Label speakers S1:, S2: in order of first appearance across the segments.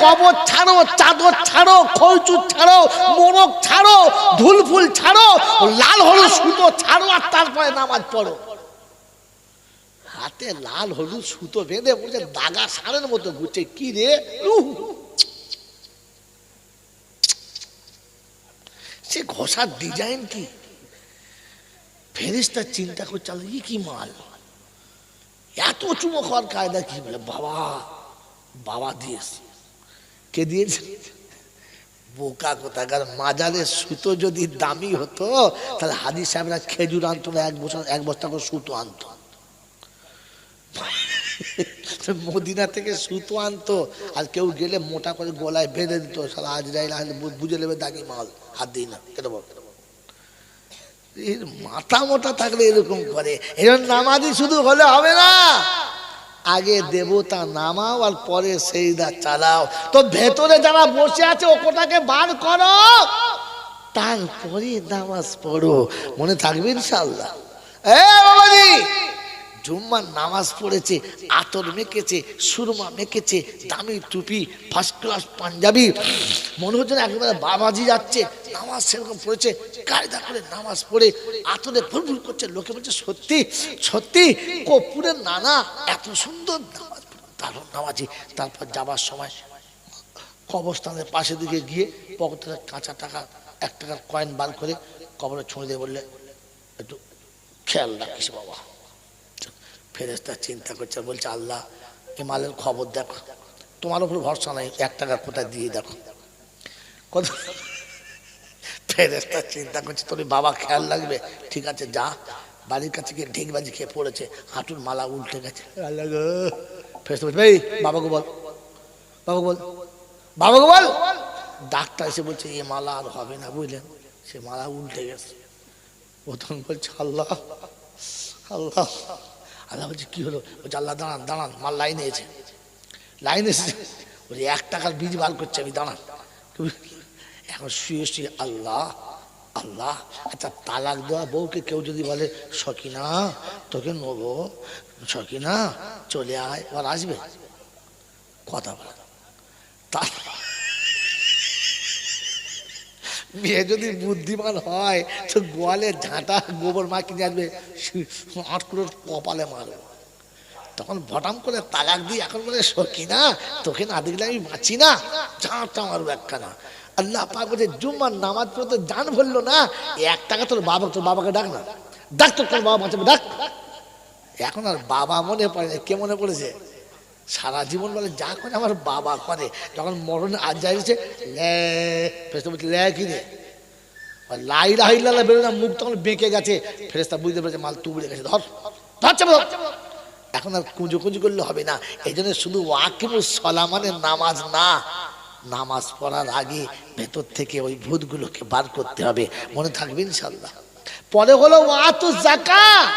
S1: কবর ছাড়ো, চাদর ছাড়ো, খৈচুর ছাড়ো, মোরগ ছাড়ো, ধুলফুল ছাড়ো, লাল হলুদ সুতো ছাড়ো, আর তারপরে নামাজ পড়ো। হাতে লাল হলুদ সুতো বেঁধে বলছে দাগা সারের মতো ঘুরছে। কি রে, সে ঘষার ডিজাইন কি? ফেরেশতা চিন্তা করছে ই কি মাল, এত চুমো খাওয়ার কায়দা কি? বলে বাবা, বাবা দিয়েছে। কে দিয়েছে? বোকা কোথাকার, মাজারের সুতো যদি দামি হতো তাহলে হাজি সাহেবরা খেজুর আনতো না, এক বস্তা করে সুতো আনতো। মদিনা থেকে সুতো আনতো, আর কেউ গেলে মোটা করে গলায় বেঁধে দিত। সারা আজরাইল বুঝে নেবে দাগি মাল, হাত দিই না। কেন বল, মাথা মোটা থাকলে এরকম করে। এরকম নামাজি শুধু হলে হবে না, আগে দেবতা নামাও আর পরে সেইদা চালাও। তো ভেতরে যারা বসে আছে ওটাকে বার করো, তারপরে নামাজ পড়ো। মনে থাকবে ইনশাআল্লাহ। বাবাজি, জুম্মার নামাজ পড়েছে, আতর মেখেছে, সুরমা মেখেছে, দামি টুপি, ফার্স্ট ক্লাস পাঞ্জাবি, মনে হচ্ছে না একেবারে বাবাজি যাচ্ছে। নামাজ সেরকম পড়েছে, কায়দা করে নামাজ পড়ে আতরে ফুলফুল করছে। লোকে বলছে সত্যি সত্যি কর্পূরের নানা এত সুন্দর নামাজ, দারুণ নামাজি। তারপর যাবার সময় কবরস্থানের পাশে দিকে গিয়ে পকেট থেকে কাঁচা টাকা, 1 টাকার কয়েন বার করে কবরে ছুঁড়ে দিয়ে বললে একটু খেয়াল রাখিস বাবা। ফেরেশতা চিন্তা করছে, বলছে আল্লাহ এ মালের খবর দেখো, তোমার উপর ভরসা নাই, 1 টাকা কোথায় দিয়ে দেখো কত। ফেরেশতা চিন্তা করছে তোর বাবা খেয়াল রাখবে, ঠিক আছে যা। বাড়ির কাছে গিয়ে ঢিকবাজি খেয়ে পড়েছে, হাঁটুর মালা উল্টে গেছে। আল্লাহ গো, ফেরেশতা বলছে এই বাবাকে বল, বাবাকে বল, বাবাকে বল। ডাক্তার এসে বলছে এ মালা আর হবে না, বুঝলেন, সে মালা উল্টে গেছে। প্রথম বলছে আল্লাহ আল্লাহ। আল্লাহ বলছে কি হলো? বলছে আল্লাহ দাঁড়ান দাঁড়ান, মাল লাইনে এসে, লাইনে এসেছে। বলছে 1 টাকার বীজ বার করছে আমি, দাঁড়ান। এখন শুয়ে শুয়ে আল্লাহ আল্লাহ। আচ্ছা, তালাক দেওয়া বউকে কেউ যদি বলে সকিনা তোকে নেবো, সকিনা চলে আয়, আর আসবে কথা বলে। মেয়ে যদি বুদ্ধিমান হয় তো গোয়ালে ঝাঁটা গোবর মা কিনে আসবে, 8 করে কপালে মারবে। তখন ভটাম করে তালাক দিয়ে এখন বলে সকিনা তোকে না দেখলে আমি বাঁচি না, ঝাঁটা মারবো একখানা। আল্লাহ পাক বলছে জুম্মার নামাজ পড়তে জান বললো না, 1 টাকা তোর বাবাকে ডাক না, ডাক তোর বাবা বাঁচাবে, ডাক। এখন আর বাবা মনে পড়ে, কে মনে পড়েছে? সারা জীবন বলে যা করে আমার বাবা করে, যখন মরণে আজ যাইছে লে কি রে লাই রাহিল্লা বেরো না, মুখ তখন বেঁকে গেছে। ফেরেশতা বুঝতে পেরেছে মাল তুবড়ে গেছে, ধর ধরছে। এখন আর কুঁজো কুঁজো করলে হবে না। এই জন্য শুধু ওয়াকিমুস সালাহ মানে নামাজ না, নামাজ পড়ার আগে ভেতর থেকে ওই ভূতগুলোকে বার করতে হবে। মনে থাকবে ইনশাআল্লাহ। পরে হলো ওয়াতু যাকাত,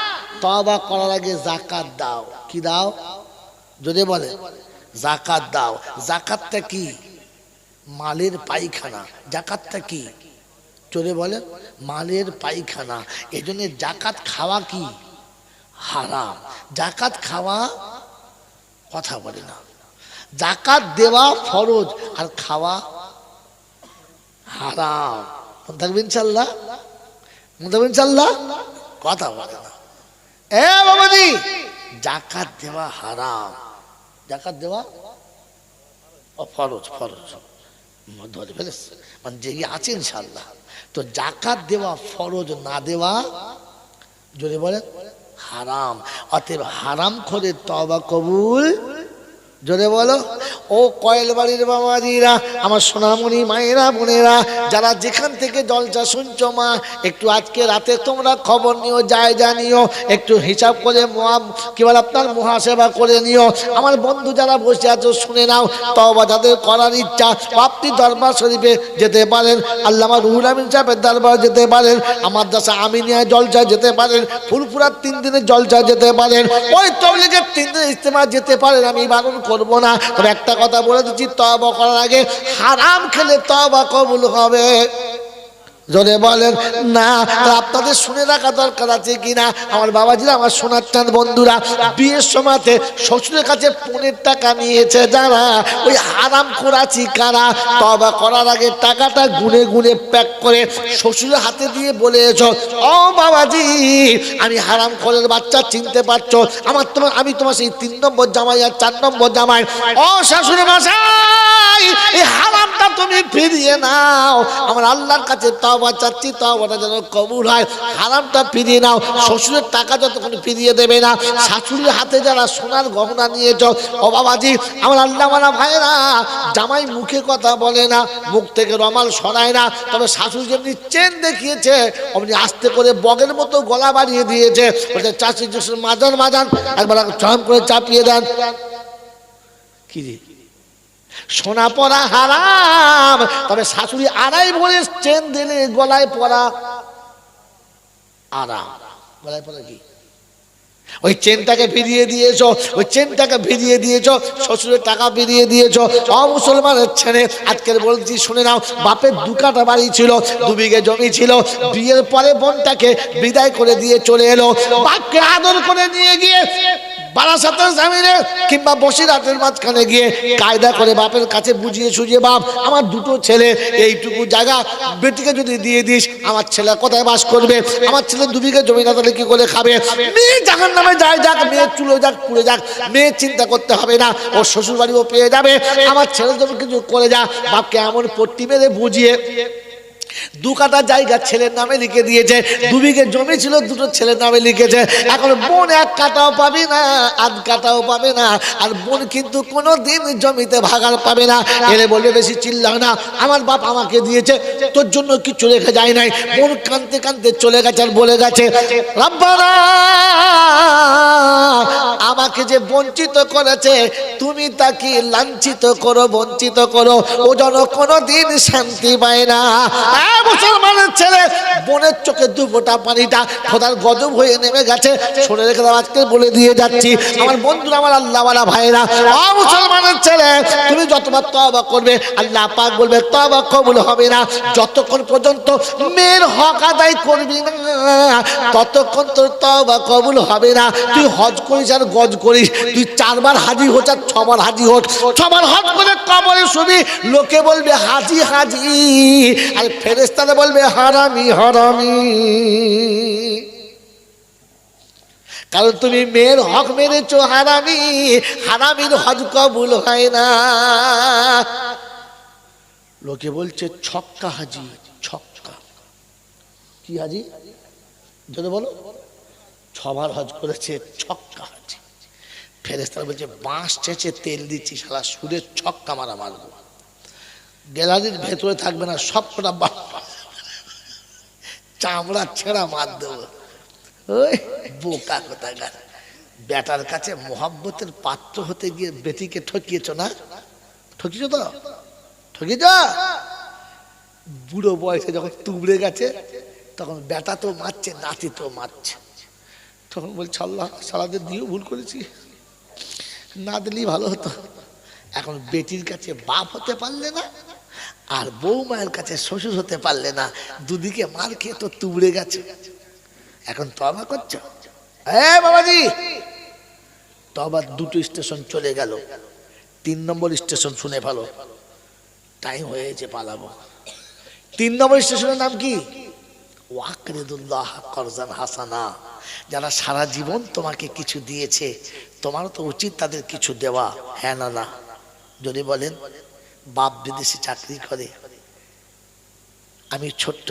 S1: তওবা করার আগে যাকাত দাও। কি দাও? যদি বলে যাকাত দাও। যাকাতটা কি? মালের পায়খানা। যাকাতটা কি? চলে বলে মালের পায়খানা। এই জন্য যাকাত খাওয়া কি? হারাম। যাকাত খাওয়া, কথা বলে না। যাকাত দেওয়া ফরজ আর খাওয়া হারাম। মনে থাকবে ইনশাআল্লাহ, মনে থাকবে ইনশাআল্লাহ, কথা বলে না। বাবাজি, যাকাত দেওয়া হারাম, যাকাত দেওয়া ফরজ, ফরজ ধরে ফেলেছে মানে যে আছে ইনশাআল্লাহ। তো যাকাত দেওয়া ফরজ, না দেওয়া যদি বলে হারাম। অতএব হারাম করে তওবা কবুল। জোরে বলো। ও কয়েল বাড়ির বাবাজিরা, আমার সোনামণি মায়েরা বোনেরা, যারা যেখান থেকে জলসা শুনছো মা, একটু আজকে রাতে তোমরা খবর নিও, জায়গা নিও, একটু হিসাব করে কি বলে আপনার মুহাসেবা করে নিও। আমার বন্ধু যারা বসে আছো শুনে নাও, তওবা যাদের করার ইচ্ছা আপনি দরবার শরীফে যেতে পারেন, আল্লামা রুহুল আমিন সাহেবের দরবার যেতে পারেন, আমার দাসা আমিনিয়া জলসা যেতে পারেন, ফুলপুরার 3 দিনের জলসা যেতে পারেন, ওই তবলিগের 3 দিনের ইজতেমা যেতে পারেন। আমি বারণ করবো না, তবে একটা কথা বলে দিচ্ছি, তওবা করার আগে হারাম খেলে তওবা কবুল হবে জোরে বলেন না। আপনাদের শুনে রাখা দরকার আছে কিনা আমার বাবাজিরা, আমার সোনার চাঁদ বন্ধুরা, বিয়ের সময়তে শ্বশুরের কাছে 15 টাকা নিয়েছে যারা, ওই হারাম করাছি কারা, তওবা করার আগে টাকাটা গুনে গুনে প্যাক করে শ্বশুরের হাতে দিয়ে বলেছ, ও বাবাজি আমি হারাম করের বাচ্চা, চিনতে পারছো আমি তোমার সেই 3 নম্বর জামাই আর 4 নম্বর জামাই। ও শাশুড়ি মশাই এই হারামটা তুমি ফিরিয়ে নাও, আমার আল্লাহর কাছে তওবা চাচ্ছি, তওবাটা যেন কবুল হয়, হারামটা ফিরিয়ে নাও। শ্বশুরের টাকা যতক্ষণ ফিরিয়ে দেবে না, শাশুড়ির হাতে যারা সোনার গহনা নিয়েছ, ও বাবাজি আমার আল্লাহ মানা ভাইরা, জামাই মুখে কথা বলে না, মুখ থেকে রমাল সরায় না, তবে শাশুড়ি যেমনি চেন দেখিয়েছে অমনি আস্তে করে বগের মতো গলা বাড়িয়ে দিয়েছে, বলছে চাষি মাজান মাজান, একবার চরম করে চাপিয়ে দেন। কি রে সোনা পরা হারাম, তবে শাশুড়ি আড়াই ভরে চেন দিলে গলায় পরা আরাম। গলায় পরা কি? ওই চেনটাকে ফিরিয়ে দিয়েছো, ওই চেনটাকে ফিরিয়ে দিয়েছো, শ্বশুরের টাকা ফিরিয়ে দিয়েছো। মুসলমানের ছেলে আজকের বলছি শুনে নাও, বাপের 2 কাঠা বাড়ি ছিল, 2 বিঘে জমি ছিল, বিয়ের পরে বোনটাকে বিদায় করে দিয়ে চলে এলো, বাপকে আদর করে নিয়ে গিয়ে বারাসাতের জামিনে কিংবা বসিরহাটের মাঝখানে গিয়ে কায়দা করে বাপের কাছে বুঝিয়ে সুঝিয়ে, বাপ আমার 2টো ছেলে, এইটুকু জায়গা বেটিকে যদি দিয়ে দিস আমার ছেলে কোথায় বাস করবে, আমার ছেলে 2 বিঘে জমি না তাহলে কি করে খাবে, মেয়ে জাহান্নামে যায় যাক, মেয়ে চুলো যাক পুড়ে যাক, মেয়ে চিন্তা করতে হবে না, ওর শ্বশুর বাড়িও পেয়ে যাবে, আমার ছেলে যখন কিছু করে যা। বাপকে এমন পট্টি মেরে বুঝিয়ে 2 কাঠা জায়গা ছেলের নামে লিখে দিয়েছে, 2 বিঘে জমি ছিল, 2টো ছেলের নামে লিখেছে। এখন বোন 1 কাঠাও পাবে না, 1/2 কাঠাও পাবে না, আর বোন কিন্তু কোনোদিন জমিতে ভাগার পাবে না। এলে বলবে বেশি চিল্লাও না, আমার বাপ আমাকে দিয়েছে, তোর জন্য কিছু রেখে যায় নাই। বোন কাঁদতে কাঁদতে চলে গেছে আর বলে গেছে, রব্বানা আমাকে যে বঞ্চিত করেছে তুমি তাকে লাঞ্ছিত করো, বঞ্চিত করো, ও যেন কোনোদিন শান্তি পায় না। মুসলমানের ছেলে বোনের চোখে 2 ফোঁটা পানিটা খোদার গজব হয়ে নেমে গেছে। শুনে রেখে দাও, আজকে বলে দিয়ে যাচ্ছি আমার বন্ধুরা, আমার আল্লাহওয়ালা ভাইরা, মুসলমানের ছেলে তুমি যতবার তওবা করবে আল্লাহ পাক বলবে তওবা কবুল হবে না। যতক্ষণ পর্যন্ত মেয়ের হক আদায় করবি না ততক্ষণ তোর তওবা কবুল হবে না। তুই হজ করিস আর গজ করিস, তুই 4 বার হাজি হোক আর 6 বার হাজি হোক, 6 বার হজ করে কবরে শুবি, লোকে বলবে হাজি হাজি, আর ফেরেশতারা বলবে হারামি হারামি। কারণ তুমি মেয়ের হক মেরেছো হারামি, হারামির হজ কবুল হয় না। লোকে বলছে ছক্কা হাজি, ছক্কা কি হাজি যদি বলো, 6 বার হজ করেছে, ছক্কা হাজি। ফেরেশতারা বলছে বাঁশ চেঁচে তেল দিচ্ছি, শালা সুদের ছক্কা মারা মারবো, গ্যালারির ভেতরে থাকবে না, সব কটা চামড়া ছেঁড়া মার দেবো। ওই বোকা কোথাকার, বেটার কাছে মোহাব্বতের পাত্র হতে গিয়ে বেটিকে ঠকিয়েছ না? ঠকিয়েছ তো, ঠকিয়েছ। বুড়ো বয়সে যখন তুবড়ে গেছে তখন বেটা তো মারছে, নাতি তো মারছে, তখন বলছে আল্লাহ সারাদের দিয়েও ভুল করেছি, না দিলেই ভালো হতো। এখন বেটির কাছে বাপ হতে পারলে না, আর বউ মায়ের কাছে শ্বশুর হতে পারলে না, দুদিকে মার খেয়ে তো তুবড়ে গেছে। এখন তওবা করছো? বাবাজি তওবার 2টো স্টেশন চলে গেল, 3 নম্বর স্টেশন শুনে ভালো, টাইম হয়েছে পালাবো। 3 নম্বর স্টেশনের নাম কি? ওয়াকরিদুল্লাহ করজান হাসানা। যারা সারা জীবন তোমাকে কিছু দিয়েছে, তোমারও তো উচিত তাদের কিছু দেওয়া, হ্যাঁ না না? যদি বলেন বাপ বিদেশে চাকরি করে, আমি ছোট্ট,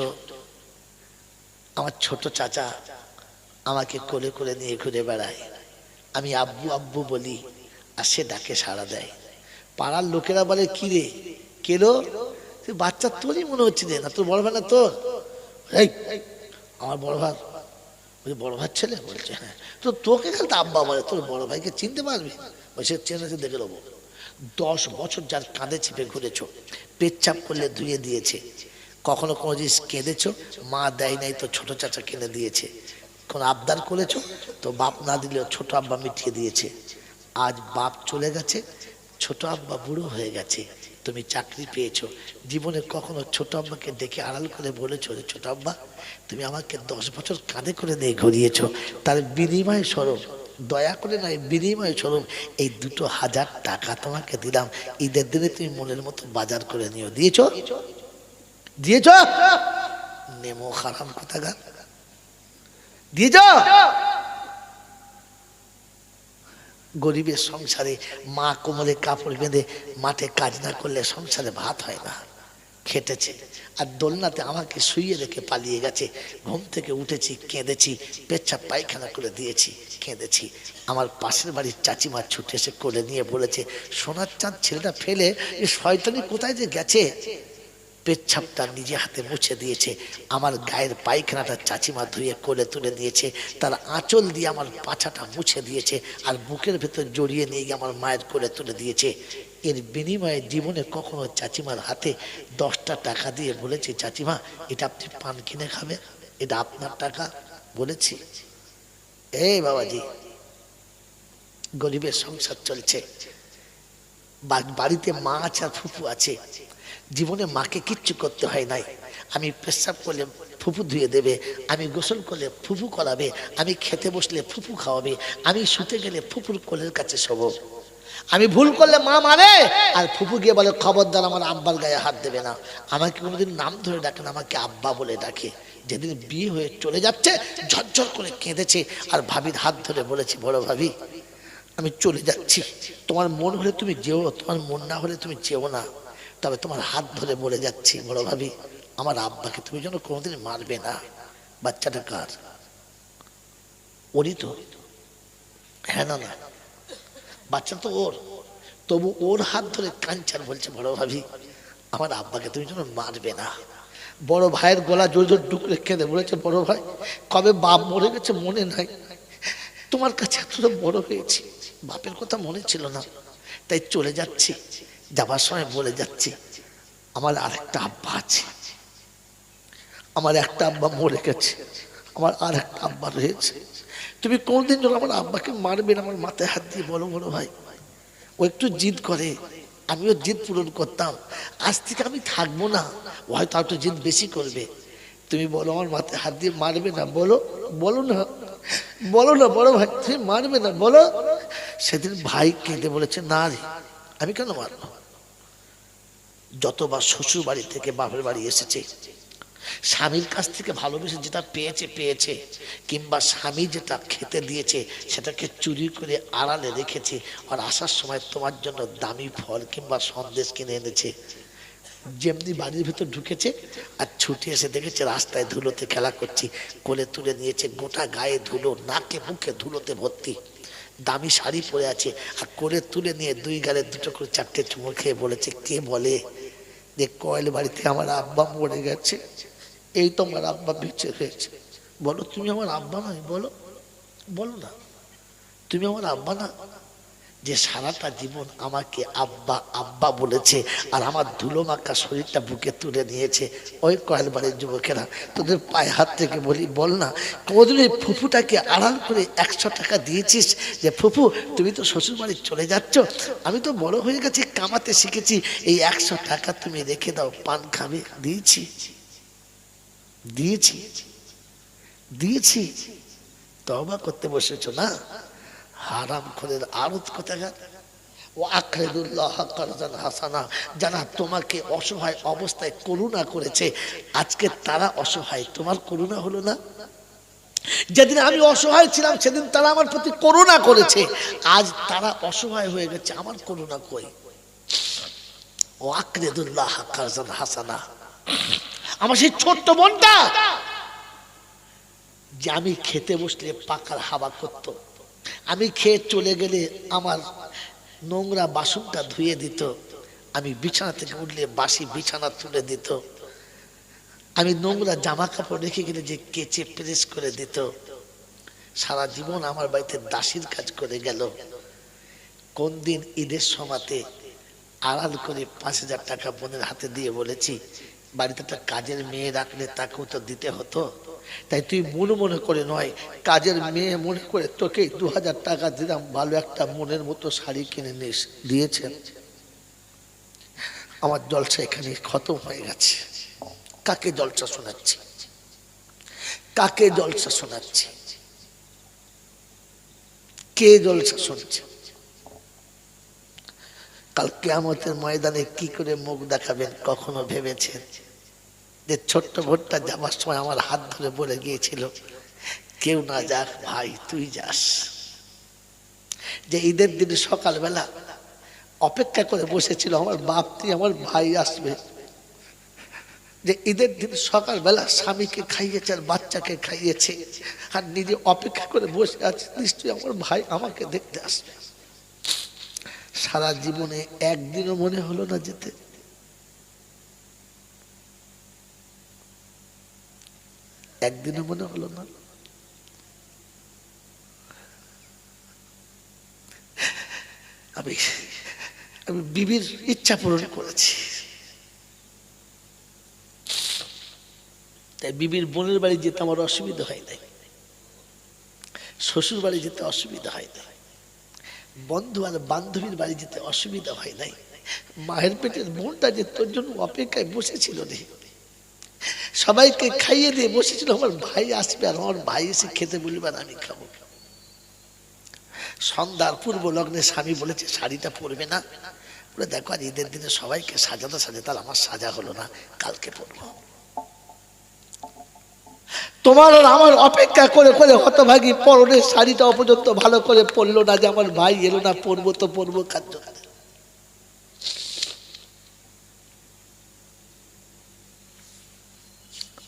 S1: আমার ছোট চাচা আমাকে কোলে কোলে নিয়ে ঘুরে বেড়ায়, আমি আব্বু আব্বু বলি আর সে ডাকে সাড়া দেয়। পাড়ার লোকেরা বলে কি রে কেলো, বাচ্চা তোরই মনে হচ্ছে রে, না তোর বড় ভাই না তোর? এই আমার বড় ভাই, বলছে বড় ভাই ছেলে, বলছে হ্যাঁ। তো তোকে খালি তো আব্বা বলে, তোর বড় ভাইকে চিনতে পারবি? বলছে চেনেছে, দেখে নেবো। 10 বছর যার কাঁধে চেপে ঘুরেছ, পেচ্ছাপ করলে ধুয়ে দিয়েছে, কখনো কোনো জিনিস কেঁদেছ, মা দেয় নাই তো ছোট চাচা কিনে দিয়েছে, কোনো আবদার করেছো তো বাপ না দিলেও ছোট আব্বা মিটিয়ে দিয়েছে। আজ বাপ চলে গেছে, ছোট আব্বা বুড়ো হয়ে গেছে, তুমি চাকরি পেয়েছো, জীবনে কখনো ছোট আব্বাকে ডেকে আড়াল করে বলেছো যে ছোট আব্বা তুমি আমাকে 10 বছর কাঁধে করে নিয়ে ঘুরিয়েছো, তার বিনিময় স্বরূপ, দয়া করে নয় বিনিময় স্বরূপ এই 2000 টাকা তোমাকে দিলাম, ঈদের দিনে তুমি মনের মতো বাজার করে নিও, দিয়েছো? দিয়েছো? নেমো হারাম কোথাকার, দিয়েছো? গরিবের সংসারে মা কোমরে কাপড় বেঁধে মাঠে কাজ না করলে সংসারে ভাত হয় না, খেটেছে, আর দোলনাতে আমাকে শুইয়ে রেখে পালিয়ে গেছে। ঘুম থেকে উঠেছি, কেঁদেছি, পেচ্ছাপ পায়খানা করে দিয়েছি, কেঁদেছি। আমার পাশের বাড়ির চাচিমা ছুটে এসে কোলে নিয়ে বলেছে, সোনার চাঁদ ছেলেটা ফেলে এই শয়তানি কোথায় যে গেছে। পেচ্ছাপটা নিজে হাতে মুছে দিয়েছে, আমার গায়ের পায়খানাটা চাচিমা ধুয়ে কোলে তুলে নিয়েছে, তার আঁচল দিয়ে আমার পাছাটা মুছে দিয়েছে, আর বুকের ভেতর জড়িয়ে নিয়ে গিয়ে আমার মায়ের কোলে তুলে দিয়েছে। এর বিনিময়ে জীবনে কখনো চাচিমার হাতে 10টা টাকা দিয়ে বলেছি, চাচিমা এটা আপনি পান কিনে খাবেন, এটা আপনার টাকা, বলেছি? এই বাবাজি, গরিবের সংসার চলছে, বাড়িতে মা আছে আর ফুফু আছে, জীবনে মাকে কিচ্ছু করতে হয় নাই। আমি পেশাব করলে ফুফু ধুয়ে দেবে, আমি গোসল করলে ফুফু করাবে, আমি খেতে বসলে ফুফু খাওয়াবে, আমি শুতে গেলে ফুফুর কোলের কাছে শোবো। আমি ভুল করলে মা মারে, আর ফুফু গিয়ে বলে খবরদার আমার আব্বার গায়ে হাত দেবে না। আমাকে কোনোদিন নাম ধরে ডাকে না, আমাকে আব্বা বলে ডাকে। যেদিন বিয়ে হয়ে চলে যাচ্ছে ঝরঝর করে কেঁদেছে, আর ভাবির হাত ধরে বলেছি, বড় ভাবি আমি চলে যাচ্ছি, তোমার মন হলে তুমি যেও, তোমার মন না হলে তুমি যেও না, তবে তোমার হাত ধরে বলে যাচ্ছি বড় ভাবি আমার আব্বাকে তুমি যেন কোনোদিন মারবে না। বাচ্চাটা কার? ওরই তো? হ্যাঁ না না, বাচ্চা তো ওর, তবু ওর হাত ধরে কাঞ্চার বলছে, বড় ভাবি আমার আব্বাকে তুমি যেন মারবে না। বড় ভাইয়ের গলা জোর জোর ডুকরে কেঁদে বলেছে, বড় ভাই কবে বাপ মরে গেছে মনে নাই, তোমার কাছে এতটা বড় হয়েছি, বাপের কথা মনে ছিল না, তাই চলে যাচ্ছি, যাবার সময় বলে যাচ্ছি আমার আরেকটা আব্বা আছে, আমার একটা আব্বা মরে গেছে, আমার আর একটা আব্বা রয়েছে, তুমি কোনদিন যখন আমার আব্বাকে মারবে না, আমার মাথায় হাত দিয়ে বলো বড় ভাই। ও একটু জিদ করে, আমিও জিদ পূরণ করতাম, আজ থেকে আমি থাকবো না, ও হয়তো একটু জিদ বেশি করবে, তুমি বলো আমার মাথায় হাত দিয়ে মারবে না, বলো, বলো না, বলো না বড় ভাই তুমি মারবে না, বলো। সেদিন ভাই কেঁদে বলেছে, না রে আমি কেন মারবো, যতবার শ্বশুর বাড়ি থেকে বাপের বাড়ি এসেছে, স্বামীর কাছ থেকে ভালোবেসে যেটা পেয়েছে পেয়েছে, কিংবা স্বামী যেটা খেতে দিয়েছে সেটাকে চুরি করে আড়ালে রেখেছে, আর আসার সময় তোমার জন্য দামি ফল কিংবা সন্দেশ কিনে এনেছে। যেমনি বাড়ির ভিতর ঢুকেছে আর ছুটে এসে দেখেছে রাস্তায় ধুলোতে খেলা করছি, কোলে তুলে নিয়েছে, গোটা গায়ে ধুলো, নাকে মুখে ধুলোতে ভর্তি, দামি শাড়ি পরে আছে, আর কোলে তুলে নিয়ে 2 গালে 2টো করে 4টে চুমো খেয়ে বলেছে, কে বলে যে কয়েল বাড়িতে আমার আব্বা মরে গেছে, এই তোমার আব্বা বেঁচে হয়েছে, বলো তুমি আমার আব্বা নয়, বলো, বলো না তুমি আমার আব্বা না, যে সারাটা জীবন আমাকে আব্বা আব্বা বলেছে, আর আমার ধুলো মাখা শরীরটা বুকে তুলে নিয়েছে। ওই কয়েল বাড়ির যুবকেরা তোদের পায়ে হাত থেকে বলি, বল না কোনদিন এই ফুফুটাকে আড়াল করে 100 টাকা দিয়েছিস, যে ফুফু তুমি তো শ্বশুর বাড়ি চলে যাচ্ছ, আমি তো বড় হয়ে গেছি, কামাতে শিখেছি, এই 100 টাকা তুমি রেখে দাও, পান খাবে, দিয়েছি, দিয়েছি, দিয়েছি, তওবা করতে বসেছো না, হারাম করে আরত কোথাকার। ও আখরিদুল্লাহ কারজান হাসানা, যারা তোমাকে অসহায় অবস্থায় করুণা করেছে, আজকে তারা অসহায়, তোমার করুণা হলো না। যেদিন আমি অসহায় ছিলাম সেদিন তারা আমার প্রতি করুণা করেছে, আজ তারা অসহায় হয়ে গেছে, আমার করুণা কই। ও আখরিদুল্লাহ কারজান হাসানা, আমার সেই ছোট্ট বোনটা যে আমি খেতে বসলে পাকার হাওয়া করতো, আমি খেয়ে চলে গেলে আমার নোংরা বাসনটা ধুয়ে দিত, আমি বিছানা থেকে উঠলে বাসি বিছানা তুলে দিত, আমি নোংরা জামা কাপড় রেখে গেলে যে কেচে প্রেস করে দিত, সারা জীবন আমার বাড়িতে দাসীর কাজ করে গেল। কোন দিন ঈদের সময়তে আড়াল করে 5,000 টাকা বোনের হাতে দিয়ে বলেছি, বাড়িতে একটা কাজের মেয়ে রাখলে তাকেও তো দিতে হতো, তাই তুই মনে মনে করে নয়, কাজের মেয়ে মনে করে তোকে 2000 টাকা দিলাম, ভালো একটা মনের মতো শাড়ি কিনে নিস, দিয়েছেন। আমার জলসা এখানে খতম হয়ে গেছে। কাকে জলসা শোনাচ্ছি? কাকে জলসা শোনাচ্ছি? কে জলসা শুনছে? কাল কিয়ামতের ময়দানে কি করে মুখ দেখাবেন কখনো ভেবেছেন? যে ছোট্ট ভোটটা যাবার সময় আমার হাত ধরে বলে গিয়েছিল, কেউ না যাক ভাই তুই যাস। যে ঈদের দিন সকালবেলা অপেক্ষা করে বসেছিল আমার বাপটি, আমার ভাই আসবে। যে ঈদের দিন সকালবেলা স্বামীকে খাইয়েছে আর বাচ্চাকে খাইয়েছে, আর নিজে অপেক্ষা করে বসে আছে নিশ্চয়ই আমার ভাই আমাকে দেখতে আসবে। সারা জীবনে একদিনও মনে হলো না যেতে? একদিনও মনে হলো না? আমি বিবির ইচ্ছা পূরণ করেছি। তাই বিবির বোনের বাড়ি যেতে আমার অসুবিধা হয় নাই, শ্বশুর বাড়ি যেতে অসুবিধা হয় নাই, বন্ধু আর বান্ধবীর বাড়ি যেতে অসুবিধা হয় নাই। মায়ের পেটের বোনটা যে তোর জন্য অপেক্ষায় বসেছিল রে, সবাইকে খাইয়ে দিয়ে বসেছিল আমার ভাই আসবে আর আমার ভাই এসে খেতে বলবে আর আমি খাবো। সন্ধ্যার পূর্ব লগ্নে স্বামী বলেছে শাড়িটা পরবে না, বলে দেখো আর ঈদের দিনে সবাইকে সাজাতে সাজাতে আমার সাজা হলো না, কালকে পরবো। তোমার আর আমার অপেক্ষা করে করে হতভাগী পরনের শাড়িটা পর্যন্ত ভালো করে পরলো না, যে আমার ভাই এলো না, পরবো তো পরবো কাজ।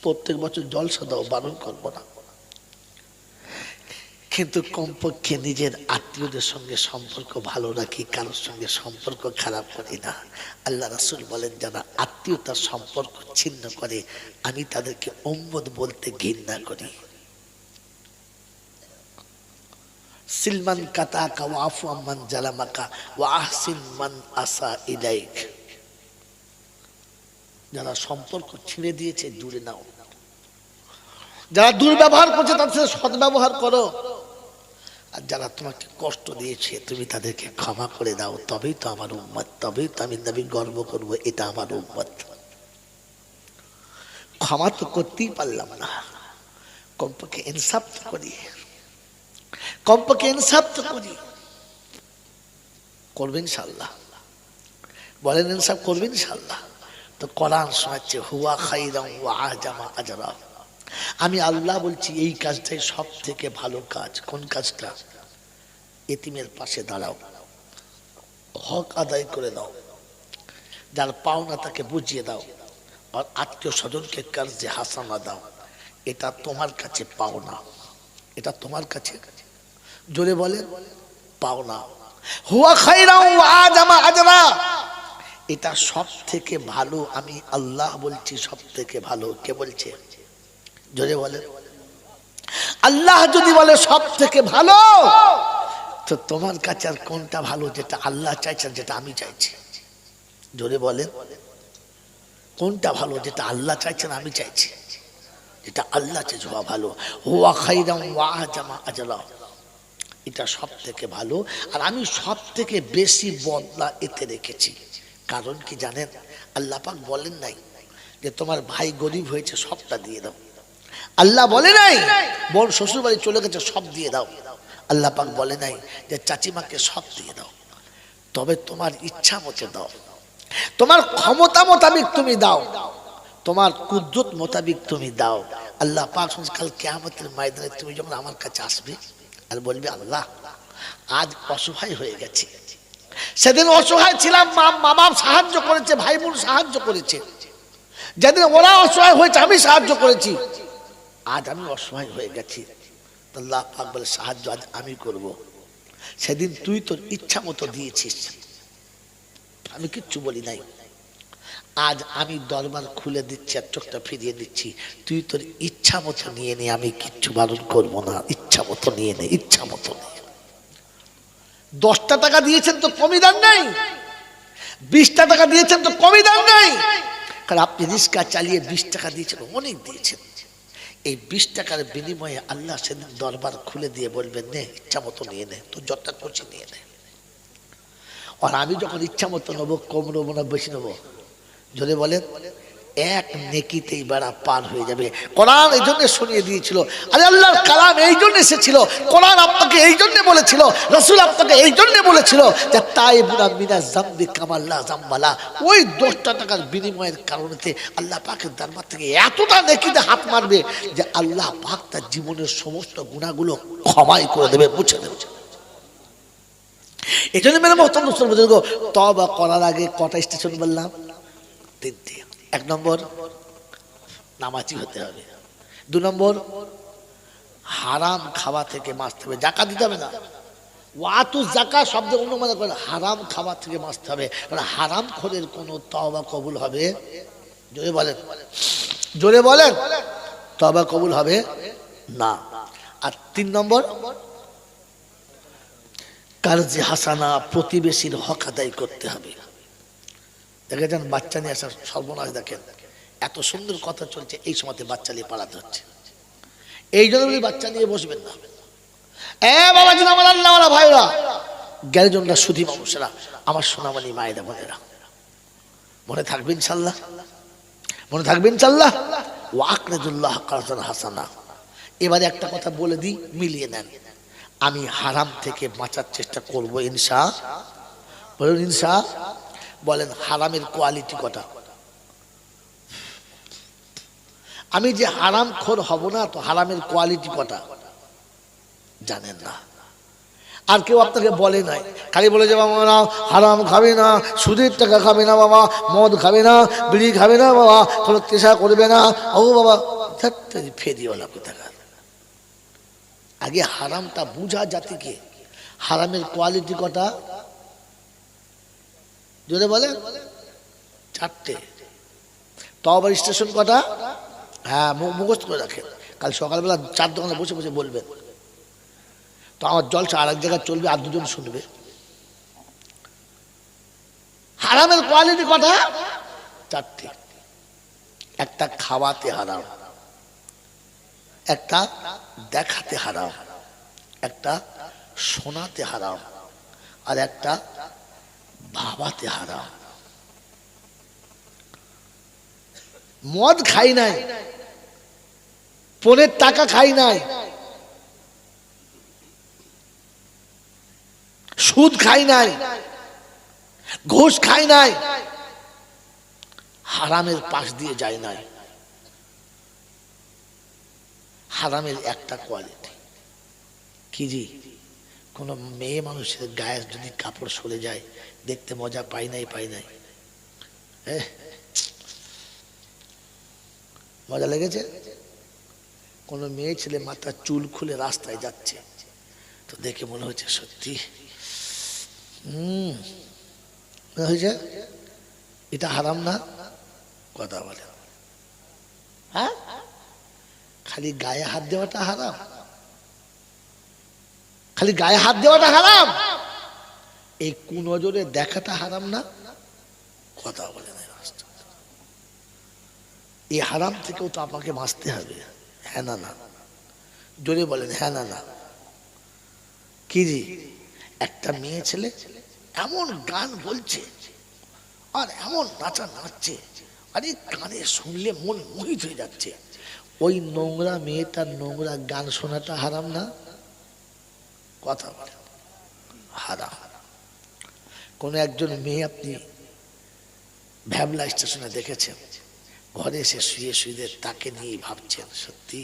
S1: প্রত্যেক বছর জলসা দাও, বারণ করবো না, কিন্তু কমপক্ষে নিজের আত্মীয়দের সঙ্গে সম্পর্ক ভালো রাখি, কারোর সঙ্গে সম্পর্ক খারাপ করি না। আল্লাহ রাসূল বলেন, যারা আত্মীয়তার সম্পর্ক ছিন্ন করে আমি তাদেরকে উম্মত বলতে ঘৃণা করি। সিলমান কাতাকা ওয়া আফু আম্মান জালামাকা ওয়া আহসিন মান আসা ইলাইক। যারা সম্পর্ক ছিঁড়ে দিয়েছে দূরে নাও, যারা দুর্ব্যবহার করছে তাদের সাথে সদ্ব্যবহার করো, আর যারা তোমাকে কষ্ট দিয়েছে তুমি তাদেরকে ক্ষমা করে দাও। তবেই তো আমার উম্মত, তবেই তো আমি নবী গর্ব করবো এটা আমার উম্মত। ক্ষমা তো করতেই পারলাম না, কমপক্ষে ইনসাফ তো করি, কমপক্ষে ইনসাফ তো করি। করবেন ইনশাআল্লাহ? বলেন ইনসাফ করবেন ইনশাআল্লাহ? তো কোরআন শোনাচ্ছে হুয়া খাইরাম ওয়া আজামা আজরা। আমি আল্লাহ বলছি এই কাজটাই সব থেকে ভালো কাজ। কোন কাজটা? এতিমের পাশে দাঁড়াও, হক আদায় করে দাও, যার পাওনা তাকে বুঝিয়ে দাও, আর আত্মীয় স্বজনকে কার্যে হাসানা দাও। এটা তোমার কাছে পাওনা, এটা তোমার কাছে, জোরে বলেন, পাওনা। হুয়া খাইরাম ওয়া আজামা আজরা, এটা সব থেকে ভালো। আমি আল্লাহ বলছি সব থেকে ভালো। কে বলছে? জোরে বলেন। আল্লাহ যদি বলে সব থেকে ভালো, তো তোমার কাছে আর কোনটা ভালো যেটা আল্লাহ চাইছেন, যেটা আমি চাইছি? জোরে বলেন, কোনটা ভালো যেটা আল্লাহ চাইছেন আমি চাইছি? যেটা আল্লাহ চাইছে হওয়া ভালো। হুয়া খাইরাম ওয়া আজামা আজরা, এটা সব থেকে ভালো। আর আমি সব থেকে বেশি বদলা এতে রেখেছি। কারণ কি জানেন? আল্লাহ পাক বলেন নাই যে তোমার ভাই গরিব হয়েছে সবটা দিয়ে দাও। আল্লাহ বলে নাই বোন শ্বশুর বাড়ি চলে গেছে সব দিয়ে দাও। আল্লাহ পাক বলে নাই যে চাচিমাকে সব দিয়ে দাও। তবে তোমার ইচ্ছা মতো দাও, তোমার ক্ষমতা মোতাবিক তুমি দাও, তোমার কুদরত মোতাবিক তুমি দাও। আল্লাহ পাক কাল কিয়ামতের ময়দানে তুমি যখন আমার কাছে আসবে আর বলবে আল্লাহ আজ অসহায় হয়ে গেছি, সেদিন অসহায় ছিলাম, মা বাপ সাহায্য করেছে, ভাই বোন সাহায্য করেছে, যেদিন ওরা অসহায় হয়েছে আমি সাহায্য করেছি, আজ আমি অসহায় হয়ে গেছি। আল্লাহ পাক বলে সাহায্য আজ আমি করব। সেদিন তুই তোর ইচ্ছা মতো দিয়েছিস, আমি কিচ্ছু বলি নাই। আজ আমি দরবার খুলে দিচ্ছি আর চোখটা ফিরিয়ে দিচ্ছি, তুই তোর ইচ্ছা মতো নিয়ে নে, আমি কিচ্ছু বারণ করবো না। ইচ্ছা মতো নিয়ে নে, ইচ্ছা মতো নিয়ে। 10টা টাকা দিয়েছেন তো কমই দান নাই, 20টা টাকা দিয়েছেন তো কমই দান নাই। কারণ আপনি রিক্সা চালিয়ে 20 টাকা দিয়েছেন, অনেক দিয়েছেন। এই 20 টাকার বিনিময়ে আল্লাহ সেদিন দরবার খুলে দিয়ে বলবেন নে ইচ্ছা মতো নিয়ে নে, তোর যতটা করছি নিয়ে নে। আর আমি যখন ইচ্ছা মতো নেবো, কম নেবো না বেশি নেবো? যদি বলেন এক নেকিতেই বেড়া পার হয়ে যাবে। কোরআন এই জন্য শুনিয়ে দিয়েছিল, আরে আল্লাহর কালাম এই জন্য এসেছিল, কোরআন আপনাকে এই জন্য বলেছিল, রাসূল আপনাকে এই জন্য বলেছিল যে তাইবুনা মিনাজ যামবি কামাল্লা যামবালা, ওই 10টা টাকার বিনিময়ের কারণেতে আল্লাহ পাকের দরবার থেকে এতটা নেকিতে হাত মারবে যে আল্লাহ পাক তার জীবনের সমস্ত গুনাহগুলো ক্ষমাই করে দেবে, মুছে দেবে। এই জন্য মেরে মহতরম মুসলমান বুজুর্গ, তওবা করার আগে কটা স্টেশন বললাম? 3টি। 1 নম্বর নামাজি হতে হবে। 2 নম্বর হারাম খাওয়া থেকে বাঁচতে হবে, যাকাত দিতে হবে না। ওয়াতু যাকাত শব্দ অনুমান করে হারাম খাওয়া থেকে বাঁচতে হবে, কারণ হারাম খোরের কোনো তওবা কবুল হবে? জোরে বলেন, জোরে বলেন, তওবা কবুল হবে না। আর 3 নম্বর কারজে হাসানা, প্রতিবেশীর হক আদায় করতে হবে। দেখেছেন বাচ্চা নিয়ে আসার সর্বনাশ, দেখেন এত সুন্দর কথা চলছে, এই সময়তে বাচ্চা নিয়ে পালাতে হচ্ছে। এই জন্য বাচ্চা নিয়ে বসবেন না। বাবাজি, আমার আল্লাহওয়ালা ভাইরা, জ্ঞানীজনরা, সুধী মানুষেরা, আমার সোনামণি মায়েরা বোনেরা, মনে থাকবে ইনশাল্লাহ, মনে থাকবে ইনশাল্লাহ। ওয়াকরাদুল্লাহ কারজান হাসানা। এবারে একটা কথা বলে দিই, মিলিয়ে নেন। আমি হারাম থেকে বাঁচার চেষ্টা করব ইনশাআল্লাহ। বলুন ইনশাআল্লাহ। বলেন হারামের কোয়ালিটি কটা? আমি যে হারাম খোর হব না, তো হারামের কোয়ালিটি কটা জানেন না। আর কেউ আপনাকে বলে নাই, খালি বলে যে বাবা না হারাম খাবে না, সুদের টাকা খাবে না বাবা, মদ খাবে না, বিড়ি খাবে না বাবা, কোনো তেষা করবে না, ও বাবা ফেরিওয়ালা কোথাকার। আগে হারামটা বুঝা জাতিকে। হারামের কোয়ালিটি কটা যদি বলে? 4টে। তওবার স্টেশন কটা? হ্যাঁ, মুখস্থ করে রাখেন, কাল সকালবেলা 4 দোকানে বসে বসে বলবেন। তো আমার জলসা আর এক জায়গায় চলবে, আর 2জন শুনবে। হারামের কোয়ালিটি কটা? 4টে। একটা খাওয়াতে হারাম, একটা দেখাতে হারাম, একটা শোনাতে হারাম, আর একটা ভাবাতে হারাম। মদ খাই নাই, পনের টাকা খাই নাই, সুদ খাই নাই, ঘুষ খাই নাই, হারামের পাশ দিয়ে যায় নাই। হারামের একটা কোয়ালিটি কি জি? কোন মেয়ে মানুষের গায়ে যদি কাপড় সরে যায়, দেখতে মজা পাই নাই, পাই নাই? মজা লেগেছে? কোন মেয়ে ছেলে মাথার চুল খুলে রাস্তায় যাচ্ছে, তো দেখে মনে হচ্ছে সত্যি হয়েছে, এটা হারাম না? কথা বলে। হ্যাঁ, খালি গায়ে হাত দেওয়াটা হারাম, খালি গায়ে হাত দেওয়াটা হারাম, এই কুনজরে দেখাটা হারাম না? কথা বলে না। এই হারাম থেকেও তো আপনাকে বাঁচতে হবে, হ্যাঁ না না? জোরে বলেন হ্যাঁ না না? কি জি? একটা মেয়ে ছেলে এমন গান বলছে আর এমন নাচা নাচছে, আরে কানে শুনলে মন মোহিত হয়ে যাচ্ছে। ওই নোংরা মেয়েটার নোংরা গান শোনাটা হারাম না? কথা বলেন হারাম। কোন একজন মেয়ে আপনি ভ্যাবলা স্টেশনে দেখেছেন, ঘরে এসে শুয়ে শুয়ে তাকে নিয়ে ভাবছেন সত্যি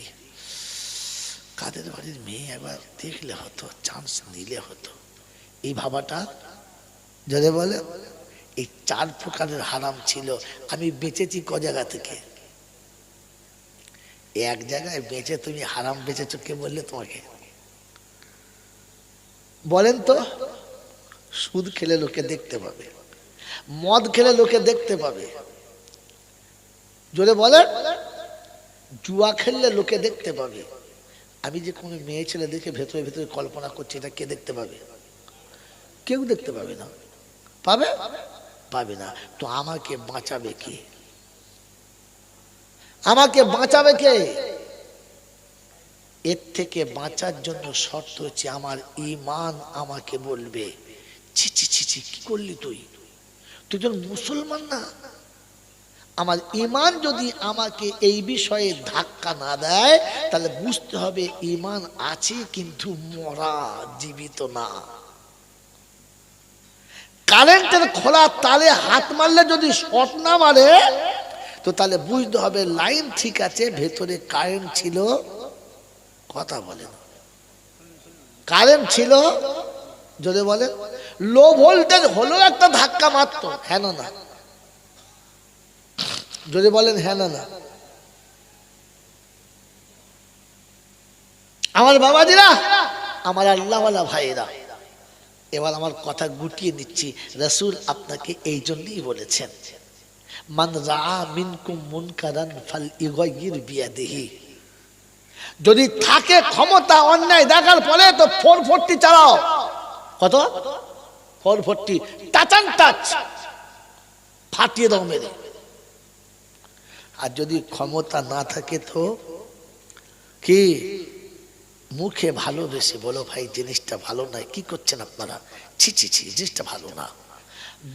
S1: কাদের বাড়ির মেয়ে একবার দেখলে হতো, চান্স নিলে হতো, এই ভাবাটা যদি বলে। এই 4 প্রকারের হারাম ছিল। আমি বেঁচেছি ক জায়গা থেকে? এক জায়গায় বেঁচে তুমি হারাম বেঁচেছো, কে বললে তোমাকে? বলেন তো। সুদ খেলে লোকে দেখতে পাবে, মদ খেলে লোকে দেখতে পাবে, জোরে বলেন, জুয়া খেললে লোকে দেখতে পাবে। আমি যে কোনো মেয়ে ছেলে দেখে ভেতরে ভেতরে কল্পনা করছি, এটা কে দেখতে পাবে? কেউ দেখতে পাবে না। পাবে? পাবে না। তো আমাকে বাঁচাবে কে? আমাকে বাঁচাবে কে? এর থেকে বাঁচার জন্য শর্ত হচ্ছে আমার ঈমান আমাকে বলবে ছি ছি ছি ছি, কি করলি তুই? তুই তো মুসলমান না, আমার ঈমান যদি আমাকে এই বিষয়ে ধাক্কা না দেয়, তাহলে বুঝতে হবে ঈমান আছে কিন্তু মরা, জীবিত না। কারেন্টের খোলা তালে হাত মারলে যদি শর্ট না মারে, তো তাহলে বুঝতে হবে লাইন ঠিক আছে, ভেতরে কারেন্ট ছিল। কথা বলে না, কারেন্ট ছিল, যদি বলে লো ভোল্টেজ হলো একটা ধাক্কা মারতো, হ্যাঁ না? যদি বলেন হ্যাঁ না? আমার বাবাজিরা, আমার আল্লাহওয়ালা ভাইরা, এবার আমার কথা গুটিয়ে দিচ্ছি। রাসূল আপনাকে এই জন্যই বলেছেন, মান রাআ মিনকুম মুনকারান ফালইগাইয়ির বিয়াদিহি। যদি থাকে ক্ষমতা অন্যায় দেখার পরে, তো 440 চালাও। কত? 440, টাচ অ্যান্ড টাচ, ফাটিয়ে দাও মেরে। আর যদি ক্ষমতা না থাকে, তো কি মুখে ভালোবেসে বলো, ভাই জিনিসটা ভালো নয়, কি করছেন আপনারা, ছি ছি ছি, জিনিসটা ভালো না।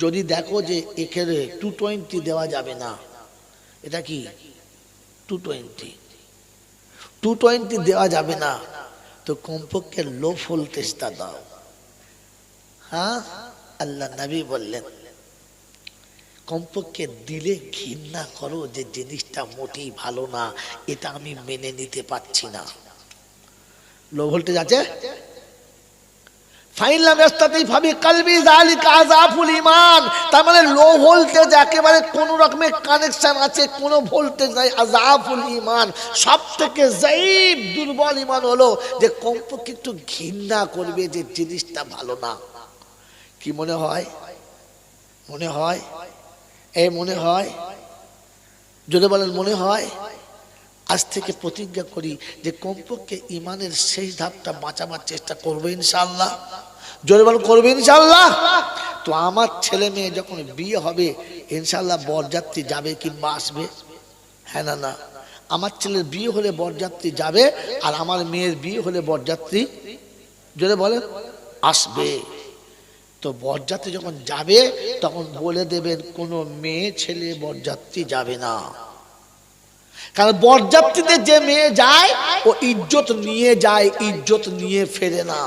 S1: যদি দেখো যে এখানে 220 দেওয়া যাবে না, এটা কি 220 দেওয়া যাবে না, তো কমপক্ষে লো ভোল্টেজটা দাও। হ্যাঁ, আল্লাহ নবী বললেন কমপক্ষে দিলে ঘৃণা করো যে জিনিসটা মোটেই ভালো না, এটা আমি মেনে নিতে পারছি না। লো ভোল্টেজ আছে, তার মানে লো ভোল্টেজ, একেবারে কোন রকমের কানেকশন আছে, কোন ভোল্টেজ নাই, আযাফুল ঈমান। সব থেকে যায়ীফ দুর্বল ঈমান হলো যে কমপক্ষে একটু ঘৃণা করবে যে জিনিসটা ভালো না। কি মনে হয়? মনে হয়, এই মনে হয়, যদি বলেন মনে হয়। আজ থেকে প্রতিজ্ঞা করি যে কমপক্ষে ঈমানের শেষ ধাপটা বাঁচাবার চেষ্টা করবো ইনশাআল্লাহ। জোরে বল, করবে ইনশাআল্লাহ। তো আমার ছেলে মেয়ে যখন বিয়ে হবে, ইনশাআল্লাহ বরযাত্রী যাবে কিংবা আসবে, হ্যাঁ না? আমার ছেলের বিয়ে হলে বরযাত্রী যাবে, আর আমার মেয়ের বিয়ে হলে বরযাত্রী, জোরে বলেন, আসবে। তো বরযাত্রী যখন যাবে, তখন বলে দেবেন কোনো মেয়ে ছেলে বরযাত্রী যাবে না। কারণ বরযাত্রীতে যে মেয়ে যায়, ও ইজ্জত নিয়ে যায়, ইজ্জত নিয়ে ফেরে না।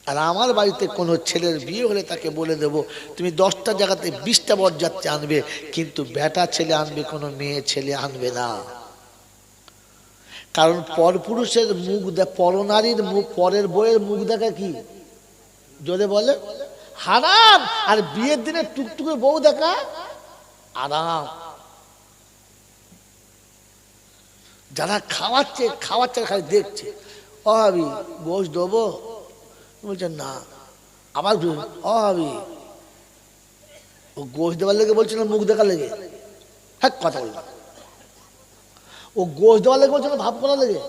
S1: আর আমার বাড়িতে কোনো ছেলের বিয়ে হলে তাকে বলে দেব, তুমি 10টা জায়গাতে 20টা বরযাত্রী আনবে, কিন্তু বেটা ছেলে আনবে, কোনো মেয়ে ছেলে আনবে না। কারণ পরপুরুষের মুখ, পরনারীর মুখ, পরের বইয়ের মুখ দেখা কি, জোরে বলে, হারাম। আর বিয়ের দিনে টুকটুকে বউ দেখা আরাম। যারা খাওয়াচ্ছে খালি দেখছে, ও ভাবি গোশ দেবো, বলছেন না। আবার ও ভাবি, ও গোশ দেওয়ার লেগে বলছে না মুখ দেখার লেগে? হ্যাঁ, কথা বললাম, ও গোশ দেওয়ার লেগে বলছে না ভাব করার লেগে?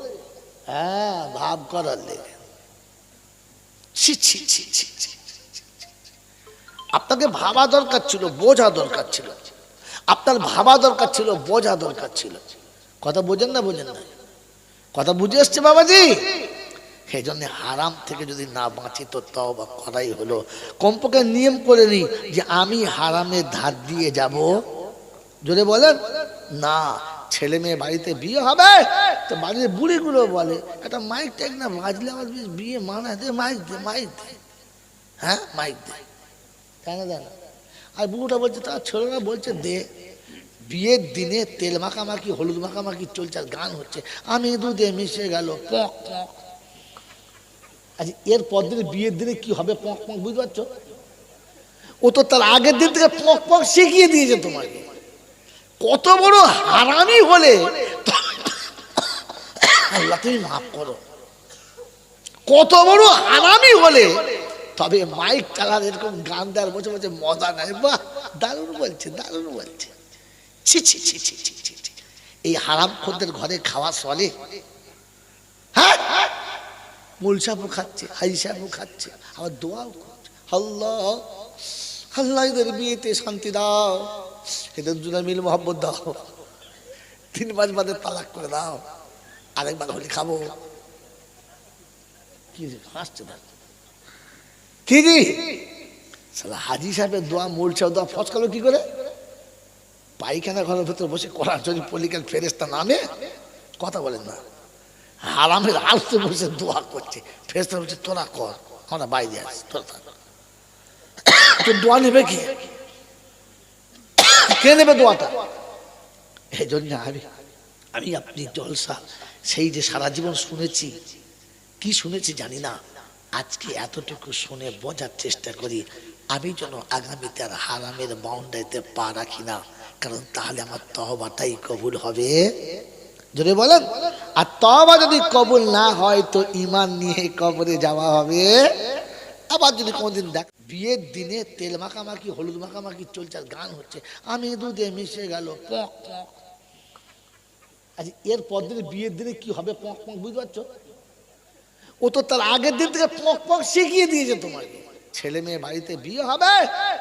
S1: হ্যাঁ, ভাব করার লেগে। ছি ছি ছি ছি ছি। আপনাকে ভাবা দরকার ছিল, বোঝা দরকার ছিল, আপনার ভাবা দরকার ছিল, বোঝা দরকার ছিল। কথা বোঝেন না? বোঝেন না? কথা বুঝে এসছে বাবাজি? সেই জন্য হারাম থেকে যদি না বাঁচি, তো তওবা করাই হলো। কমপক্ষে নিয়ম করে নি যে আমি হারামে ধার দিয়ে যাব, যদি বলেন না। ছেলে মেয়ে বাড়িতে বিয়ে হবে, তো বাড়ির বুড়িগুলো বলে একটা মাইক টাইক না বাজলে আমার বিয়ে মানায়, দে মাইক দে, মাইক দে, হ্যাঁ মাইক দে, কেন দেন? আর বুড়োটা বলছে, তার ছেলেরা বলছে দে। বিয়ের দিনে তেল মাখামাখি, হলুদ মাখামাখি চলছে, আর গান হচ্ছে, আমি দুধে মিশে গেল পক পক। আচ্ছা, এর পর দিনে বিয়ের দিনে কি হবে পক পক, বুঝতে পারছো? ও তো তার আগের দিন থেকে পক পক শিখিয়ে দিয়েছে তোমাকে। কত বড় হারামি হলে, আল্লাহ তুমি মাফ করো, কত বড় হারামি হলে তবে মাইক চালার, এরকম গান দেওয়ার বসে বসে মজা নাই। বাহ, দারুণ বলছে, দারুণ বলছে। ছি ছি ছি ছি ছি ছি ছি। এই হারাম খোরদের ঘরে খাওয়া চলে? হ্যাঁ, মূল সাহেবও খাচ্ছে, হাজি সাহেবও খাচ্ছে, আবার দোয়াও করছে, আল্লাহ আল্লাহ এদের বিয়েতে শান্তি দাও, এদের জন্য মিল মোহাম্মত দাও, 3 মাস বাদে তালাক করে দাও, আরেকবার হলে খাবো। কি হাসছে না? কি শালা হাজি সাহেবের দোয়া মূল সাহেব দোয়া ফসকালো কি করে? পায়খানা ঘরের ভেতর বসে করার যদি পলিকাল ফেরেস্তা নামে কথা বলেন না, হারামের আলসে বসে দোয়া করছে, ফেরেস্তা বলছে তোরা কর, আমরা বাইরে আছি, তোরা তো দোয়া নেবে কে নেবে দোয়াটা? এই জন্য আমি আপনি জলসা সেই যে সারা জীবন শুনেছি, কি শুনেছি জানি না, আজকে এতটুকু শুনে বোঝার চেষ্টা করি আমি যেন আগামীতে আর হারামের বাউন্ডারিতে পা রাখি না, কারণ তাহলে আমার তওবাটাই কবুল হবে। যদি বলেন, আর তওবা যদি কবুল না হয় তো ঈমান নিয়ে কবরে যাওয়া হবে। আবার যদি কোনোদিন দেখ বিয়ের দিনে তেল মাখামাখি হলুদ মাখামাখি চলছে আর গান হচ্ছে, আমি দুধে মিশে গেল পক পক, আচ্ছা এর পর দিনে বিয়ের দিনে কি হবে পক পক বুঝতে পারছো? ও তো তার আগের দিন থেকে পক পক শিখিয়ে দিয়েছে তোমাকে। ছেলে মেয়ে বাড়িতে বিয়ে হবে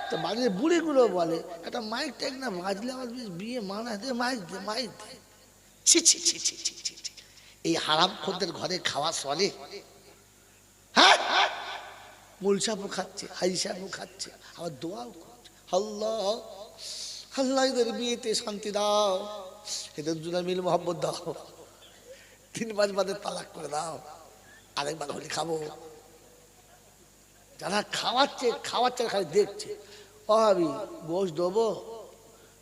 S1: তো বাড়ির বুড়িগুলো বলে একটা মাইক টাইক না বাজলে আমার বিয়ে মানা দে, মাইক দে, মাইক দে। ছি ছি ছি ছি ছি ছি ছি। এই হারামখোরদের ঘরে খাওয়া চলে? হ্যাঁ, মূল সাহেবও খাচ্ছে, হাজি সাহেবও খাচ্ছে, আবার দোয়াও করছে, আল্লাহ আল্লাহ এদের বিয়েতে শান্তি দাও, এদের দুজনে মিল মোহাব্বত দাও, 3-5 বাদে তালাক করে দাও, আরেকবার হলে খাবো। যারা খাওয়াচ্ছে খালি দেখছে, ও ভাবি গোশ দেবো,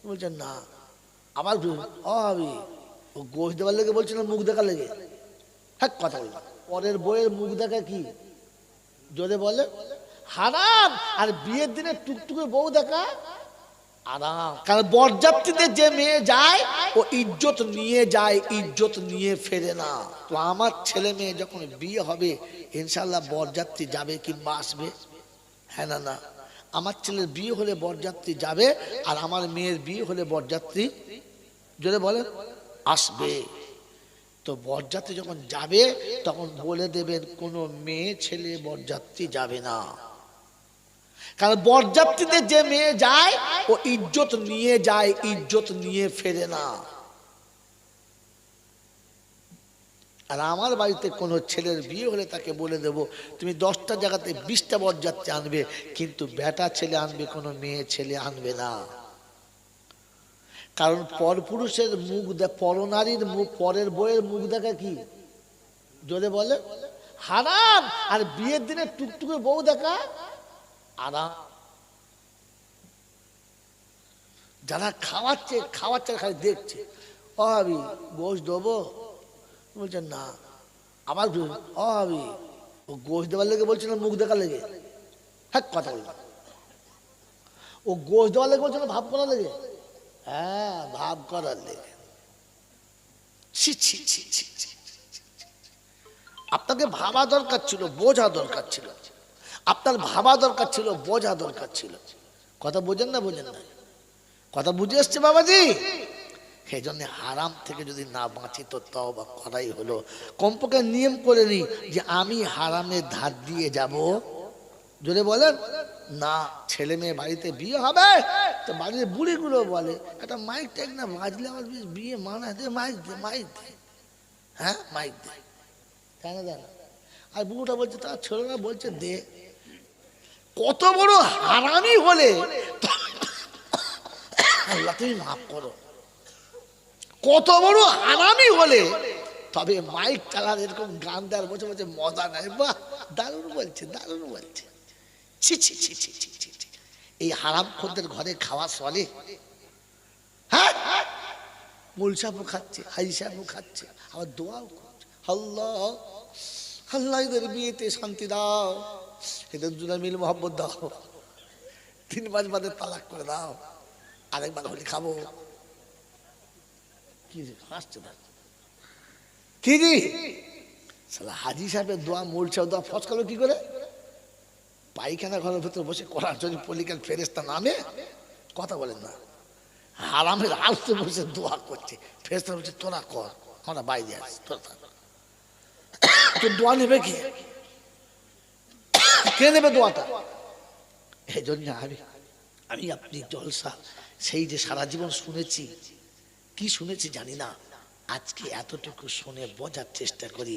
S1: বলছে না, আবার ও ভাবি ও গোশ দেওয়ার লেগে বলছে না মুখ দেখা লেগে, হ্যাঁ কথা বলবো, পরের বইয়ের মুখ দেখা কি জোরে বলে হারাম, আর বিয়ের দিনে টুকটুকে বউ দেখা আরাম। কারণ বরযাত্রীতে যে মেয়ে যায় ও ইজ্জত নিয়ে যায়, ইজ্জত নিয়ে ফেরে না। তো আমার ছেলে মেয়ে যখন বিয়ে হবে ইনশাল্লাহ বরযাত্রী যাবে কিংবা আসবে? হ্যাঁ না না, আমার ছেলের বিয়ে হলে বরযাত্রী যাবে, আর আমার মেয়ের বিয়ে হলে বরযাত্রী যদি বলে আসবে। তো বরযাত্রী যখন যাবে তখন বলে দেবেন কোনো মেয়ে ছেলে বরযাত্রী যাবে না, কারণ বরযাত্রীতে যে মেয়ে যায় ও ইজ্জত নিয়ে যায়, ইজ্জত নিয়ে ফেরে না। আর আমার বাড়িতে কোনো ছেলের বিয়ে হলে তাকে বলে দেব তুমি 10টা জায়গাতে 20টা বরযাত্রী আনবে, কিন্তু বেটা ছেলে আনবে, কোনো মেয়ে ছেলে আনবে না। কারণ পরপুরুষের মুখ পরনারীর মুখ, পরের বইয়ের মুখ দেখা কি জোরে বলে হারাম, আর বিয়ের দিনে টুকটুকে বউ দেখা আরাম। যারা খাওয়াচ্ছে খালি দেখছে, ও ভাবি গোশ দেবো, বলছে না, আবার ও ভাবি ও গোশ দেওয়ার লেগে বলছে না মুখ দেখা লেগে, হ্যাঁ কথা বলবো, ও গোশ দেওয়ার লেগে বলছে না ভাব করার লেগে, হ্যাঁ ভাব করার লেগে। ছি ছি ছি ছি ছি। আপনাকে ভাবা দরকার ছিল, বোঝা দরকার ছিল, আপনার ভাবা দরকার ছিল, বোঝা দরকার ছিল। কথা বোঝেন না? বোঝেন না? কথা বুঝে এসছে বাবাজি? সেই জন্য হারাম থেকে যদি না বাঁচি তো তওবা করাই হলো। কমপক্ষে নিয়ম করে নি যে আমি হারামের ধার দিয়ে যাব। যদি বলেন না, ছেলে মেয়ে বাড়িতে বিয়ে হবে তো বাড়ির বুড়িগুলো বলে একটা মাইক টাইক না বাজলে আমার বিয়ে মানা দে, মাইক দে, মাইক দে, হ্যাঁ মাইক দে, তাই না দেয় না? আর বুড়োটা বলছে তার ছেলেরা বলছে দে। কত বড় হারামি হলে আল্লাহ তুমি মাফ করো, কত বড় হারামি হলে তবে মাইক চালার এরকম গান দেওয়ার বসে বসে মজা নেয়। বাহ, দারুণ বলছে, দারুণ বলছে। ছি ছি ছি ছি ছি ছি ছি। এই হারামখোরদের ঘরে খাওয়া চলে? হ্যাঁ, মূল সাহেবও খাচ্ছে, হাজি সাহেবও খাচ্ছে, আবার দোয়াও করছে, আল্লাহ আল্লাহ এদের বিয়েতে শান্তি দাও, এদের দুজনে মিল মোহাব্বত দাও, 3-5 বাদে তালাক করে দাও, আরেকবার হলে খাবো। কি হাসছে না কি জি? শালা হাজি সাহেবের দোয়া মূল সাহেব দোয়া ফসকালো কি করে? পায়খানা ঘরের ভেতর বসে করার যদি পলিকাল ফেরেস্তা নামে কথা বলেন না, হারামের আলসে বসে দোয়া করছে, ফেরেস্তা বলছে তোরা কর, আমরা বাইরে আছি, তোরা তো দোয়া নেবে কে নেবে দোয়াটা? এই জন্য আমি আপনি জলসা সেই যে সারা জীবন শুনেছি, কি শুনেছি জানি না, আজকে এতটুকু শুনে বোঝার চেষ্টা করি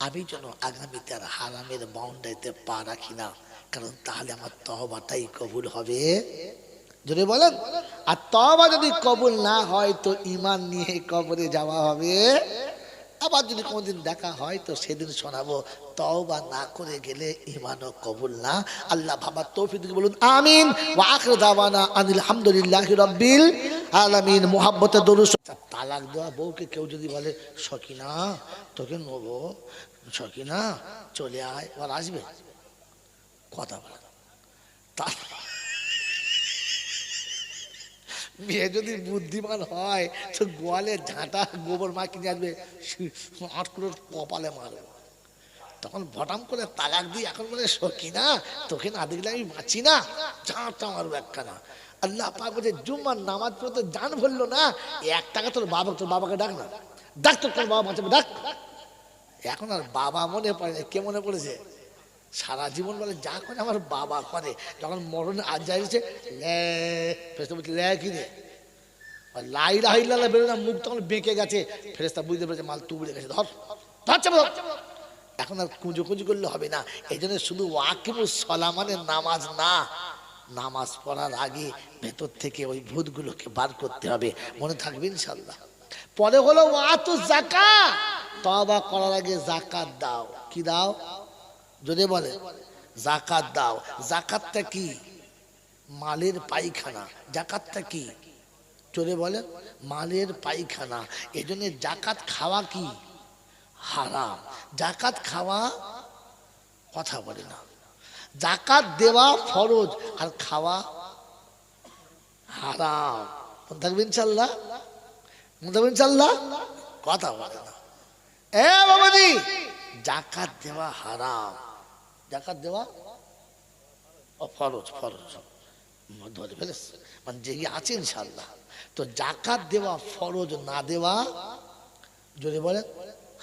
S1: আমি যেন আগামীতে আর হারামের বাউন্ডারিতে পা রাখি না, কারণ তাহলে আমার তওবাটাই কবুল হবে। যদি বলেন, আর তওবা যদি কবুল না হয় তো ঈমান নিয়ে কবরে যাওয়া হবে। আবার যদি কোনোদিন দেখা হয় তো সেদিন শোনাবো তওবা না করে গেলে ঈমানও কবুল না। আল্লাহ ভাবার তৌফিক দিকে বলুন আমিন। ওয়া আখিরু দাওয়ানা আনিল হামদুলিল্লাহি রাব্বিল আলামিন। মুহাব্বতে দরুদ। তালাক দেওয়া বউকে কেউ যদি বলে সকিনা তোকে নেবো, সকিনা চলে আয়, ওর আসবে কথা বলে। মেয়ে যদি বুদ্ধিমান হয় তো গোয়ালে ঝাঁটা গোবর মা কিনে আসবে, আট করে কপালে মারবে। তখন ভটাম করে তালাক দিয়ে এখন বলে সকিনা তোকে না দেখলে আমি বাঁচি না, ঝাঁটা মারবো একখানা। আল্লাহ পাক বলছে জুম্মার নামাজ পড়ে তো জান ভরলো না, 1 টাকা তোর বাবাকে ডাক না, ডাক তোর বাবা বাঁচাবে, ডাক। এখন আর বাবা মনে পড়ে না। কে মনে পড়েছে? সারা জীবন বলে যা করে আমার বাবা করে, যখন মরণে আজ যাইছে লে কিনে লাইলা হাইলা বেরো না, মুখ তখন বেঁকে গেছে, ফেরেস্তা বুঝতে পেরেছে মাল তুবড়ে গেছে, ধর ধরছে। এখন আর কুঁজো করলে হবে না। এই জন্য শুধু ওয়াকিমুস সালাহ মানে নামাজ না, নামাজ পড়ার আগে ভেতর থেকে ওই ভূতগুলোকে বার করতে হবে। মনে থাকবে ইনশাল্লাহ। পরে হলো ওয়াতু যাকাত, তওবা করার আগে যাকাত দাও। কি দাও? যদি বলে যাকাত দাও। যাকাতটা কি? মালের পায়খানা। যাকাতটা কি? চলে বলে মালের পায়খানা। এই জন্য যাকাত খাওয়া কি? হারাম। যাকাত খাওয়া কথা বলে না। যাকাত দেওয়া ফরজ আর খাওয়া হারাম। মনে থাকবে ইনশাল্লাহ, মনে থাকবে ইনশাল্লাহ, কথা বলে না। এ বাবাজি, যাকাত দেওয়া হারাম, যাকাত দেওয়া ফরজ। ফরজ ধরে ফেলেছে মানে যে আছে ইনশাল্লাহ। তো যাকাত দেওয়া ফরজ, না দেওয়া যদি বলে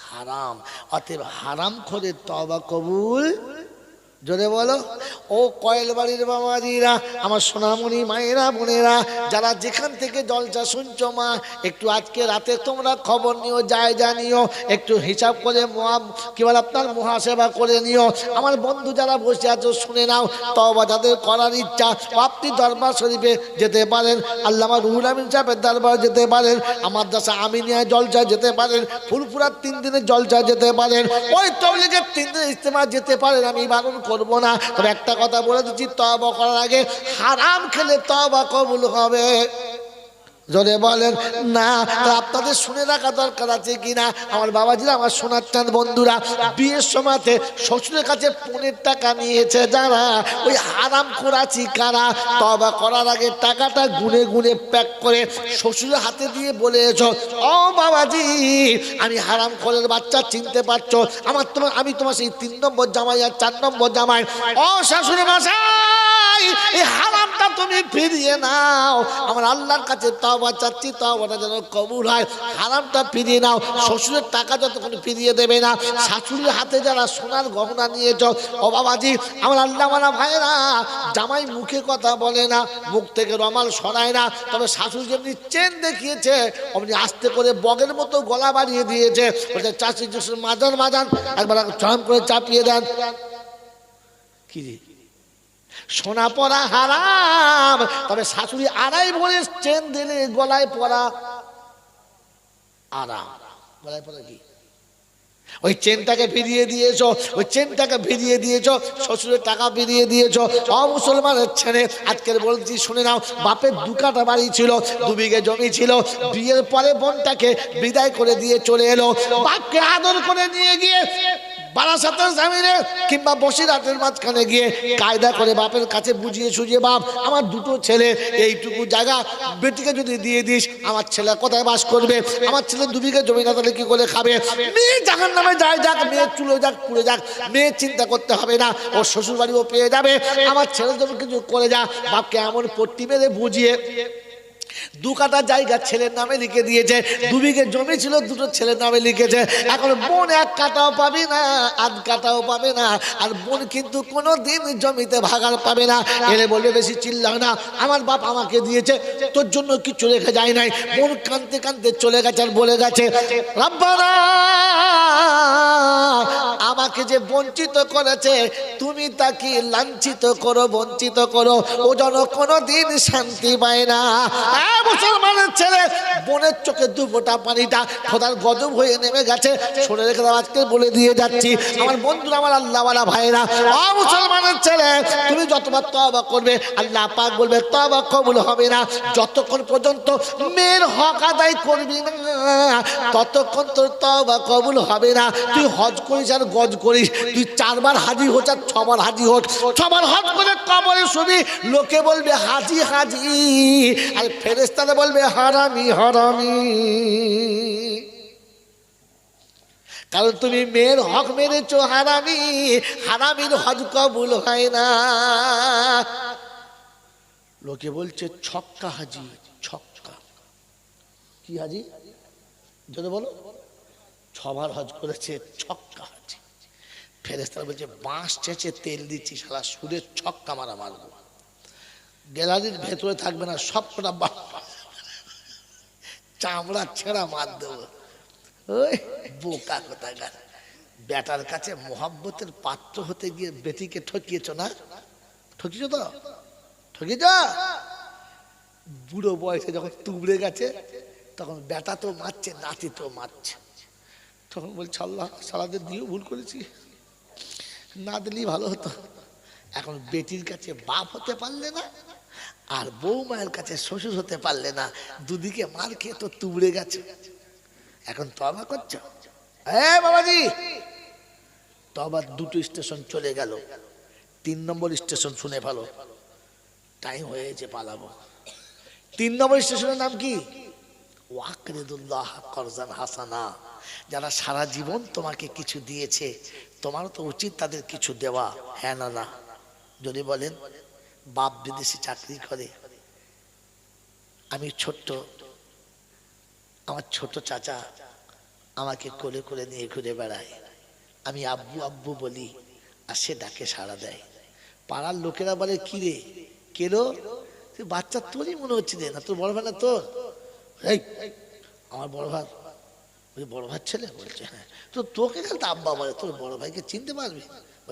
S1: হারাম। অতএব হারাম করে তওবা কবুল। জোরে বলো। ও কয়েল বাড়ির বাবাজিরা, আমার সোনামণি মায়েরা বোনেরা, যারা যেখান থেকে জলসা শুনছো মা, একটু আজকে রাতে তোমরা খবর নিও, জায়গা নিও, একটু হিসাব করে কি বলে আপনার মুহাসেবা করে নিও। আমার বন্ধু যারা বসে আছো শুনে নাও, তওবা যাদের করার ইচ্ছা আপনি দরবার শরীফে যেতে পারেন, আল্লামা রুহুল আমিন সাহেবের দরবার যেতে পারেন, আমার দাসা আমিনিয়া জলসা যেতে পারেন, ফুরফুরার 3 দিনের জলসা যেতে পারেন, ওই তবলিগের 3 দিনের ইজতেমা যেতে পারেন। আমি বারণ করব না, তবে একটা কথা বলে দিচ্ছি, তওবা করার আগে হারাম খেলে তওবা কবুল হবে। যদি বলেন না, আপনাদের শুনে রাখা দরকার আছে কিনা আমার বাবাজিরা, আমার সোনার চাঁদ বন্ধুরা, বিয়ের সময়তে শ্বশুরের কাছে 15 টাকা নিয়েছে যারা, ওই হারাম করাছি কারা? তওবা করার আগে টাকাটা গুনে গুনে প্যাক করে শ্বশুরের হাতে দিয়ে বলেছো, ও বাবাজি আমি হারাম করের বাচ্চা, চিনতে পারছো আমি তোমার সেই 3 নম্বর জামাই আর 4 নম্বর জামাই। ও শাশুড়ি মশাই, এই হারামটা তুমি ফিরিয়ে নাও। আমার আল্লাহর কাছে তওবা চাচ্ছি, তওবাটা যেন কবুল হয়। হারামটা ফিরিয়ে নাও। শ্বশুরের টাকা যতক্ষণ ফিরিয়ে দেবে না, শাশুড়ির হাতে যারা সোনার গহনা নিয়েছো, ও বাবাজি আমার আল্লাহ মানা ভাইরা, জামাই মুখে কথা বলে না, মুখ থেকে রমাল সরায় না, তবে শাশুড়ি যেমনি চেন দেখিয়েছে অমনি আস্তে করে বগের মতো গলা বাড়িয়ে দিয়েছে। বলছে চাষি মাজান মাজান, একবার চরম করে চাপিয়ে দেন। কি সোনা পরা হারাম, তবে শাশুড়ি আড়াই ভরে চেন দিলে গলায় পরা আরাম। গলায় পরা কি? ওই চেনটাকে ফিরিয়ে দিয়েছো, ওই চেনটাকে ফিরিয়ে দিয়েছো, শ্বশুরের টাকা ফিরিয়ে দিয়েছো। মুসলমানের ছেলে আজকের বলছি শুনে নাও, বাপের 2 কাঠা বাড়ি ছিল, 2 বিঘে জমি ছিল, বিয়ের পরে বোনটাকে বিদায় করে দিয়ে চলে এলো। বাপকে আদর করে নিয়ে গিয়ে বারাসাতের জামিনে কিংবা বসিরহাটের মাঝখানে গিয়ে কায়দা করে বাপের কাছে বুঝিয়ে সুঝিয়ে, বাপ আমার 2টো ছেলে, এইটুকু জায়গা বেটিকে যদি দিয়ে দিস আমার ছেলে কোথায় বাস করবে? আমার ছেলে 2 বিঘা জমি না তাহলে কি করে খাবে? মেয়ে জাহান্নামে যায় যাক, মেয়ে চুলো যাক পুড়ে যাক, মেয়ে চিন্তা করতে হবে না, ওর শ্বশুর বাড়িও পেয়ে যাবে, আমার ছেলের জন্য কিছু করে যা। বাপকে এমন পট্টি মেরে বুঝিয়ে দু কাটা জায়গা ছেলের নামে লিখে দিয়েছে, 2 বিঘে জমি ছিল, দুটো ছেলের নামে লিখেছে। এখন বোন 1 কাটাও পাবে না, আধ কাটাও পাবে না। আর বোন কিন্তু কোনো দিন জমিতে ভাগার পাবে না। এলে বলবে বেশি চিল্লাও না, আমার বাপ আমাকে দিয়েছে, তোর জন্য কিছু রেখে যায় নাই। বোন কাঁদতে কাঁদতে চলে গেছে আর বলে গেছে, রব্বানা আমাকে যে বঞ্চিত করেছে তুমি তাকে লাঞ্ছিত করো, বঞ্চিত করো, ও যেন কোনোদিন শান্তি পায় না। মুসলমানের ছেলে, বোনের চোখে 2 ফোঁটা পানিটা খোদার গজব হয়ে নেমে গেছে। শুনে রেখে দাও, আজকে বলে দিয়ে যাচ্ছি আমার বন্ধুরা, আমার আল্লাহওয়ালা ভাইরা, মুসলমানের ছেলে তুমি যতবার তওবা করবে আল্লাহ পাক বলবে তওবা কবুল হবে না। যতক্ষণ পর্যন্ত মেয়ের হক আদায় করবি না ততক্ষণ তোর তওবা কবুল হবে না। তুই হজ করিস আর গজ করিস, তুই 4 বার হাজি হোক আর 6 বার হাজি হোক, 6 বার হজ করে কবরে শুবি, লোকে বলবে হাজি হাজি, আর ফেরেশতারা বলবে হারামি হারামি। কারণ তুমি মেয়ের হক মেরেছো হারামি, হারামির হজ কবুল হয় না। লোকে বলছে ছক্কা হাজি, ছক্কা কি হাজি যদি বলো, 6 বার হজ করেছে, ছক্কা হাজি। ফেরেশতারা বলছে বাঁশ চেঁচে তেল দিচ্ছি, শালা সুরের ছক্কা মারা মারবো, গ্যালারির ভেতরে থাকবে না, সবটা চামড়া ছেঁড়া মার দেবো। ওই বোকা কোথাকার, বেটার কাছে মোহাব্বতের পাত্র হতে গিয়ে বেটিকে ঠকিয়েছ না? ঠকিয়েছ তো? ঠকিয়েছ? বুড়ো বয়সে যখন তুবড়ে গেছে তখন বেটা তো মারছে, নাতি তো মারছে, তখন বলছে আল্লাহ সারাদের দিয়েও ভুল করেছি, না দিলেই ভালো হতো। এখন বেটির কাছে বাপ হতে পারলে না, আর বউ মায়ের কাছে শ্বশুর হতে পারলে না, দুদিকে মার খেয়ে তো তুবড়ে গেছে। এখন তওবা করছো? বাবাজি, তওবার 2টো স্টেশন চলে গেল, 3 নম্বর স্টেশন শুনে ভালো, টাইম হয়েছে পালাবো। 3 নম্বর স্টেশনের নাম কি? ওয়াকরিদুল্লাহ করজান হাসানা। যারা সারা জীবন তোমাকে কিছু দিয়েছে, তোমারও তো উচিত তাদের কিছু দেওয়া, হ্যাঁ না? না যদি বলেন বাপ বিদেশে চাকরি করে, আমি ছোট্ট, আমার ছোট চাচা আমাকে কোলে কোলে নিয়ে ঘুরে বেড়ায়, আমি আব্বু আব্বু বলি আর সে ডাকে সাড়া দেয়। পাড়ার লোকেরা বলে কি রে, কেলো বাচ্চা তোরই মনে হচ্ছে রে, না তোর বড় ভাই না তোর? এই আমার বড় ভাই, বড় ভাই ছেলে বলছে হ্যাঁ। তো তোকে খালি তো আব্বা বলে, তোর বড় ভাইকে চিনতে পারবি?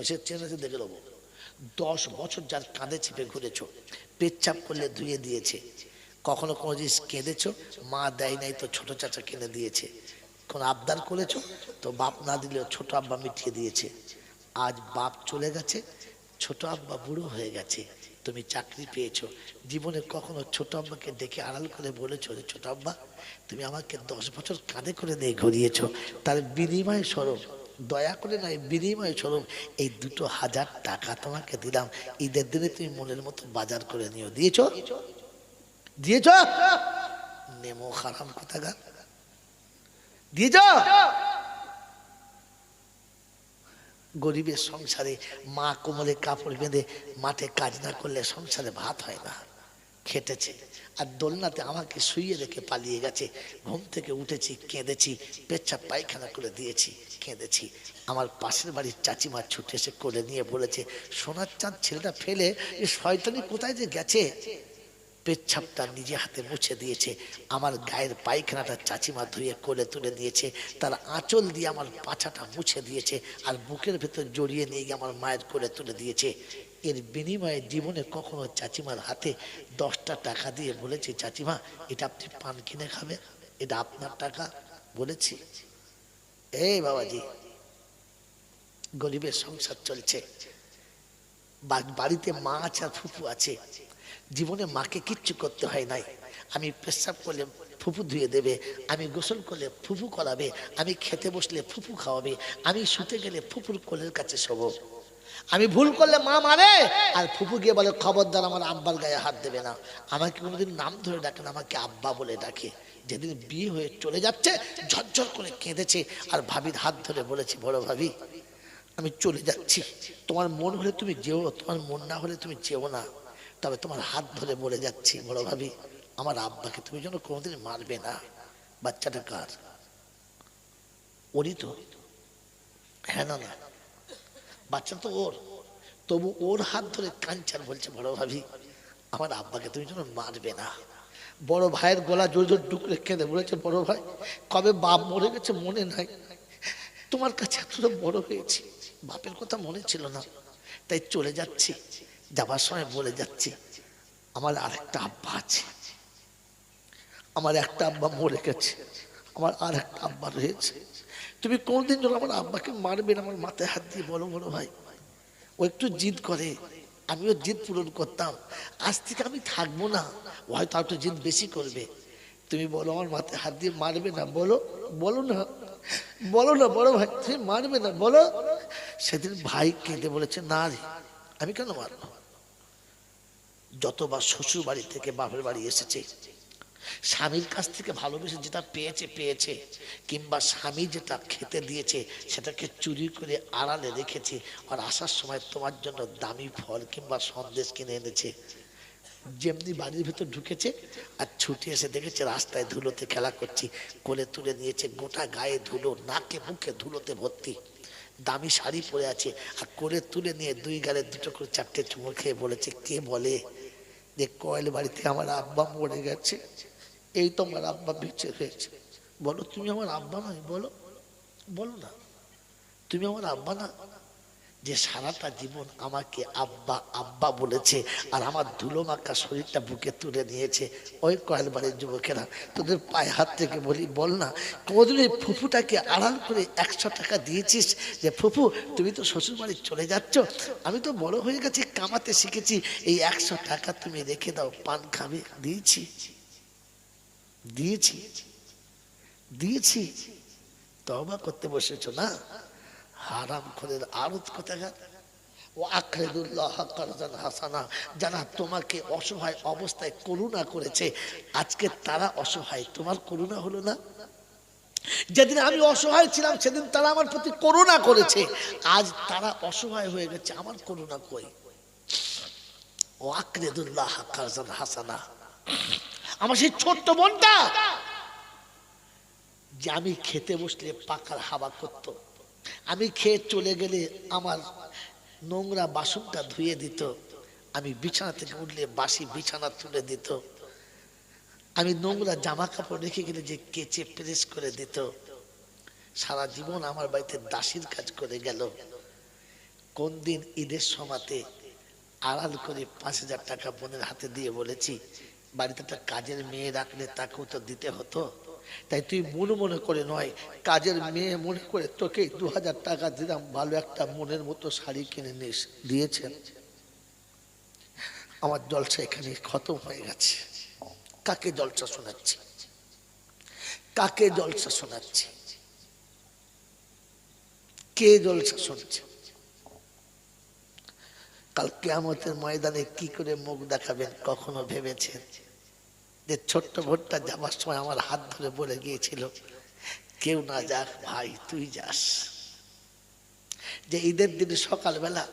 S1: সে চেনেছে, দেখে নেবো। 10 বছর যার কাঁধে চেপে ঘুরেছ, পেচ্ছাপ করলে ধুয়ে দিয়েছে, কখনো কোনো জিনিস কেঁদেছো, মা দেয় নাই তো ছোট চাচা কিনে দিয়েছে, কোন আবদার করেছো তো বাপ না দিলেও ছোট আব্বা মিটিয়ে দিয়েছে। আজ বাপ চলে গেছে, ছোট আব্বা বুড়ো হয়ে গেছে, তুমি চাকরি পেয়েছো, জীবনে কখনো ছোট আব্বাকে ডেকে আড়াল করে বলেছো রে ছোট আব্বা তুমি আমাকে 10 বছর কাঁধে করে নিয়ে ঘুরিয়েছো, তার বিনিময় স্বরূপ, দয়া করে নয় বিনিময় স্বরূপ এই 2000 টাকা তোমাকে দিলাম, ঈদের দিনে তুমি মনের মতো বাজার করে নিও, দিয়েছো? দিয়েছ? নেমো খারাম কোথাকার, দিয়েছ? গরিবের সংসারে মা কোমরে কাপড় বেঁধে মাঠে কাজ না করলে সংসারে ভাত হয় না, খেটেছে, আর দোলনাতে আমাকে শুইয়ে রেখে পালিয়ে গেছে, ঘুম থেকে উঠেছি কেঁদেছি, পেচ্ছাপ পায়খানা করে দিয়েছি, কেঁদেছি। আমার পাশের বাড়ির চাচিমা ছুটে এসে কোলে নিয়ে বলেছে সোনার চাঁদ ছেলেটা ফেলে এই শয়তানি কোথায় যে গেছে, পেচ্ছাপটা নিজে হাতে মুছে দিয়েছে, আমার গায়ের পায়খানাটা চাচিমা ধুয়ে কোলে তুলে নিয়েছে, তার আঁচল দিয়ে আমার পাছাটা মুছে দিয়েছে, আর বুকের ভেতর জড়িয়ে নিয়ে গিয়ে আমার মায়ের কোলে তুলে দিয়েছে। এর বিনিময়ে জীবনে কখনো চাচিমার হাতে 10টা টাকা দিয়ে বলেছি চাচিমা এটা আপনি পান কিনে খাবেন, এটা আপনার টাকা বলেছি? এই বাবাজি, গরিবের সংসার চলছে, বাড়িতে মা আছে আর ফুফু আছে, জীবনে মাকে কিচ্ছু করতে হয় নাই, আমি পেশাব করলে ফুফু ধুয়ে দেবে, আমি গোসল করলে ফুফু করাবে, আমি খেতে বসলে ফুফু খাওয়াবে, আমি শুতে গেলে ফুফুর কোলের কাছে শোবো, আমি ভুল করলে মা মারে আর ফুফু গিয়ে বলে খবরদার আমার আব্বার গায়ে হাত দেবে না, আমাকে কোনোদিন নাম ধরে ডাকে না, আমাকে আব্বা বলে ডাকে। যেদিন বিয়ে হয়ে চলে যাচ্ছে ঝরঝর করে কেঁদেছে আর ভাবির হাত ধরে বলেছি বড় ভাবি আমি চলে যাচ্ছি, তোমার মন হলে তুমি যেও, তোমার মন না হলে তুমি যেও না, তবে তোমার হাত ধরে বলে যাচ্ছি বড় ভাবি আমার আব্বাকে তুমি যেন কোনোদিন মারবে না। বাচ্চাটা কার? ওরই তো? হ্যাঁ না না, বাচ্চা তো ওর। তবু ওর হাত ধরে কাঞ্চার বলছে, বড় ভাবি আমার আব্বাকে তুমি যেন মারবে না। বড় ভাইয়ের গলা জোর জোর ডুকরে কেঁদে বলেছে, বড় ভাই কবে বাপ মরে গেছে মনে নাই, তোমার কাছে এতটা বড় হয়েছি, বাপের কথা মনে ছিল না, তাই চলে যাচ্ছি, যাবার সময় বলে যাচ্ছি আমার আরেকটা আব্বা আছে, আমার একটা আব্বা মরে গেছে, আমার আর একটা আব্বা রয়েছে, তুমি কোনদিন যেন আমার আব্বাকে মারবে না। আমার মাথায় হাত দিয়ে বলো, বড় ভাই। ও একটু জিদ করে, আমিও জিদ পূরণ করতাম, আজ থেকে আমি থাকবো না, ও হয়তো আর একটু জিদ বেশি করবে, তুমি বলো আমার মাথায় হাত দিয়ে মারবে না, বলো, বলো না, বলো না বড় ভাই, তুমি মারবে না, বলো। সেদিন ভাই কেঁদে বলেছে, না রে আমি কেন মারবো, যতবার শ্বশুর বাড়ি থেকে বাপের বাড়ি এসেছে, স্বামীর কাছ থেকে ভালোবেসে যেটা পেয়েছে পেয়েছে, কিংবা স্বামী যেটা খেতে দিয়েছে সেটাকে চুরি করে আড়ালে রেখেছে, আর আসার সময় তোমার জন্য দামি ফল কিংবা সন্দেশ কিনে এনেছে, যেমনি বাড়ির ভেতর ঢুকেছে আর ছুটে এসে দেখেছে রাস্তায় ধুলোতে খেলা করছি, কোলে তুলে নিয়েছে, গোটা গায়ে ধুলো, নাকে মুখে ধুলোতে ভর্তি, দামি শাড়ি পরে আছে, আর কোলে তুলে নিয়ে দুই গালে দুটো করে চারটে চুমো খেয়ে বলেছে, কে বলে যে কয়েল বাড়িতে আমার আব্বা মরে গেছে, এই তো আমার আব্বা বেঁচে হয়েছে, বলো তুমি আমার আব্বা নয়, বলো, বলো না তুমি আমার আব্বা না, যে সারাটা জীবন আমাকে আব্বা আব্বা বলেছে আর আমার ধুলো মাখা শরীরটা বুকে তুলে নিয়েছে। ওই কয়েল বাড়ির যুবকেরা, তোদের পায়ে হাত থেকে বলি, বল না কোনোদিন এই ফুফুটাকে আড়াল করে 100 টাকা দিয়েছিস যে ফুফু তুমি তো শ্বশুর বাড়ি চলে যাচ্ছ, আমি তো বড় হয়ে গেছি, কামাতে শিখেছি, এই 100 টাকা তুমি রেখে দাও, পান খাবে, দিয়েছি দিয়েছি দিয়েছি, তওবা করতে বসেছো না, হারাম খোরের আরত কোথাকার। ও আখরিদুল্লাহ কারজান হাসানা, যারা তোমাকে অসহায় অবস্থায় করুণা করেছে, আজকে তারা অসহায়, তোমার করুণা হলো না। যেদিন আমি অসহায় ছিলাম সেদিন তারা আমার প্রতি করুণা করেছে, আজ তারা অসহায় হয়ে গেছে, আমার করুণা কই? ও আখরিদুল্লাহ কারজান হাসানা, আমার সেই ছোট্ট বোনটা যে আমি খেতে বসলে পাকার হাওয়া করতো, আমি খেয়ে চলে গেলে আমার নোংরা বাসনটা ধুয়ে দিত, আমি বিছানা থেকে উঠলে বাসি বিছানা তুলে দিত, আমি নোংরা জামা কাপড় রেখে গেলে যে কেচে প্রেস করে দিত, সারা জীবন আমার বাড়িতে দাসীর কাজ করে গেল। কোন দিন ঈদের সময়তে আড়াল করে 5,000 টাকা বোনের হাতে দিয়ে বলেছি, বাড়িতে একটা কাজের মেয়ে রাখলে তাকেও তো দিতে হতো, তাই তুই মনে করে নয়, কাজের মেয়ে মনে করে তোকে 2,000 টাকা দিলাম, ভালো একটা মনের মতো শাড়ি কিনে নিস, দিয়েছেন। আমার জলসা এখানে খতম হয়ে গেছে। কাকে জলসা শোনাচ্ছি, কাকে জলসা শোনাচ্ছি, কে জলসা শুনছে? কাল কিয়ামতের ময়দানে কি করে মুখ দেখাবেন কখনো ভেবেছেন? যে ছোট্ট ভোটটা যাবার সময় আমার হাত ধরে বলে গিয়েছিল, কেউ না যাক ভাই তুই যাস। যে ঈদের দিন সকালবেলা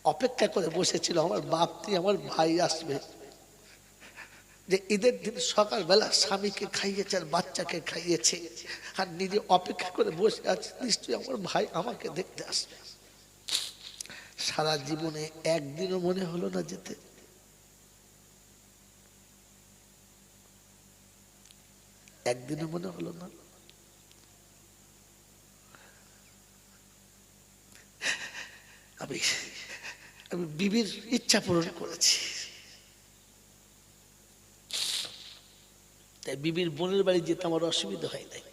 S1: অপেক্ষা করে বসেছিল আমার বাপটি, আমার ভাই আসবে, যে ঈদের দিন সকালবেলা স্বামীকে খাইয়েছে আর বাচ্চাকে খাইয়েছে, আর নিজে অপেক্ষা করে বসে আছে নিশ্চয়ই আমার ভাই আমাকে দেখতে আসবে। সারা জীবনে একদিনও মনে হলো না যেতে? একদিনও মনে হলো না? আমি বিবির ইচ্ছা পূরণ করেছি, তাই বিবির বোনের বাড়ি যেতে আমার অসুবিধা হয় নাই,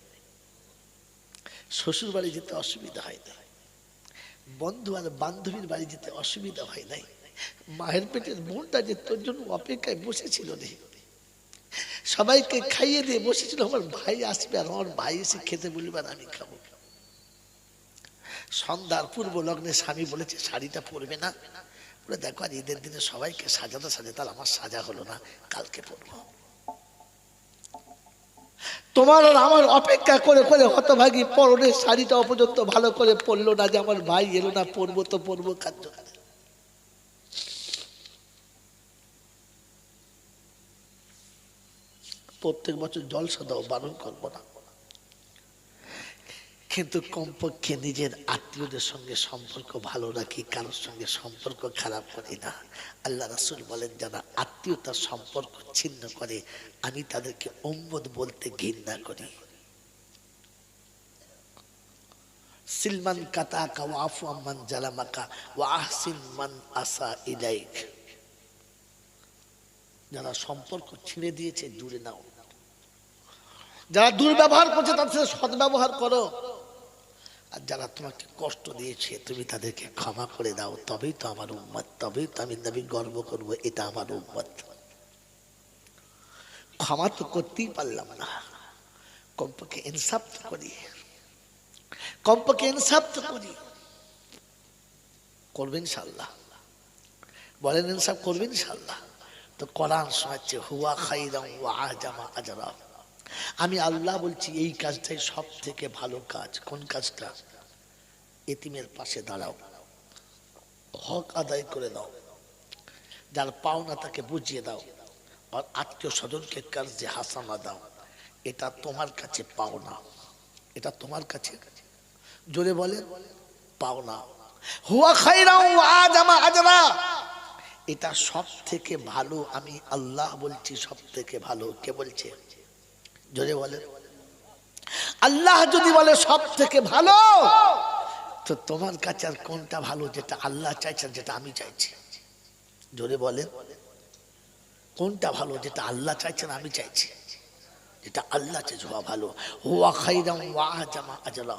S1: শ্বশুর বাড়ি যেতে অসুবিধা হয় নাই, বন্ধু আর বান্ধবীর বাড়ি যেতে অসুবিধা হয় নাই। মায়ের পেটের বোনটা যে তোর জন্য অপেক্ষায় বসেছিল রে, সবাইকে খাইয়ে দিয়ে বসেছিল, আমার ভাই আসবে আর আমার ভাই এসে খেতে বলবে আর আমি খাবো। সন্ধ্যার পূর্ব লগ্নে স্বামী বলেছে শাড়িটা পরবে না, বলে দেখো আর ঈদের দিনে সবাইকে সাজাতে সাজাতে আমার সাজা হলো না, কালকে পরবো। তোমার আর আমার অপেক্ষা করে করে হতভাগী পরনের শাড়িটা পর্যন্ত ভালো করে পরলো না, যে আমার ভাই এলো না, পরবো তো পরবো কার্য। প্রত্যেক বছর জলসা দাও, বারণ করবো না, কিন্তু কমপক্ষে নিজের আত্মীয়দের সঙ্গে সম্পর্ক ভালো রাখি, কারোর সঙ্গে সম্পর্ক খারাপ করি না। আল্লাহ রাসূল বলেন, যারা আত্মীয়তার সম্পর্ক ছিন্ন করে আমি তাদেরকে উম্মত বলতে ঘৃণা করি। সিলমান কাতাকা ওয়া আফু আম্মান জালামাকা ওয়া আহসিন মান আসা ইলাইক। যারা সম্পর্ক ছিঁড়ে দিয়েছে জুড়ে নাও, যারা দুর্ব্যবহার করছে তাদের সাথে সদ্ব্যবহার করো, আর যারা তোমাকে কষ্ট দিয়েছে তুমি তাদেরকে ক্ষমা করে দাও। তবেই তো আমার উম্মত, তবেই তো আমি নবী গর্ব করবো এটা আমার উম্মত। ক্ষমা তো করতেই পারলাম না, কমপক্ষে ইনসাফ তো করি, কমপক্ষে ইনসাফ তো করি। করবেন ইনশাআল্লাহ, বলেন ইনসাফ করবেন ইনশাআল্লাহ। তো কোরআন শোনাচ্ছে হুয়া খাইরান ওয়া আজামা আজরা। আমি আল্লাহ বলছি এই কাজটাই সব থেকে ভালো কাজ। কোন কাজটা? এতিমের পাশে দাঁড়াও, হক আদায় করে দাও, যার পাওনা তাকে বুঝিয়ে দাও, আর আত্মীয় স্বজনকে কার্যে হাসানা দাও। এটা তোমার কাছে পাওনা, এটা তোমার কাছে, জোরে বলেন, পাওনা। হুয়া খাইরান ওয়া আজামা আজরা, এটা সব থেকে ভালো। আমি আল্লাহ বলছি সব থেকে ভালো। কে বলছে? জোরে বলেন। আল্লাহ যদি বলে সব থেকে ভালো, তো তোমার কাছে আর কোনটা ভালো যেটা আল্লাহ চাইছেন, যেটা আমি চাইছি? জোরে বলেন, কোনটা ভালো যেটা আল্লাহ চাইছেন আমি চাইছি? যেটা আল্লাহ চাইছে হওয়া ভালো। হুয়া খাইরান ওয়া আজামা আজরা,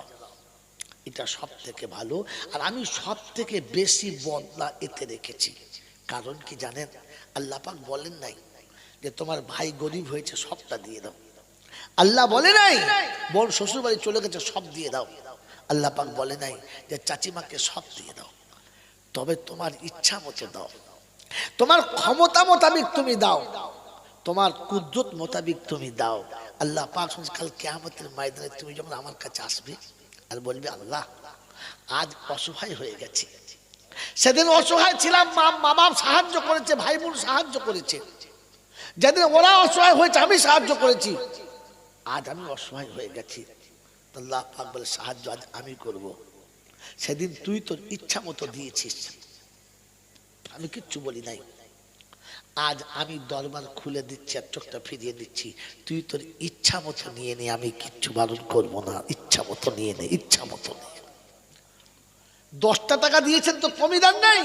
S1: এটা সব থেকে ভালো। আর আমি সব থেকে বেশি বদলা এতে রেখেছি। কারণ কি জানেন? আল্লাহ পাক বলেন নাই যে তোমার ভাই গরিব হয়েছে সবটা দিয়ে দাও। আল্লাহ বলে নাই বোন শ্বশুর বাড়ি চলে গেছে সব দিয়ে দাও। আল্লাহ পাক বলে নাই যে চাচিমাকে সব দিয়ে দাও। তবে তোমার ইচ্ছা মতো দাও, তোমার ক্ষমতা মোতাবিক তুমি দাও, তোমার কুদরত মোতাবিক তুমি দাও। আল্লাহ পাক কাল কিয়ামতের ময়দানে তুমি যখন আমার কাছে আসবে আর বলবে আল্লাহ আজ অসহায় হয়ে গেছি, সেদিন অসহায় ছিলাম, মা বাপ সাহায্য করেছে, ভাই বোন সাহায্য করেছে, যেদিন ওরা অসহায় হয়েছে আমি সাহায্য করেছি, আজ আমি অসহায় হয়ে গেছি। আল্লাহ পাক বলে সাহায্য আজ আমি করব। সেদিন তুই তোর ইচ্ছা মতো দিয়েছিস, আমি কিচ্ছু বলি নাই। আজ আমি দরবার খুলে দিচ্ছি আর চোখটা ফিরিয়ে দিচ্ছি, তুই তোর ইচ্ছা মতো নিয়ে নে, আমি কিচ্ছু বারণ করবো না। ইচ্ছা মতো নিয়ে নে, ইচ্ছা মতো নিয়ে। 10টা টাকা দিয়েছেন তো কমই দান নাই,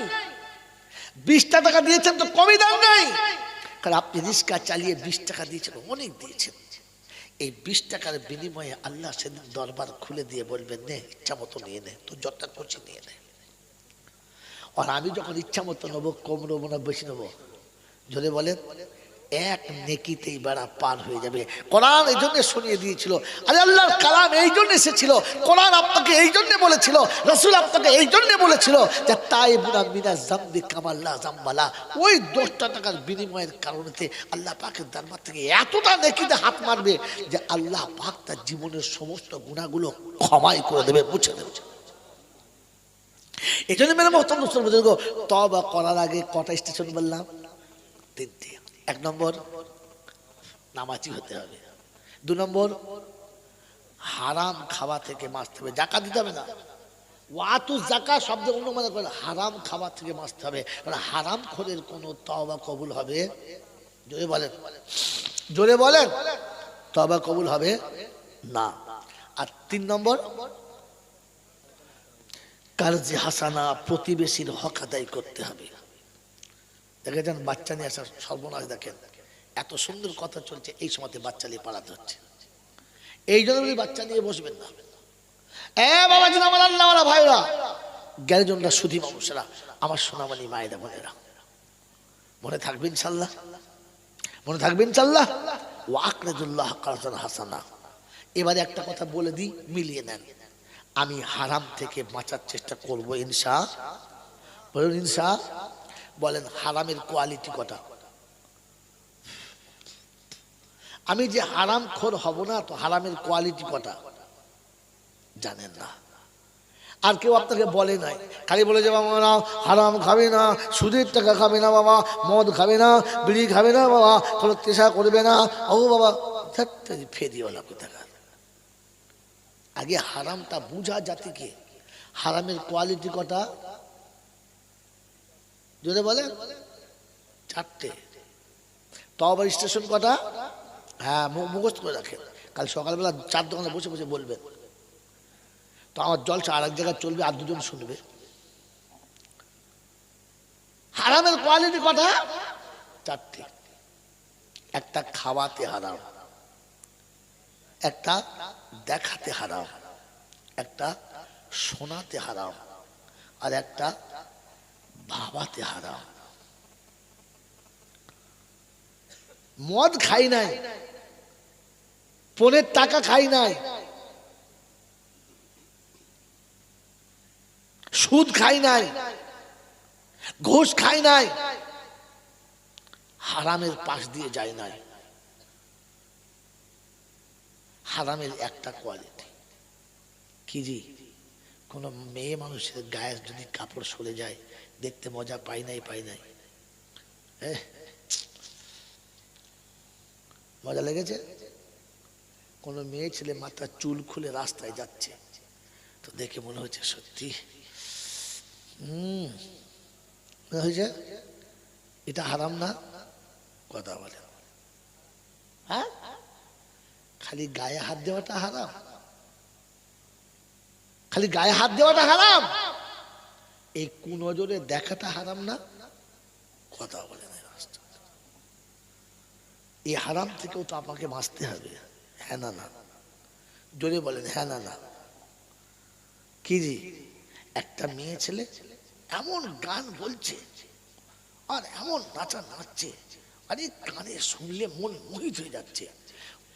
S1: 20টা টাকা দিয়েছেন তো কমই দান নাই। কারণ আপনি রিক্সা চালিয়ে 20 টাকা দিয়েছেন, অনেক দিয়েছেন। এই 20 টাকার বিনিময়ে আল্লাহ সেদিন দরবার খুলে দিয়ে বলবেন নে ইচ্ছা মতো নিয়ে নে, তো যতটা করছি নিয়ে নে। আর আমি যখন ইচ্ছা মতো নেবো, কম নেবো না বেশি নেবো? যদি বলেন এক নেকিতেই বেড়া পার হয়ে যাবে। কোরআন এই জন্য শুনিয়ে দিয়েছিল, আরে আল্লাহর কালাম এই জন্য এসেছিল, কোরআন আপনাকে এই জন্য বলেছিল, রাসূল আপনাকে এই জন্য বলেছিল যে তাইবুনা মিনাজ যামবি কামাল্লা যামবালা। ওই 10টা টাকার বিনিময়ের কারণে আল্লাহ পাকের দরবার থেকে এতটা নেকিতে হাত মারবে যে আল্লাহ পাক তার জীবনের সমস্ত গুনাহগুলো ক্ষমাই করে দেবে, মুছে দেবে। এই জন্য মেরে মহতরম মুসলমান বুজুর্গ, তওবা করার আগে কটা স্টেশন বললাম? 3টে। 1 নম্বর নামাজি হতে হবে, 2 নম্বর হারাম খাওয়া থেকে বাঁচতে হবে, যাকাত দিতে হবে না। ওয়াতু যাকাত শব্দ অনুমান করে হারাম খাওয়া থেকে বাঁচতে হবে, কারণ হারাম খোরের কোনো তওবা কবুল হবে? জোরে বলেন, জোরে বলেন, তওবা কবুল হবে না। আর 3 নম্বর কারজে হাসানা, প্রতিবেশীর হক আদায় করতে হবে। দেখেছেন বাচ্চা নিয়ে আসা সর্বনাশ, দেখেন এত সুন্দর কথা চলছে, এই সময়তে বাচ্চা নিয়ে পালাতে হচ্ছে। এই জন্য বাচ্চা নিয়ে বসবেন না। বাবাজি আমার আল্লাহওয়ালা ভাইরা, জ্ঞানীজনরা, সুধী মানুষেরা, আমার সোনামণি মায়েরা বোনেরা, মনে থাকবে ইনশাআল্লাহ, মনে থাকবে ইনশাআল্লাহ। ওয়াকরাজুল্লাহ কারজান হাসানা। এবারে একটা কথা বলে দিই, মিলিয়ে নেন। আমি হারাম থেকে বাঁচার চেষ্টা করব ইনশাআল্লাহ। বলুন ইনশাআল্লাহ। বলেন হারামের কোয়ালিটি কটা? আমি যে হারাম খোর হব না, তো হারামের কোয়ালিটি কটা জানেন না? আর কেউ আপনাকে বলে নাই, খালি বলে যে বাবা না হারাম খাবে না, সুদের টাকা খাবে না বাবা, মদ খাবে না, বিড়ি খাবে না বাবা, কোনো তেষা করবে না। ও বাবা ফেরিওয়ালা কোথাকার। আগে হারামটা বুঝা জাতিকে। হারামের কোয়ালিটি কটা যদি বলে? 4টে। তওবা স্টেশন কটা? হ্যাঁ, মুখস্থ করে রাখেন, কাল সকালবেলা 4 দোকানে বসে বসে বলবেন। তো আমার জলসা আর এক জায়গায় চলবে, আর 2জন শুনবে। হারামের কোয়ালিটি কটা? 4টে। একটা খাওয়াতে হারাম, একটা দেখাতে হারাম, একটা শোনাতে হারাম, আর একটা ভাবাতে হারাম। মদ খাই নাই, পনের টাকা খাই নাই, সুদ খাই নাই, ঘুষ খাই নাই, হারামের পাশ দিয়ে যায় নাই। হারামের একটা কোয়ালিটি কি জি? কোনো মেয়ে মানুষের গায়ে যদি কাপড় সরে যায়, দেখতে মজা পাই নাই, পাই নাই? মজা লেগেছে? কোনো মেয়ে ছেলে মাথার চুল খুলে রাস্তায় যাচ্ছে, তো দেখে মনে হচ্ছে সত্যি মনে হয়েছে এটা হারাম না? কথা বলে। হ্যাঁ, খালি গায়ে হাত দেওয়াটা হারাম, খালি গায়ে হাত দেওয়াটা হারাম, এই কুনজরে দেখাটা হারাম না? কথা বলে না। এই হারাম থেকেও তো আপনাকে বাঁচতে হবে। হ্যাঁ না না? জোরে বলেন হ্যাঁ না না? কি জি? একটা মেয়ে ছেলে এমন গান বলছে আর এমন নাচা নাচছে, আরে কানে শুনলে মন মোহিত হয়ে যাচ্ছে।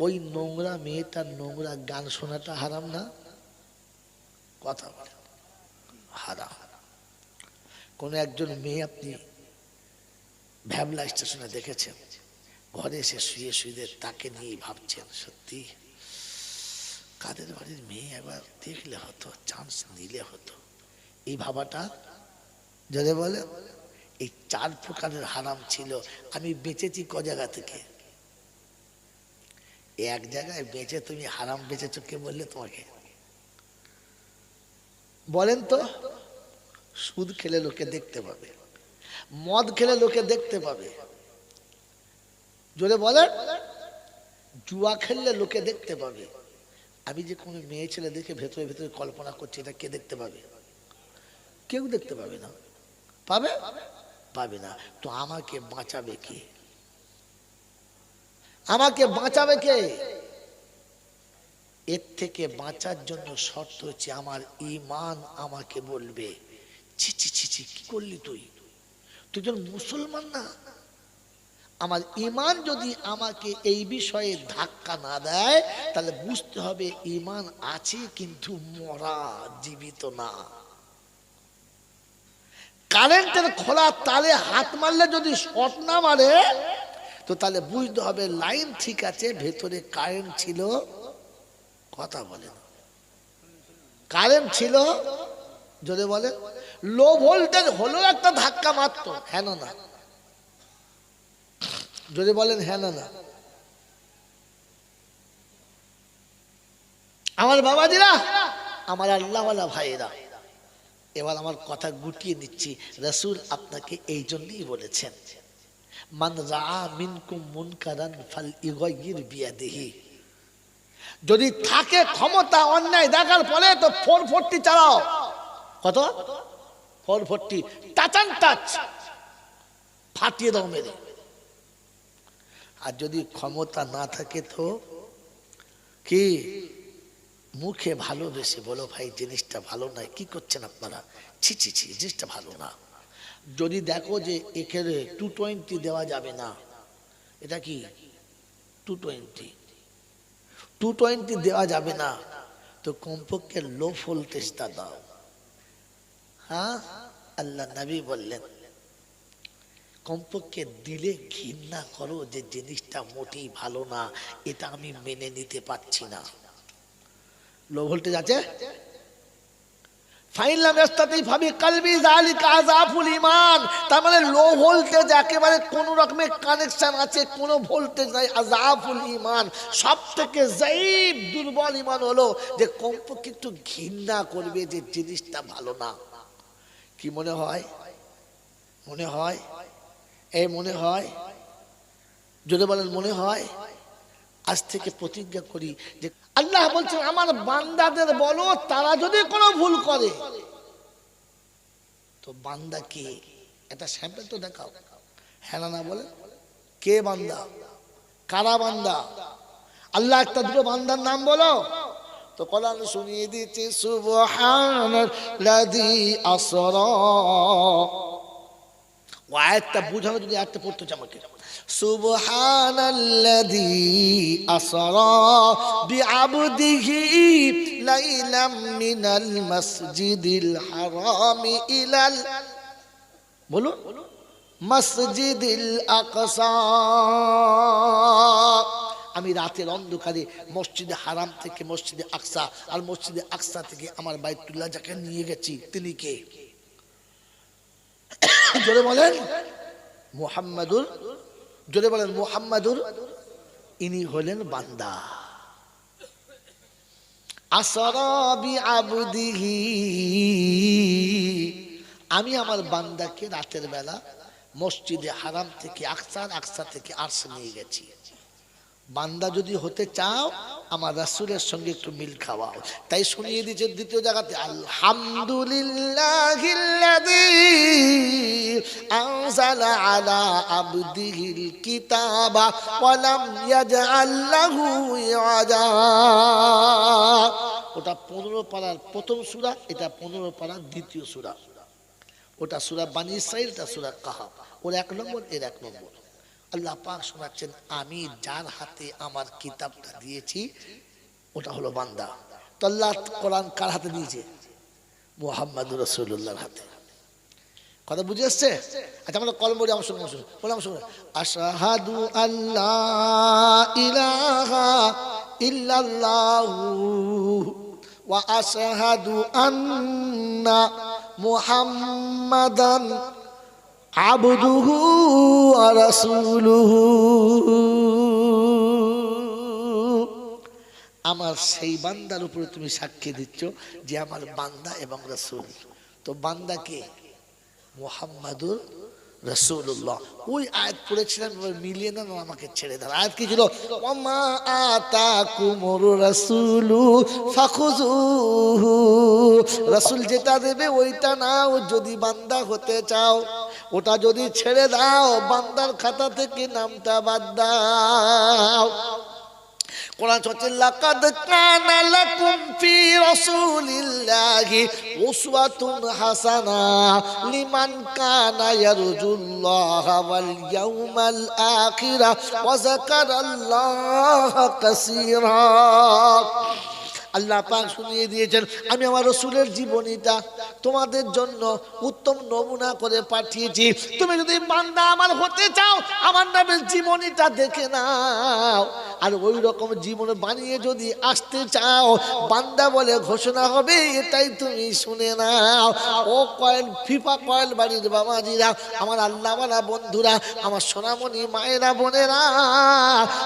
S1: ওই নোংরা মেয়েটার নোংরা গান শোনাটা হারাম না? কথা বলে হারাম। কোন একজন মেয়ে আপনি ভ্যাবলা স্টেশনে দেখেছেন, ঘরে এসে শুয়ে শুয়ে তাকে নিয়ে ভাবছেন সত্যি কাদের বাড়ির মেয়ে একবার দেখলে হতো, চান্স নিলে হতো। এই ভাবাটা যদি বলে, এই 4 প্রকারের হারাম ছিল। আমি বেঁচেছি ক জায়গা থেকে? এক জায়গায় বেঁচে তুমি হারাম বেঁচেছো কে বললে তোমাকে? বলেন তো? সুদ খেলে লোকে দেখতে পাবে, মদ খেলে লোকে দেখতে পাবে, জোরে বলেন, জুয়া খেললে লোকে দেখতে পাবে। আমি যে কোনো মেয়ে ছেলে দেখে ভেতরে ভেতরে কল্পনা করছি, এটা কে দেখতে পাবে? কেউ দেখতে পাবে না। পাবে? পাবে না। তো আমাকে বাঁচাবে কে? আমাকে বাঁচাবে কে? এর থেকে বাঁচার জন্য শর্ত হচ্ছে আমার ঈমান আমাকে বলবে ছি ছি ছি ছি, কি করলি তুই? তুই যখন মুসলমান না। আমার ঈমান যদি আমাকে এই বিষয়ে ধাক্কা না দেয়, তাহলে বুঝতে হবে ঈমান আছে কিন্তু মরা, জীবিত না। কারেন্টের খোলা তালে হাত মারলে যদি শর্ট না মারে, তো তাহলে বুঝতে হবে লাইন ঠিক আছে, ভেতরে কারেন্ট ছিল। কথা বলে, কারেন্ট ছিল। যদি বলে লো ভোল্টেজ হলো একটা ধাক্কা মারতো, হ্যাঁ না না? যদি বলেন হ্যাঁ না না? আমার বাবাজিরা, আমার আল্লাহওয়ালা ভাইয়েরা, এবার আমার কথা গুটিয়ে নিচ্ছি। রাসূল আপনাকে এই জন্যই বলেছেন, মান রাআ মিনকুম মুনকারান ফালইগাইয়ির বিয়াদিহি। যদি থাকে ক্ষমতা অন্যায় দেখার পরে, তো 440 চালাও। কত? 440, টাচ অ্যান্ড টাচ, ফাটিয়ে দাও মেরে। আর যদি ক্ষমতা না থাকে তো কি? মুখে ভালোবেসে বলো, ভাই জিনিসটা ভালো নয়, কি করছেন আপনারা, ছি ছি ছি, জিনিসটা ভালো না। যদি দেখো যে এখানে 220 দেওয়া যাবে না, এটা কি 220 দেওয়া যাবে না, তো কমপক্ষে লো ভোল্টেজটা দাও। হ্যাঁ, আল্লাহ নবী বললেন কমপক্ষে দিলে ঘৃণা করো যে জিনিসটা মোটেই ভালো না, এটা আমি মেনে নিতে পারছি না। লো ভোল্টেজ আছে, ফাইলাম ইস্তাতি ফাবি কলবি যালিকা আযাফুল ঈমান। তার মানে লো ভোল্টেজ, একেবারে কোনো রকমের কানেকশন আছে, কোনো ভোল্টেজ নাই, আযাফুল ঈমান। সব থেকে যায়ীফ দুর্বল ঈমান হলো যে কমপক্ষে একটু ঘৃণা করবে যে জিনিসটা ভালো না। কি মনে হয়? মনে হয়, এই মনে হয়, যদি বলেন মনে হয়। আজ থেকে প্রতিজ্ঞা করি যে আল্লাহ বলছেন আমার বান্দাদের বলো তারা যদি কোনো ভুল করে, তো বান্দা কে এটা স্যাম্পল তো দেখাও। হ্যাঁ না বলে কে বান্দা, কারা বান্দা? আল্লাহ একটা দুটো বান্দার নাম বলো। তো কোরআন শুনিয়ে দিচ্ছে সুবহানাল্লাযী আসরা। ও আয়াতটা বুঝানো, যদি আয়াতটা পড়তে চাও আমাকে। সুবহানাল্লাযী আসরা বিআবদিহি লাইলাম মিনাল মাসজিদিল হারামি ইলাল, বলো, মসজিদিল আকসা। আমি রাতের অন্ধকারে মসজিদে হারাম থেকে মসজিদে আকসা, আর মসজিদে আকসা থেকে আমার বাইতুল্লাহ যাকে নিয়ে গেছি তিনি কে? জোরে বলেন মুহাম্মাদুর, জোরে বলেন মুহাম্মাদুর। ইনি হলেন বান্দা। আসরা বিআবদিহি, আমি আমার বান্দাকে রাতের বেলা মসজিদে হারাম থেকে আকসার, আকসা থেকে আরশ নিয়ে গেছি। বান্দা যদি হতে চাও আমার রাসূলের সঙ্গে একটু মিল খাওয়াও। তাই শুনিয়ে দিয়েছে দ্বিতীয় জায়গাতে আলহামদুলিল্লাহিল্লাযী আনজালা আলা আবদিহিল কিতাবা ওয়া লাম ইয়াজআল লাহু ইওয়াজা। ওটা 15 পারার প্রথম সূরা, এটা 15 পারার দ্বিতীয় সূরা। ওটা সূরা বানী ইসরাঈল, এটা সূরা কাহাফ। ওর 1 নম্বর, এর 1 নম্বর। আল্লাহ পাক শোনাচ্ছেন আমি যার হাতে আমার কিতাবটা দিয়েছি ওটা হলো বান্দা। তো আল্লাহ কোরআন কার হাতে দিয়েছে? মুহাম্মাদুর রাসূলুল্লাহর হাতে। কথা বুঝে আসছে? আচ্ছা আমরা কলমে অংশ বললাম, শুনুন। আশহাদু আল্লা ইলাহা ইল্লাল্লাহু ওয়া আশহাদু আন্না মুহাম্মাদান আবদুহু ওয়া রাসূলুহু। আমার সেই বান্দার উপরে তুমি সাক্ষী দিচ্ছ যে আমার বান্দা এবং রাসূল। তো বান্দা কে? মুহাম্মাদুর রাসূলুল্লাহ। ওই আয়াত পড়েছিলাম, মিলিয়ে না আমাকে ছেড়ে দাও। আয়াত কি ছিল? ওয়ামা আতাকুমুর রাসূলু ফাখুযুহু। রাসূল যেটা দেবে ওইটা নাও যদি বান্দা হতে চাও। ওটা যদি ছেড়ে দাও বান্দার খাতা থেকে নামটা বাদ দাও। কোরআন হচ্ছে লাকাদ কানা লাকুম ফি রাসূলিল্লাহি উসওয়াতুন হাসানা লিমান কানা ইয়ারজুল্লাহা ওয়াল ইয়াউমাল আখিরা ওয়া যাকারাল্লাহা কাসীরা। আল্লাহ পাক শুনিয়ে দিয়েছেন আমি আমার রাসূলের জীবনীটা তোমাদের জন্য উত্তম নমুনা করে পাঠিয়েছি। তুমি যদি বান্দা আমার হতে চাও আমার নামের জীবনীটা দেখে নাও, আর ওই রকম জীবন বানিয়ে যদি আসতে চাও বান্দা বলে ঘোষণা হবে এটাই তুমি শুনে নাও। ও কয়েল ফিফা কয়েল বাড়ির বাবাজিরা, আমার আল্লাহওয়ালা বন্ধুরা, আমার সোনামণি মায়েরা বোনেরা,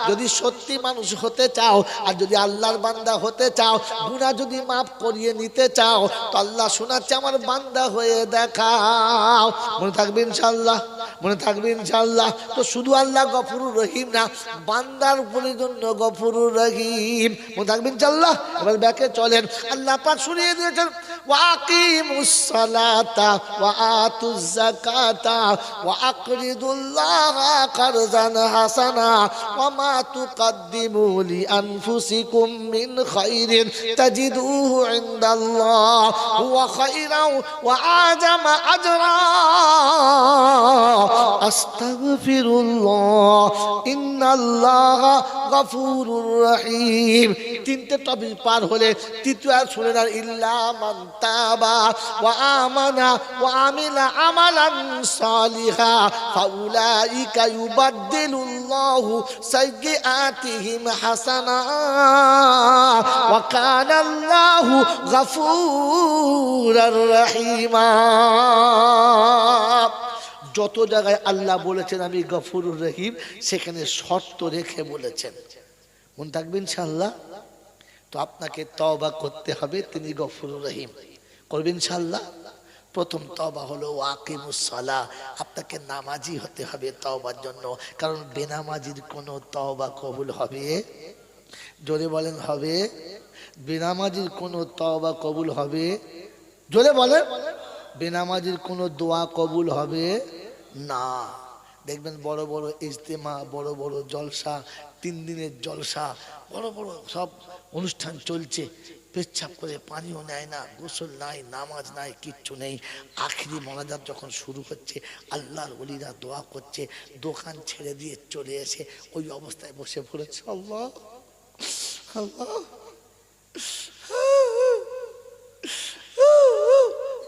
S1: যদি সত্যি মানুষ হতে চাও আর যদি আল্লাহর বান্দা হতে চাও, গুনাহ যদি মাফ করিয়ে নিতে চাও, তো আল্লাহ শোনাচ্ছে আমার বান্দা হয়ে দেখাও। মনে থাকবে ইনশাআল্লাহ, মনে থাকবে ইনশাআল্লাহ। তো শুধু আল্লাহ গফুরুর রহিম না, বান্দার উপরে জন্য গফুরুর রহিম। মনে থাকবে ইনশাআল্লাহ। এবার ব্যাকে চলেন। আল্লাহ পাক শুনিয়ে দিয়েছেন ওয়াকিমুস সালাতা ওয়া আতুজ যাকাতা ওয়া আকরিদুল্লাহা কারজান হাসানা ওয়া মা তুকদ্দিমু লি আনফুসিকুম মিন খাইরিন তাজিদুহু ইনদাল্লাহ হুয়া খাইরান ওয়া আজামা আজরা। আস্তাগফিরুল্লাহ ইন্নাল্লাহা গফুরুর রহিম। তিনটে টপিক পার হলে তৃতীয় আয়াত শুনে না, ইল্লা মান তাবা ওয়া আমানা ওয়া আমিলা আমালান সালিহা ফাউলাইকা ইউবাদদিলুল্লাহু সাইয়্যাতিহিম হাসানাত ওয়া কানা আল্লাহু গফুরুর রহিমা। যত জায়গায় আল্লাহ বলেছেন আমি গফুরুর রহিম, সেখানে শর্ত রেখে বলেছেন। মনে থাকবে ইনশাআল্লাহ। তো আপনাকে তওবা করতে হবে, তিনি গফুরুর রহিম। করবেন ইনশাআল্লাহ। প্রথম তওবা হলো ওয়াকিমুস সালাহ, আপনাকে নামাজি হতে হবে তওবার জন্য, কারণ বেনামাজির কোনো তওবা কবুল হবে? জোরে বলেন হবে? বেনামাজির কোনো তওবা কবুল হবে? জোরে বলেন। বেনামাজির কোনো দোয়া কবুল হবে না। দেখবেন বড় বড় ইজতেমা, বড় বড় জলসা, 3 দিনের জলসা, বড় বড় সব অনুষ্ঠান চলছে, পেচ্ছাপ করে পানিও নেয় না, গোসল নাই, নামাজ নাই, কিচ্ছু নেই। আখিরি মোনাজাত যখন শুরু হচ্ছে, আল্লাহর ওলিরা দোয়া করছে, দোকান ছেড়ে দিয়ে চলে এসে ওই অবস্থায় বসে পড়েছে, আল্লাহ আল্লাহ।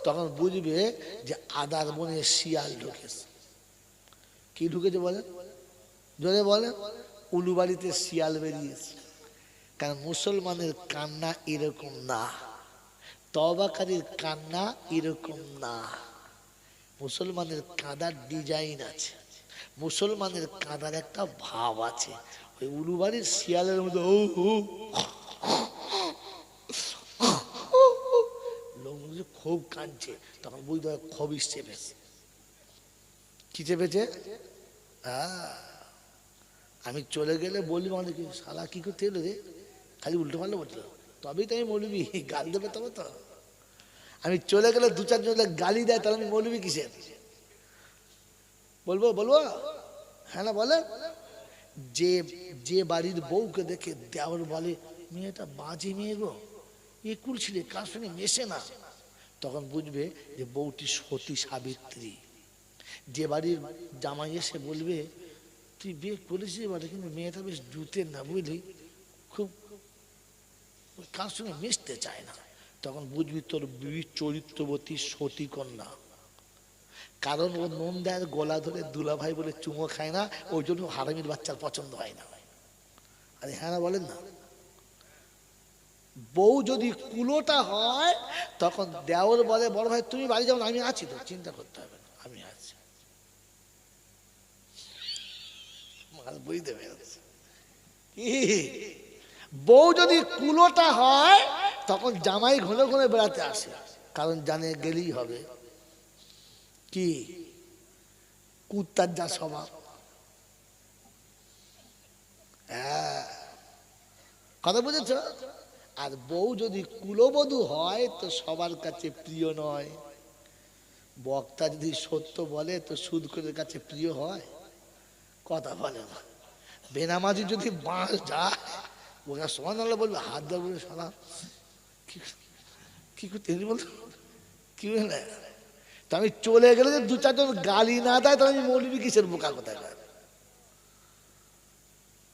S1: তখন বুঝবে যে আদার বনে শিয়াল ঢুকেছে। কি ঢুকেছে বলেন? জোরে বলেন। উলুবাড়িতে শিয়াল বেরিয়েছে। কারণ মুসলমানের কান্না এরকম না, তওবাকারীর কান্না এরকম না। মুসলমানের কাঁদার ডিজাইন আছে, মুসলমানের কাঁদার একটা ভাব আছে। ওই উলুবাড়ির শিয়ালের মধ্যে খুব কাঁদছে, তখন বুঝতে হবে খবিস চেপেছে। কি চেপেছে? আমি চলে গেলে বলবি অনেকে, শালা কি করতে এলো রে, খালি উল্টো পাল্টা বলছিল, তবেই তো আমি মৌলবি, গাল দেবে তবে তো। আমি চলে গেলে 2-4 জন গালি দেয়, তাহলে আমি মৌলবি কিসের? বলবো বলবো? হ্যাঁ না বলে। যে বাড়ির বউকে দেখে দেওয়ার বলে, মেয়েটা বাজে মেয়ে গো, একুল ছিলে, কার সঙ্গে মেশে না, তখন বুঝবে যে বউটি সতী সাবিত্রী। যে বাড়ির জামাই এসে বলবে, তুই বিয়ে করেছিস বাড়ি, কিন্তু মেয়েটা বেশ জুতের না, বুঝলি, খুব কার সঙ্গে মিশতে চায় না, তখন বুঝবি তোর বিবি চরিত্রবতী সতী কন্যা। কারণ ও নুন দেয় গলা ধরে দুলাভাই বলে চুমো খায় না, ওই জন্য হারামির বাচ্চার পছন্দ হয় না। আরে হ্যাঁ না বলেন না? বউ যদি কুলোটা হয়, তখন দেওর বলে, বড় ভাই তুমি বাড়ি যাও না, আমি আছি তো, চিন্তা করতে হবে না, আমি আছি। বুঝতে পেরেছি? বউ যদি কুলোটা হয়, তখন জামাই ঘনে ঘনে বেড়াতে আসে, কারণ জানে গেলেই হবে। কি কুত্তার যা স্বভাব। হ্যাঁ, কথা বুঝেছ? আর বউ যদি কুলবধূ হয়, তো সবার কাছে প্রিয় নয়। বক্তা যদি সত্য বলে, তো সুদখোরের কাছে প্রিয় হয়? কথা বলে না। বেনামাজি যদি বাঁশ যায়, ওরা সুবহানাল্লাহ বলবে, হাত ধরে বলবে, শালা কি করতে বলতো, কি হলে? তো আমি চলে গেলে যে 2-4 জন গালি না দেয়, তাহলে আমি মৌলবি কিসের? বোকা কোথায়?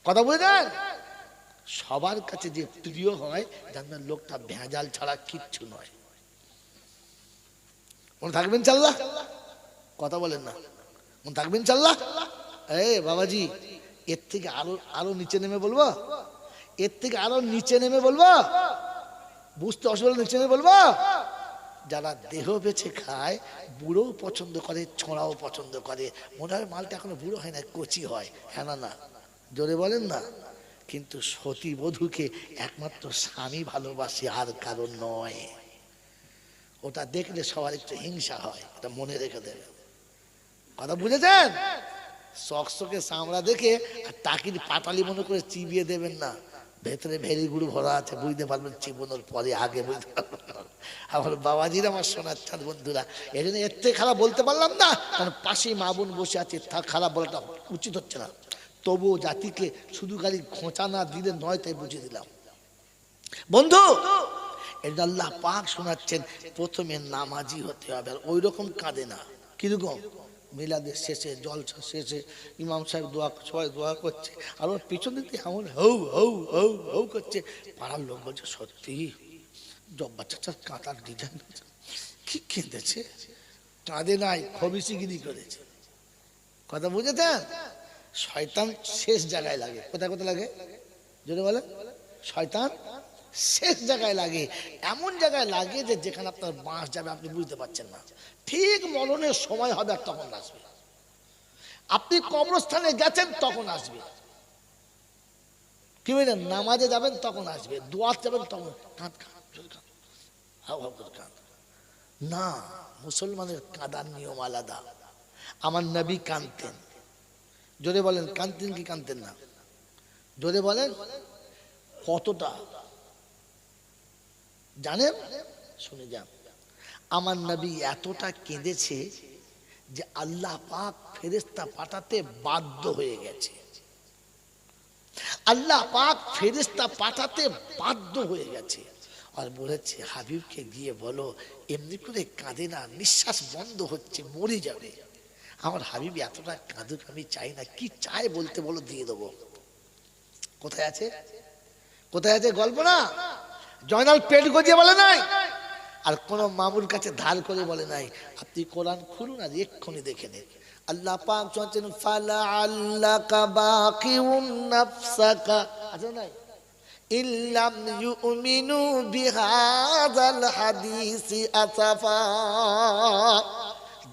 S1: কথা বুঝলেন? সবার কাছে যে প্রিয় হয়, জানবেন লোকটা ভেজাল ছাড়া কিচ্ছু নয়। মনে থাকবেন চাল্লা? কথা বলেন না, মনে থাকবেন চাল্লা? বাবাজি, এর থেকে আরো নিচে নেমে বলবো, এর থেকে আরো নিচে নেমে বলবো, বুঝতে অসুবিধা, নিচে নেমে বলবো। যারা দেহ বেছে খায়, বুড়ো পছন্দ করে, ছোঁড়াও পছন্দ করে, মনে হয় মালটা এখনো বুড়ো হয় না, কচি হয়। হ্যাঁ না না? জোরে বলেন না? কিন্তু সতী বধূকে একমাত্র স্বামী ভালোবাসে, আর কারণ নয়। ওটা দেখলে সবার একটু হিংসা হয়, এটা মনে রেখে দেবে। কথা বুঝেছেন? চকচকে চামড়া দেখে আর টাকির পাটালি মনে করে চিবিয়ে দেবেন না, ভেতরে ভেরি গুড় ভরা আছে, বুঝতে পারবেন চিবোনোর পরে, আগে বুঝতে পারবেন। আমার বাবাজির, আমার সোনার চাঁদ বন্ধুরা, এই জন্য এর থেকে খারাপ বলতে পারলাম না, কারণ পাশেই মা বোন বসে আছে, খারাপ বলাটা উচিত হচ্ছে না। তবুও জাতিকে শুধু খালি খোঁচা না দিলে নয়, তাই বুঝিয়ে দিলাম। বন্ধু, এটা আল্লাহ পাক শোনাচ্ছেন, প্রথমে নামাজি হতে হবে। আর ওই রকম কাঁদে না, কিরকম? মিলাদের শেষে জলসা শেষে ইমাম সাহেব দোয়া, সবাই দোয়া করছে, আর ওর পিছন দিকে এমন হৌ হৌ হৌ হৌ করছে। পাড়ার লোক বলছে সত্যি জব্বার চাচার কাঁটার ডিজাইন কি কেঁদেছে, কাঁদে নাই, খবিসিগিরি করেছে। কথা বুঝেছেন? শয়তান শেষ জায়গায় লাগে। কোথায় কোথায় লাগে যদি বলেন? শয়তান শেষ জায়গায় লাগে, এমন জায়গায় লাগে যে যেখানে আপনার বাঁশ যাবে আপনি বুঝতে পারছেন না। ঠিক মরণের সময় হবে আর তখন আসবে। আপনি কবরস্থানে গেছেন তখন আসবে, কি বলেন? নামাজে যাবেন তখন আসবে, দোয়া যাবেন তখন কাঁদ কাঁদ কাঁদ হাও হাও করে কাঁদ। না, মুসলমানের কাঁদার নিয়ম আলাদা। আমার নবী কাঁদতেন। জোরে বলেন, কাঁদতেন কি কাঁদতেন না? জোরে বলেন, কতটা জানেন? শুনে যান। আমার নবী এতটা কেঁদেছে যে আল্লাহ পাক ফেরেশতা পাঠাতে বাধ্য হয়ে গেছে। আল্লাহ পাক ফেরেশতা পাঠাতে বাধ্য হয়ে গেছে, আর বলেছে হাবিবকে গিয়ে বলো এমনি করে কাঁদে না, নিঃশ্বাস বন্ধ হচ্ছে, মরে যাবে। আমার হাবিব এতটা কাঁদুক আমি চাই না। কি চাই বলতে বলো, দিয়ে দেবো। কোথায় আছে? কোথায় আছে? গল্প না? জয়নাল পেট গজিয়ে বলে নাই, আর কোন মামুর কাছে ধার করে বলে নাই। আপনি কোরআন খুলুন আর এক্ষুনি দেখে নেন। আল্লাহ পাক বলেন ফালা আল্লাকা বাকিউন নাফসাকা, আছে নাই? ইল্লাম ইউমিনু বিহাযাল হাদিসি আসাফা।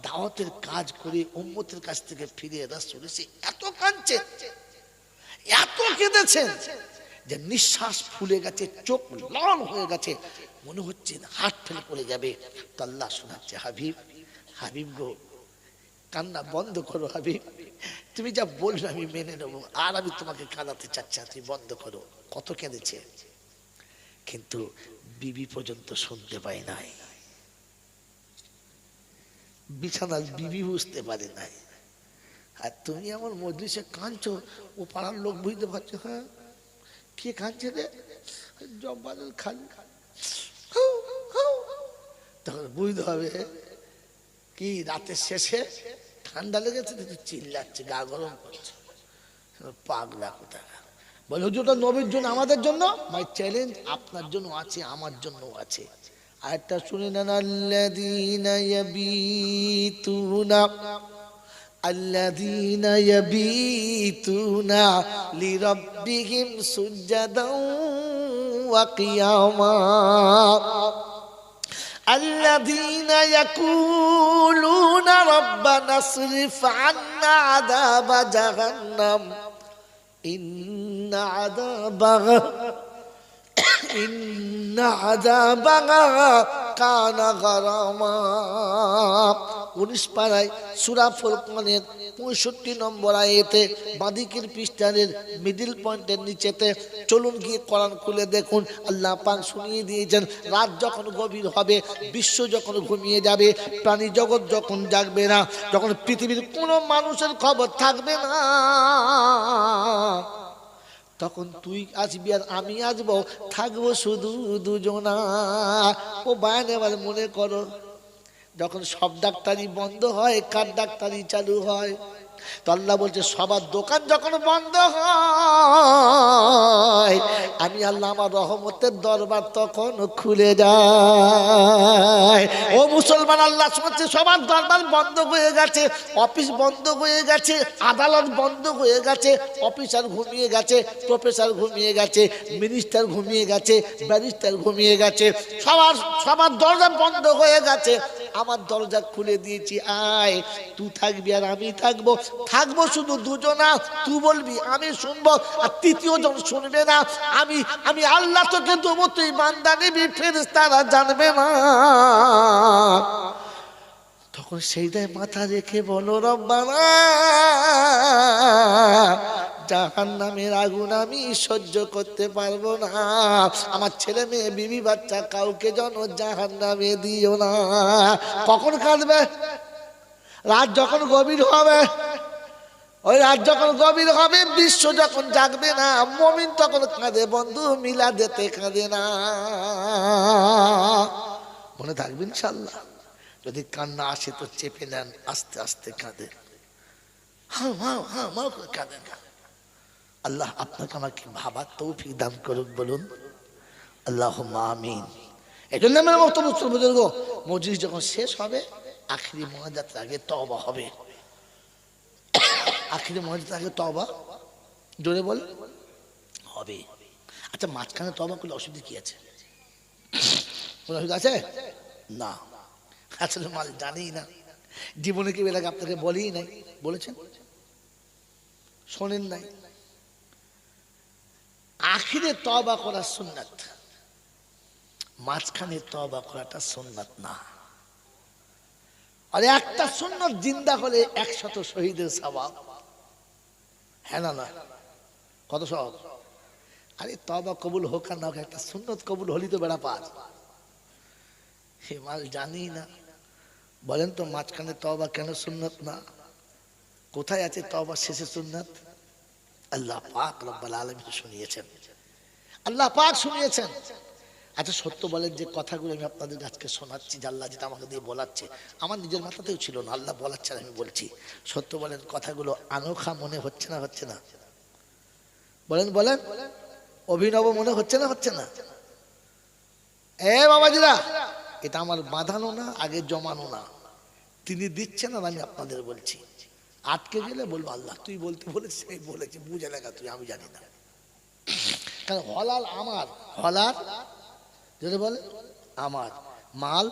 S1: দাওয়াতের কাজ করে উম্মতের কাছ থেকে ফিরে রাসূল এসে এত কাঁদছেন, এত কেঁদেছেন যে নিঃশ্বাস ফুলে গেছে, চোখ লাল হয়ে গেছে, মনে হচ্ছে হাত ফেলে পড়ে যাবে। তো আল্লাহ শোনাচ্ছে হাবিব, হাবিব গো কান্না বন্ধ করো হাবিব, তুমি যা বলবে আমি মেনে নেবো, আর আমি তোমাকে কাঁদাতে চাচ্ছি, তুমি বন্ধ করো। কত কেঁদেছে, কিন্তু বিবি পর্যন্ত শুনতে পায় নাই, বিছানার বিবি বুঝতে পারে নাই। আর তুমি আমার মজলিসে কাঁদছো, ও পাড়ার লোক বুঝতে পারছো। হ্যাঁ, কে কাঁদছে রে? জব্বারের খালি। তখন বুঝতে হবে কি রাতের শেষে ঠান্ডা লেগেছে, চিল্লাচ্ছে, গা গরম করছে, পাগলা কোথায়। বলে হুজুর ওটা নবীর জন্য, আমাদের জন্য। মাই চ্যালেঞ্জ আপনার জন্য আছে, আমার জন্য আছে। আরেকটা শুনে নেন, আল্লাযীনা ইয়াবিতুনা الذين يبيتون لربهم سجدا وقياما الذين يقولون ربنا اصرف عنا عذاب جهنم إن عذابها كان غراما। 19 পারায় সূরা ফুরকানের 65 নম্বর আয়াতে বাদিকের পৃষ্ঠার মিডল পয়েন্টের নিচেতে, চলুন গিয়ে কোরআন খুলে দেখুন। আল্লাহ পাক শুনিয়ে দিয়েছেন রাত যখন গভীর হবে, বিশ্ব যখন ঘুমিয়ে যাবে, প্রাণী জগৎ যখন জাগবে না, যখন পৃথিবীর কোনো মানুষের খবর থাকবে না, তখন তুই আসবি আর আমি আসবো, থাকবো শুধু দুজনা। ও বায়ান এবার মনে করো, যখন সব ডাক্তারি বন্ধ হয়, কার ডাক্তারি চালু হয়? তো আল্লাহ বলছে সবার দোকান যখন বন্ধ হয়, আমি আল্লাহ আমার রহমতের দরবার তখন খুলে যায়। ও মুসলমান, আল্লাহ শুনছে সবার দরবার বন্ধ হয়ে গেছে, অফিস বন্ধ হয়ে গেছে, আদালত বন্ধ হয়ে গেছে, অফিসার ঘুমিয়ে গেছে, প্রফেসর ঘুমিয়ে গেছে, মিনিস্টার ঘুমিয়ে গেছে, ব্যারিস্টার ঘুমিয়ে গেছে, সবার দরজা বন্ধ হয়ে গেছে। আমার দরজা খুলে দিয়েছি, আয়, তুই থাকবি আর আমি থাকবো, থাকবো শুধু দুজনা। তুই বলবি, আমি শুনবো, আর তৃতীয় জন শুনবে না। আমি আল্লাহ তোকে দেবো, তুই বান্দা নিবি, ফেরেশতারা জানবে না। তখন সেইটাই মাথা রেখে বলো, রব্বানা জাহান্নামের আগুন আমি সহ্য করতে পারবো না, আমার ছেলে মেয়ে বিবি বাচ্চা কাউকে যেন জাহান্নামে দিও না। কখন কাঁদবে? রাত যখন গভীর হবে। ওই রাত যখন গভীর হবে, বিশ্ব যখন জাগবে না, মুমিন তখন কাঁদে। বন্ধু মিলাদেতে কাঁদে না। মনে থাকবে ইনশাআল্লাহ। যদি কান্না আসে তো চেপে নেন, আস্তে আস্তে কাঁদেন, হ্যাঁ হ্যাঁ হ্যাঁ মা করে কাঁদেন না। আল্লাহ আপনাকে আমাকে ভাবার তৌফিক দান করুক, বলুন আল্লাহুম্মা আমিন। এই জন্য আমার বক্তব্য বুজুর্গ, মজলিস যখন শেষ হবে আখিরি মোনাজাতের আগে তওবা হবে। আখিরি মোনাজাতের আগে তওবা জোরে বল হবে। আচ্ছা, মাঝখানে তওবা করলে অসুবিধা কি আছে? কোনো অসুবিধা আছে না? আসলে মাল জানি না, জীবনে কি এলাকা আপনাকে বলেই নাই, বলেছেন শোনেন নাই। আখিরে তওবা করা সুন্নাত, মাঝখানে তওবা করাটা সুন্নাত না। আর একটা সুন্নাত জিন্দা হলে 100 শহীদের সওয়াব। হ্যাঁ না না, কত সওয়াব? আরে তওবা কবুল হোক আর না হোক, একটা সুন্নাত কবুল হলি তো বেড়া পার। হে মাল জানি না, বলেন তো মাঝখানে তওবা কেন সুন্নাত না? কোথায় আছে তওবা শেষে সুন্নাত? আল্লাহ পাক রব্বুল আলামিন শুনিয়েছেন, আল্লাহ পাক শুনিয়েছেন। আচ্ছা সত্য বলেন, যে কথাগুলো আমি আপনাদের আজকে শোনাচ্ছি, আল্লাহ যেটা আমাকে দিয়ে বলাচ্ছে, আমার নিজের মাথাতেও ছিল না, আল্লাহ বলাচ্ছে আর আমি বলছি। সত্য বলেন, কথাগুলো আনোখা মনে হচ্ছে না? হচ্ছে না? বলেন বলেন, অভিনব মনে হচ্ছে না? হচ্ছে না? এ বাবাজিরা, এটা আমার বাঁধানো না, আগে জমানো না, তিনি দিচ্ছেন আর আমি আপনাদের বলছি। আটকে গেলে বলবো আল্লাহ তুই বলতে বলেছিস, সেই বলেছি, বুঝে লাগা তুই, আমি জানি না। কারণ হলাল আমার, হলাল যদি বলে আমার, মাল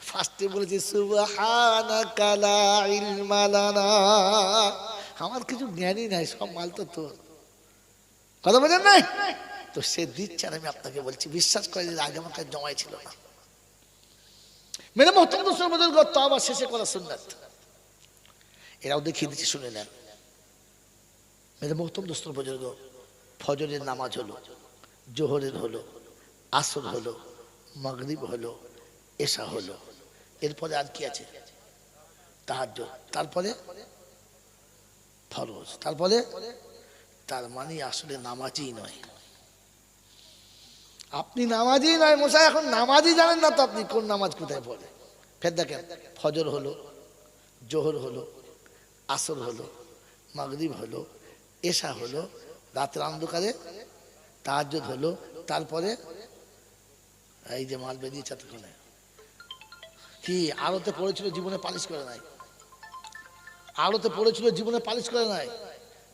S1: ফার্স্টে বলেছি সুবহানাকা লা ইলমা লানা, আমার কিছু জ্ঞানই নাই, সব মাল তো তোর। কথা বলেন নাই তো, সে দিচ্ছে আর আমি আপনাকে বলছি, বিশ্বাস করে যে আগে আমার কাছে জমাই ছিল না। মেরে মোহতারাম দোস্ত বুজুর্গ, তওবা শেষে করা সুন্নাত, এরাও দেখিয়ে দিচ্ছি, শুনে নেন। মেরে মোহতারাম দোস্ত বুজুর্গ, ফজরের নামাজ হলো, জোহরের হলো, আসর হলো, মাগরিব হলো, এশা হলো, এরপরে আর কি আছে? তাহাজ্জুদ, তারপরে ফরজ, তারপরে, তার মানে আসলে নামাজই নয়। আপনি নামাজই নয় মশা, এখন নামাজই জানেন না তো আপনি কোন নামাজ কোথায় পড়ে। ফের দেখেন, ফজর হলো, জোহর হলো, আসর হলো, মাগরিব হলো, এশা হলো, রাতের অন্ধকারে তাহাজ্জুদ হলো, তারপরে এই যে মাল বেরিয়েছে এতক্ষণে, কি আলোতে পড়েছিল জীবনে পালিশ করে নাই, আলোতে পড়েছিল জীবনে পালিশ করে নাই,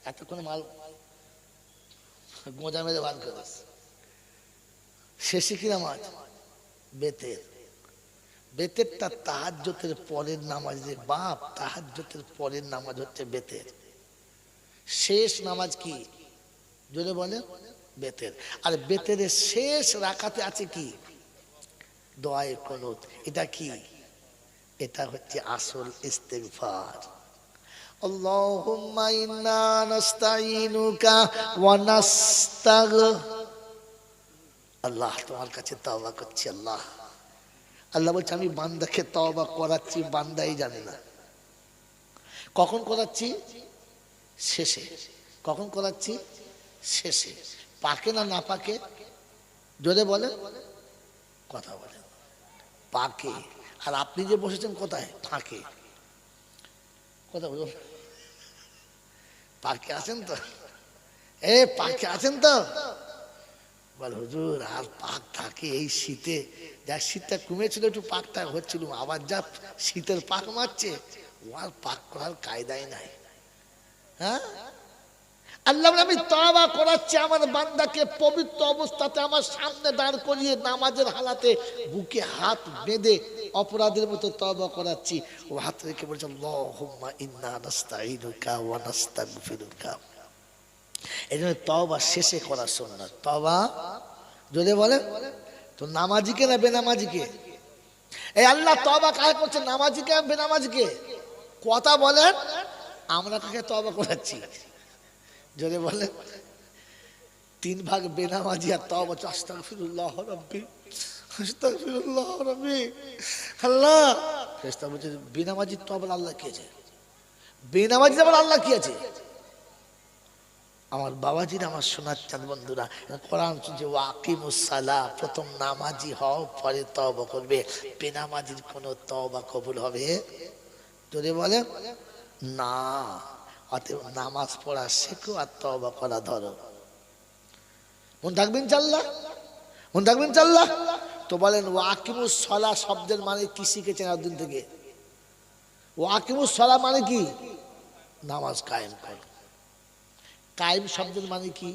S1: এতক্ষণে মাল গোঁজা মেরে বার করে। শেষে কি নামাজ? বেতের। বেতেরটা তাহাজ্জুদের পরের নামাজ রে বাপ, তাহাজ্জুদের পরের নামাজ হচ্ছে বেতের। শেষ নামাজ কি জোরে বলেন? বেতের। আর বেতের শেষ রাকাতে আছে কি? দোয়ায়ে কুনুত। এটা কি? এটা হচ্ছে আসল ইস্তিগফার। আল্লাহুম্মা ইন্না নাস্তাঈনুকা ওয়া আল্লাহ তোমার কাছে তওবা করছি। আল্লাহ, আল্লাহ বলছে আমি বান্দাকে তওবা করাচ্ছি, বান্দাই জানে না কখন করাচ্ছি। শেষে। কখন করাচ্ছি? শেষে। পাকে না না পাকে? জোরে বলেন, কথা বলেন। পাকে। আর আপনি যে বসেছেন কোথায়? ফাঁকে। কথা বলুন, পাকে আছেন তো? এ পাকে আছেন তো? বল হুজুর আর পাক থাকে এই শীতে? যাক শীতটা কমেছিল, একটু পাকটা হচ্ছিল, আবার যা শীতের পাক মারছে, ও আর পাক করার কায়দাই নাই। হ্যাঁ, আল্লাহ আমি তওবা করাচ্ছি আমার বান্দাকে পবিত্র অবস্থাতে আমার সামনে দাঁড় করিয়ে নামাজের হালাতে বুকে হাত বেঁধে অপরাধের মতো তওবা করাচ্ছি। ও হাত রেখে বলছে আল্লাহুম্মা ইন্না নাস্তাঈনুকা ওয়া নাস্তাগফিরুকা। এই জন্য তওবা শেষে করা সুন্নাত। তওবা যদি বলে তো নামাজিকে না বেনামাজিকে? এই আল্লাহ তওবা কাকে করছে? নামাজিকে না বেনামাজিকে? কথা বলেন, আমরা কাকে তওবা করাচ্ছি? যদি বলে 3 ভাগ বেনামাজি আর তওবা, আস্তাগফিরুল্লাহ রাব্বি আস্তাগফিরুল্লাহ রাব্বি। আল্লাহ ফেরেশতা বলছে বেনামাজির তওবা আল্লাহ কি আছে? বেনামাজি আবার আল্লাহ কি আছে? আমার বাবাজির, আমার সোনার চাঁদ বন্ধুরা, কোরআন যে ওয়াকিমুস সালাহ, প্রথম নামাজি হও পরে তওবা করবে। বেনামাজির কোনো তওবা কবুল হবে যদি বলে না। অতএব নামাজ পড়া শেখো আর তওবা করা ধরো। মন থাকবেন চাল্লা, মন থাকবেন চাল্লা। তো বলেন ওয়াকিমুস সালাহ শব্দের মানে কি শিখেছেন এতদিন থেকে? ওয়াকিমুস সালাহ মানে কি? নামাজ কায়েম করো। কায়েম শব্দের মানে কি?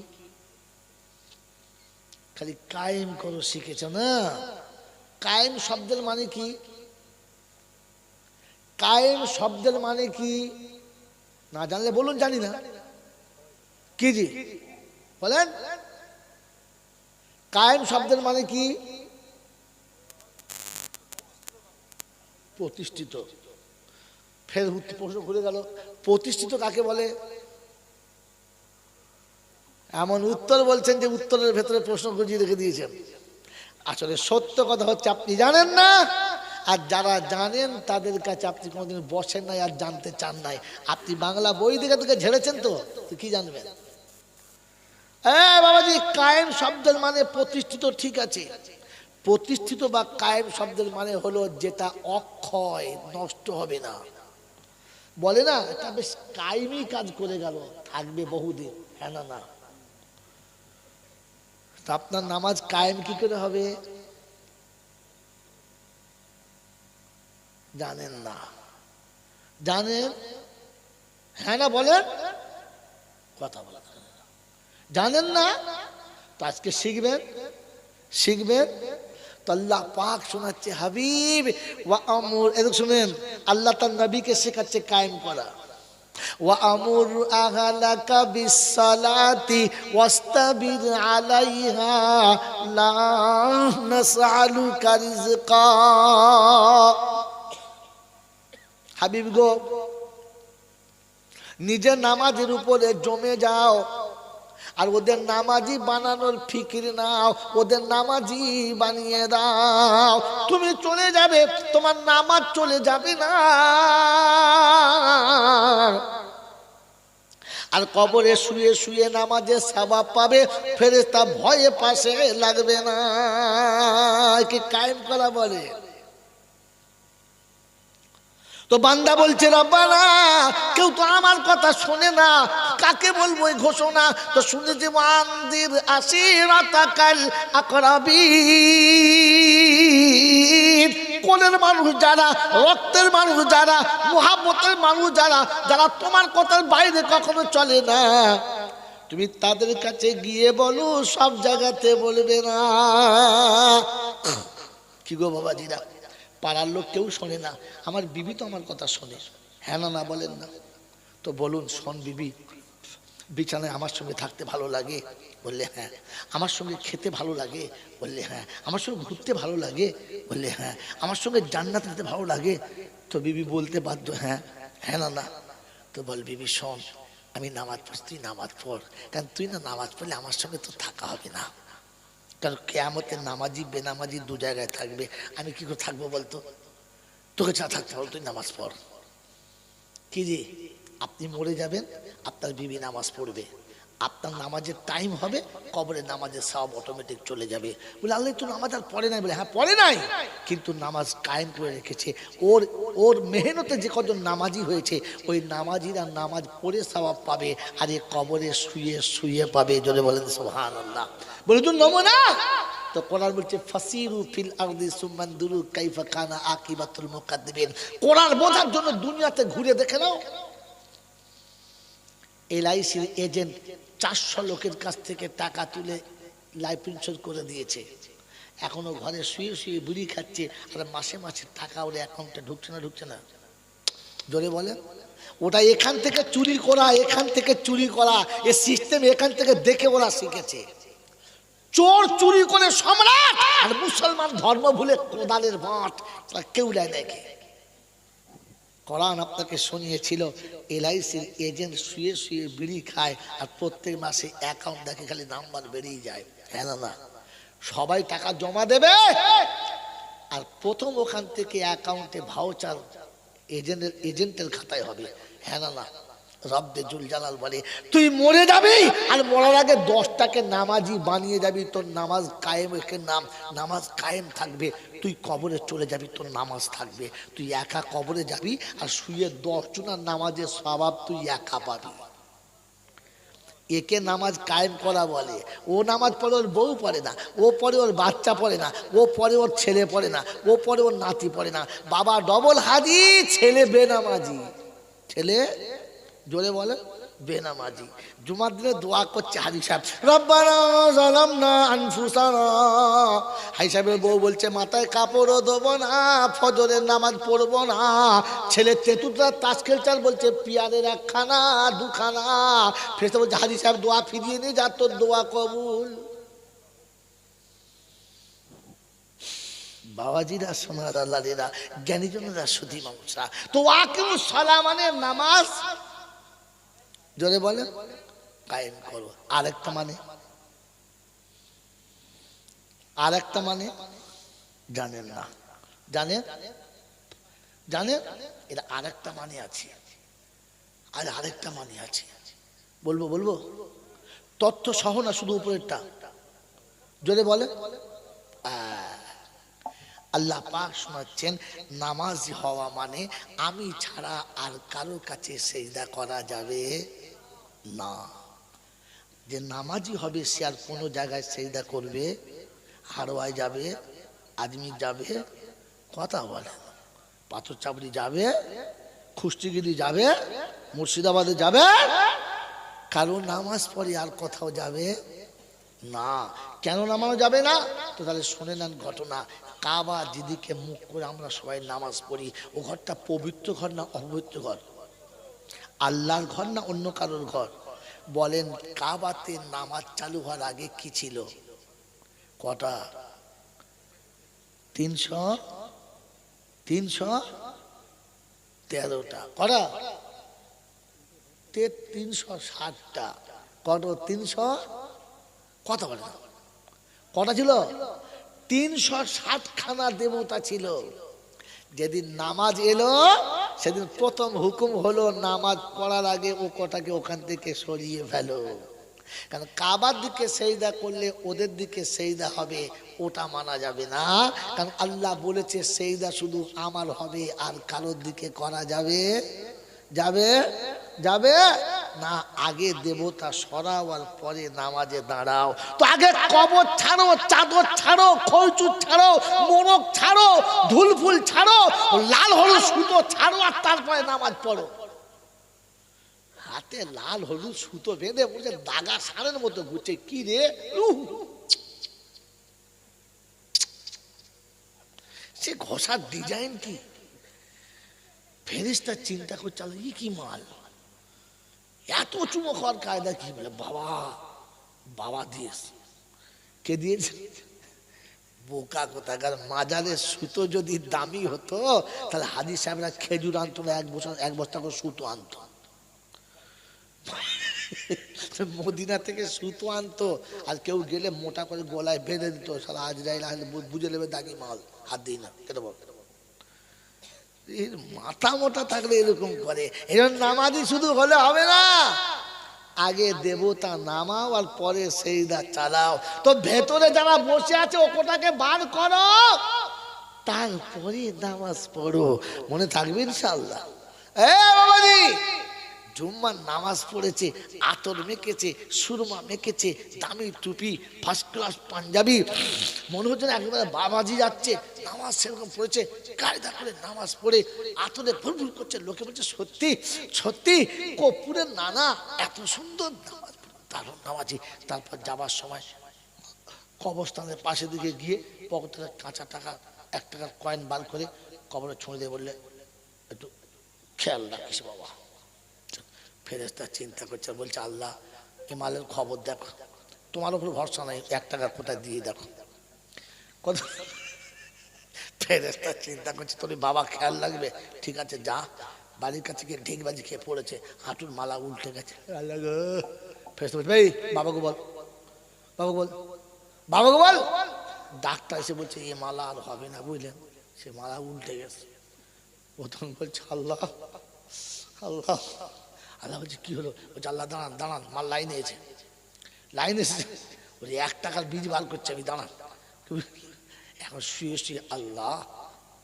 S1: খালি কায়েম করো শিখেছ না? কায়েম শব্দের মানে কি? কায়েম শব্দের মানে কি না জানলে বলুন, জানি না। কি জি বলেন, কায়েম শব্দের মানে কি? প্রতিষ্ঠিত। ফের প্রশ্ন ঘুরে গেল, প্রতিষ্ঠিত কাকে বলে? এমন উত্তর বলছেন যে উত্তরের ভেতরে প্রশ্ন গুজিয়ে রেখে দিয়েছেন। আসলে সত্য কথা হচ্ছে আপনি জানেন না, আর যারা জানেন তাদের কাছে আপনি কোনোদিন বসেন নাই আর জানতে চান নাই। আপনি বাংলা বই থেকে ঝেড়েছেন, তো কি জানবেন? বাবাজি, কায়েম শব্দের মানে প্রতিষ্ঠিত, ঠিক আছে। প্রতিষ্ঠিত বা কায়েম শব্দের মানে হলো যেটা অক্ষয়, নষ্ট হবে না। বলে না এটা বেশ কায়েমি কাজ করে গেল, থাকবে বহুদিন। হ্যাঁ না? না। তা আপনার নামাজ কায়েম কি করে হবে জানেন না? জানেন? হ্যাঁ না বলেন, কথা বলা জানেন না। তো আজকে শিখবেন, শিখবেন। তো আল্লাহ পাক শোনাচ্ছে হাবিব ওয়া আমুর, এরকম শুনেন, আল্লাহ তার নবীকে শেখাচ্ছে কায়েম করা। وأمر أهلك بالصلاة واستبر عليها لا نسألك رزقا। হাবিব গো, নিজের নামাজের উপরে জমে যাও, আর ওদের নামাজি বানানোর ফিকির নাও, ওদের নামাজি বানিয়ে দাও। তুমি চলে যাবে, তোমার নামাজ চলে যাবে না, আর কবরে শুয়ে শুয়ে নামাজের সওয়াব পাবে, ফেরেশতা ভয়ে পাশে লাগবে না। কি কায়েম করা বলে। তো বান্দা বলছে রব্বানা, কেউ তো আমার কথা শোনে না, কাকে বলবো এই ঘোষণা? তো শুনেছি ওয়ানদির আশিরাতাকাল আকরাবিন, কোলের মানুষ যারা, রক্তের মানুষ যারা, মুহাব্বতের মানুষ যারা, যারা তোমার কথার বাইরে কখনো চলে না, তুমি তাদের কাছে গিয়ে বলো, সব জায়গাতে বলবে না। কি গো বাবাজিরা, পাড়ার লোক কেউ শোনে না, আমার বিবি তো আমার কথা শোনে। হ্যাঁ না? না বলেন না? তো বলুন, শোন বিবি, বিছানায় আমার সঙ্গে থাকতে ভালো লাগে? বললে হ্যাঁ। আমার সঙ্গে খেতে ভালো লাগে? বললে হ্যাঁ। আমার সঙ্গে ঘুরতে ভালো লাগে? বললে হ্যাঁ। আমার সঙ্গে জান্নাতে যেতে ভালো লাগে? তো বিবি বলতে বাধ্য হ্যাঁ। হ্যাঁ না? না? তো বল বিবি শোন, আমি নামাজ পড়ছি, তুই নামাজ পড়, কারণ তুই না নামাজ পড়লে আমার সঙ্গে তো থাকা হবে না। কারণ কিয়ামতে নামাজি বেনামাজি দু জায়গায় থাকবে, আমি কি করে থাকবো বলতো? তোকে চা থাকতে হবে, তুই নামাজ পড়। কি রে, আপনি মরে যাবেন, আপনার বিবি নামাজ পড়বে, আপনার নামাজের টাইম হবে, কবরে নামাজের সব অটোমেটিক চলে যাবে। বলে আল্লাহ তো নামাজ আর পড়ে নাই? বলে হ্যাঁ পড়ে নাই, কিন্তু নামাজ কায়েম করে রেখেছে। ওর মেহনতে যে কজন নামাজি হয়েছে, ওই নামাজিরা নামাজ পড়ে সওয়াব পাবে, আর এ কবরে শুয়ে শুয়ে পাবে। জোরে বলেন সুবহানাল্লাহ। বলে তো নমুনা। তো কোরআন বলছে ফাসিরু ফিল আরদি সুমানদুরু কাইফা কানা আকিবাতুল মুকাদ্দিবিন। কোরআন বোঝার জন্য দুনিয়াতে ঘুরে দেখে নাও। এলআইসির এজেন্ট 400 লোকের কাছ থেকে টাকা তুলে লাইফ ইন্স্যুরেন্স করে দিয়েছে, এখনো ঘরে শুয়ে শুয়ে বিড়ি খাচ্ছে, আর মাসে মাসে টাকা ওর অ্যাকাউন্টে ঢুকছে না? ঢুকছে না? জোরে বলেন। ওটা এখান থেকে চুরি করা, এখান থেকে চুরি করা, এ সিস্টেম এখান থেকে দেখে ওরা শিখেছে। চোর চুরি করে সম্রাট, আর মুসলমান ধর্ম ভুলে কোদালের বাঁট, কেউ নেয় নাকি? কোরআন আপনাকে শুনিয়েছিল এলআইসির এজেন্ট শুয়ে শুয়ে বিড়ি খায়, আর প্রত্যেক মাসে অ্যাকাউন্ট দেখে খালি নাম্বার বেরিয়ে যায়। হ্যাঁ না? না? সবাই টাকা জমা দেবে, আর প্রথম ওখান থেকে অ্যাকাউন্টে ভাউচার এজেন্টের খাতায় হবে। হ্যাঁ না? না? রব্বে জুল জালাল বলে তুই মরে যাবি আর মরার আগে 10টাকে নামাজি বানিয়ে যাবি, তোর নামাজ কায়েমের নামাজ কায়েম থাকবে। তুই কবরে চলে যাবি, তোর নামাজ থাকবে। তুই একা কবরে যাবি আর শুয়ে 10 জনের নামাজের স্বভাব তুই একা পাবি। একে নামাজ কায়েম করা বলে। ও নামাজ পড়ে ওর বউ পড়ে না, ও পড়ে ওর বাচ্চা পড়ে না, ও পড়ে ওর ছেলে পড়ে না, ও পড়ে ওর নাতি পড়ে না। বাবা ডবল হাজি, ছেলে বেনামাজি। ছেলে জোরে বলে বেনামাজি। জুমার দিনে দোয়া করছে হাজি সাহেব, রব্বানা যালামনা আনফুসানা। হাজি সাহেবের বউ বলছে মাথায় কাপড়ও দেবো না, ফজরের নামাজ পড়বো না। ছেলে তেতুটা তাস খেলছে, বলছে পিয়ারের 1খানা 2খানা। ফেরেশতা বলছে হাজি সাহেব দোয়া ফিরিয়ে নিয়ে যা, তোর দোয়া কবুল। বাবাজিরা, সোনার আল্লাহরা, জ্ঞানীজনেরা, সুধী মানুষরা, তো আকিমুস সালাহ মানে নামাজ জোরে বলেন কায়েম করো। আরেকটা মানে জানেন না? জানেন এটা আরেকটা মানে আছে, আর আরেকটা মানে আছে। বলবো তথ্য সহ না, শুধু উপরেরটা জোরে বলে। আল্লাহ পাক শোনাচ্ছেন নামাজি হওয়া মানে আমি ছাড়া আর কারোর কাছে সেজদা করা যাবে না। যে নামাজি হবে সে আর কোনো জায়গায় সেজদা করবে, হারোয়ায় যাবে, আজমির যাবে, কথা বলে, পাথর চাপড়ি যাবে, খুস্তিগিরি যাবে, মুর্শিদাবাদে যাবে, কারো নামাজ পড়ে আর কোথাও যাবে না। কেন নামানো যাবে না? তো তাহলে শুনে নেন ঘটনা। কাবা যেদিকে মুখ করে আমরা সবাই নামাজ পড়ি, ও ঘরটা পবিত্র ঘর না অপবিত্র ঘর? আল্লাহর ঘর না অন্য কারোর ঘর? বলেন কাবাতে নামাজ চালু হওয়ার আগে কি ছিল? কটা? 313টা। কটা? 360টা। কত? 300 কথা বলে না, কটা ছিল? 360খানা দেবতা ছিল। যেদিন নামাজ এলো সেদিন প্রথম হুকুম হলো নামাজ পড়ার আগে ও কটাকে ওখান থেকে সরিয়ে ফেলো। কারণ কাবার দিকে সেজদা করলে ওদের দিকে সেজদা হবে, ওটা মানা যাবে না। কারণ আল্লাহ বলেছে সেজদা শুধু আমার হবে, আর কারোর দিকে করা যাবে না। আগে দেবতা সরাও আর পরে নামাজে দাঁড়াও। তো আগে কবর ছাড়ো, চাদর ছাড়ো, খৈচুর ছাড়ো, মোরগ ছাড়ো, ধুলফুল ছাড়ো, লাল হলুদ সুতো ছাড়ো, আর তারপরে নামাজ পড়ো। হাতে লাল হলুদ সুতো বেঁধে বলছে দাগা সারের মতো ঘুরছে, কি রে? সে ঘষার ডিজাইন কি? ফেরেশতা চিন্তা করছে কি মাল, এত চুমো খাওয়ার কায়দা কি? বলে বাবা দিয়েছে। কে দিয়েছে? বোকা কোথাকার। মাজারের সুতো যদি দামি হতো তাহলে হাজি সাহেবরা খেজুর আনতো না, এক বস্তা করে সুতো আনতো। মদিনা থেকে সুতো আনতো, আর কেউ গেলে মোটা করে গলায় বেঁধে দিত। সারা আজরাইল বুঝে নেবে দাগি মাল, হাত দিই না, কেটে বল। মাথা মোটা থাকলে এরকম করে। এরকম নামাজি শুধু হলে হবে না, আগে দেবতা নামাও আর পরে সেজদা চালাও। তো ভেতরে যারা বসে আছে ওটাকে বার করো, তারপরে নামাজ পড়ো। মনে থাকবে ইনশাআল্লাহ। বাবাজি জুম্মার নামাজ পড়েছে, আতর মেখেছে, সুরমা মেখেছে, দামি টুপি, ফার্স্ট ক্লাস পাঞ্জাবি, মনে হচ্ছে না একেবারে বাবাজি যাচ্ছে। নামাজ সেরকম পড়েছে, কায়দা করে নামাজ পড়ে আতরে ফুলফুল করছে। লোকে বলছে সত্যি সত্যি কর্পূরের নানা এত সুন্দর নামাজ, দারুণ নামাজি। তারপর যাবার সময় কবরস্থানের পাশে দিকে গিয়ে পকেট থেকে কাঁচা টাকা 1 টাকার কয়েন বার করে কবরে ছুঁড়ে দিয়ে বললে একটু খেয়াল রাখিস বাবা। ফেরেশতা চিন্তা করছে, বলছে আল্লাহ এ মালের খবর দেখো, তোমার উপর ভরসা নাই, 1 টাকা কোথায় দিয়ে দেখো কত। ফেরেশতা চিন্তা করছে তোর বাবা খেয়াল রাখবে, ঠিক আছে যা। বাড়ির কাছে গিয়ে ঢিকবাজি খেয়ে পড়েছে, হাঁটুর মালা উল্টে গেছে। ফেরেশতা বলছে ভাই বাবাকে বল, বাবাকে বল। ডাক্তার এসে বলছে এ মালা আর হবে না, বুঝলেন, সে মালা উল্টে গেছে। প্রথম বলছে আল্লাহ আল্লাহ আল্লাহ বলছে কি হলো? বলছে আল্লাহ দাঁড়ান দাঁড়ান, মাল লাইনে এসেছে, লাইনে এসেছে। বলে 1 টাকার বীজ বার করছে, আমি দাঁড়ান। এখন শুয়ে শুয়ে আল্লাহ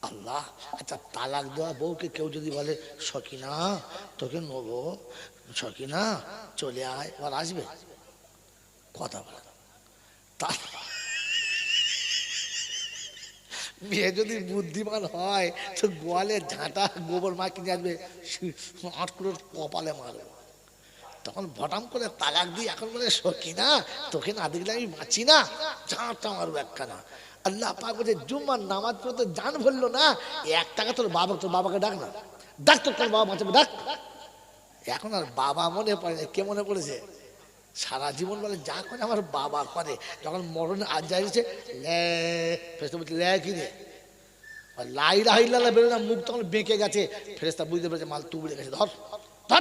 S1: আল্লাহ। আচ্ছা, তালাক দেওয়া বউকে কেউ যদি বলে সকিনা তোকে নেবো, সকিনা চলে আয়, আবার আসবে? কথা বলে তা মেয়ে যদি বুদ্ধিমান হয় তো গোয়ালে ঝাঁটা গোবর মা কিনে আসবে, 8 করে কপালে মারবে। তখন ভটাম করে তালাক দিয়ে এখন বলে সকিনা তোকে না দেখলে আমি বাঁচি না, ঝাঁটা মারবো একখানা। আল্লাহ পাক বলছে জুম্মার নামাজ পড়তে জান বললো না, 1 টাকা তোর বাবাকে ডাক না, ডাক তোর বাবা বাঁচাবে, ডাক। এখন আর বাবা মনে পড়ে না। কে মনে পড়েছে? সারা জীবন বলে যা করে আমার বাবা করে, যখন মরণে আজ যাইছে লে কি রে লাইলা হাইলা বেরো না, মুখ তখন বেঁকে গেছে, ফেরেস্তা বুঝতে পেরেছে মাল তুবড়ে গেছে, ধর ধর।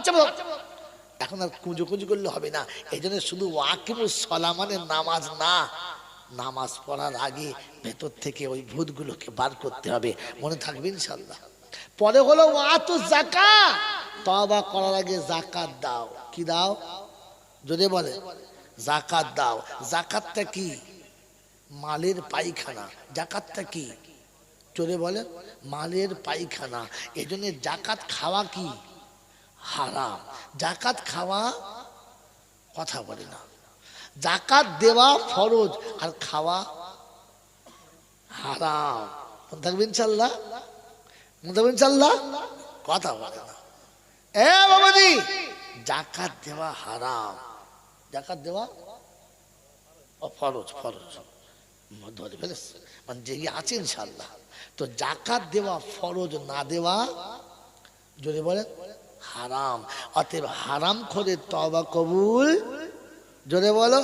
S1: এখন আর কুঁজো করলে হবে না। এই জন্য শুধু ওয়াকিমুস সালাহ মানে নামাজ না, নামাজ পড়ার আগে ভেতর থেকে ওই ভূতগুলোকে বার করতে হবে, মনে থাকবে ইনশাআল্লাহ। পরে হলো ওয়াতু যাকাত, তওবা করার আগে যাকাত দাও। কি দাও? যদি বলে যাকাত দাও। যাকাতটা কি? মালের পায়খানা। যাকাতটা কি? চলে বলে মালের পায়খানা। এই জন্য যাকাত খাওয়া কি? হারাম। যাকাত খাওয়া, কথা বলে না, যাকাত দেওয়া ফরজ আর খাওয়া হারাম। মনে থাকবে ইনশাআল্লাহ, মনে থাকবে ইনশাআল্লাহ, কথা বলে না। এ বাবাজি, যাকাত দেওয়া হারাম, যাকাত দেওয়া ফরজ, ফরজ ধরে ফেলেছে মানে যে আছে ইনশাআল্লাহ। তো যাকাত দেওয়া ফরজ, না দেওয়া যদি বলে হারাম। অতএব হারাম করে তওবা কবুল। জোরে বলো।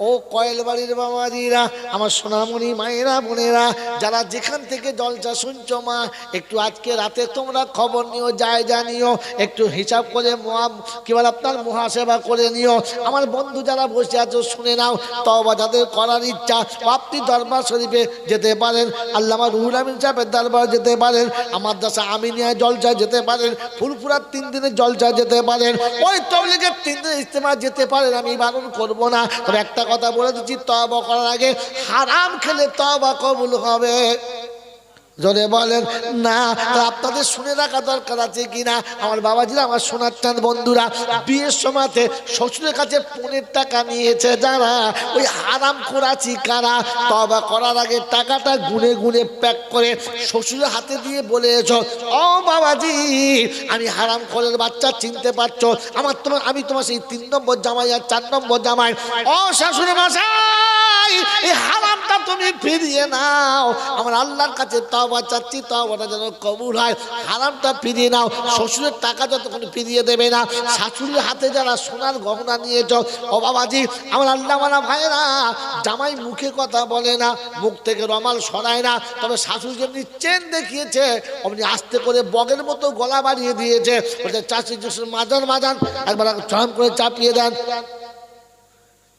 S1: ও কয়েল বাড়ির বাবাজিরা, আমার সোনামণি মায়েরা বোনেরা, যারা যেখান থেকে জলসা শুনছো মা, একটু আজকে রাতে তোমরা খবর নিও, জায়গা নিও, একটু হিসাব করে কি বলে আপনার মুহাসেবা করে নিও। আমার বন্ধু যারা বসে আছো শুনে নাও, তওবা যাদের করার ইচ্ছা আপনি দরবার শরীফে যেতে পারেন, আল্লামা রুহুল আমিন সাহেবের দরবার যেতে পারেন, আমার দাসা আমিনিয়া জলসা যেতে পারেন, ফুলপুরার 3 দিনের জলসা যেতে পারেন, ওই তবলিগের 3 দিনের ইজতেমা যেতে পারেন। আমি বারণ করবো না, তবে একটা কথা বলে দিচ্ছি, তওবা করার আগে হারাম খেলে তওবা কবুল হবে। জোরে বলেন না। আপনাদের শুনে রাখা দরকার আছে কিনা আমার বাবাজিরা, আমার সোনার চাঁদ বন্ধুরা, বিয়ের সময়তে শ্বশুরের কাছে 15 টাকা নিয়েছে যারা, ওই হারাম করাছি কারা? তওবা করার আগে টাকাটা গুনে গুনে প্যাক করে শ্বশুরের হাতে দিয়ে বলেছ, ও বাবাজি আমি হারাম করের বাচ্চা, চিনতে পারছো আমি তোমার সেই 3 নম্বর জামাই আর 4 নম্বর জামাই। ও শাশুড়ি মশাই, এই হারামটা তুমি ফিরিয়ে নাও, আমার আল্লাহর কাছে তওবা চাচ্ছি, তওবাটা যেন কবুল হয়। হারামটা ফিরিয়ে নাও। শ্বশুরের টাকা যতক্ষণ ফিরিয়ে দেবে না, শাশুড়ির হাতে যারা সোনার গহনা নিয়েছ, ও বাবাজি আমার আল্লাহ মানা ভাইরা, জামাই মুখে কথা বলে না, মুখ থেকে রমাল সরায় না, তবে শাশুড়ি যেমনি চেন দেখিয়েছে অমনি আস্তে করে বগের মতো গলা বাড়িয়ে দিয়েছে। বলছে চাষি মাজান মাজান, একবার চরম করে চাপিয়ে দেন।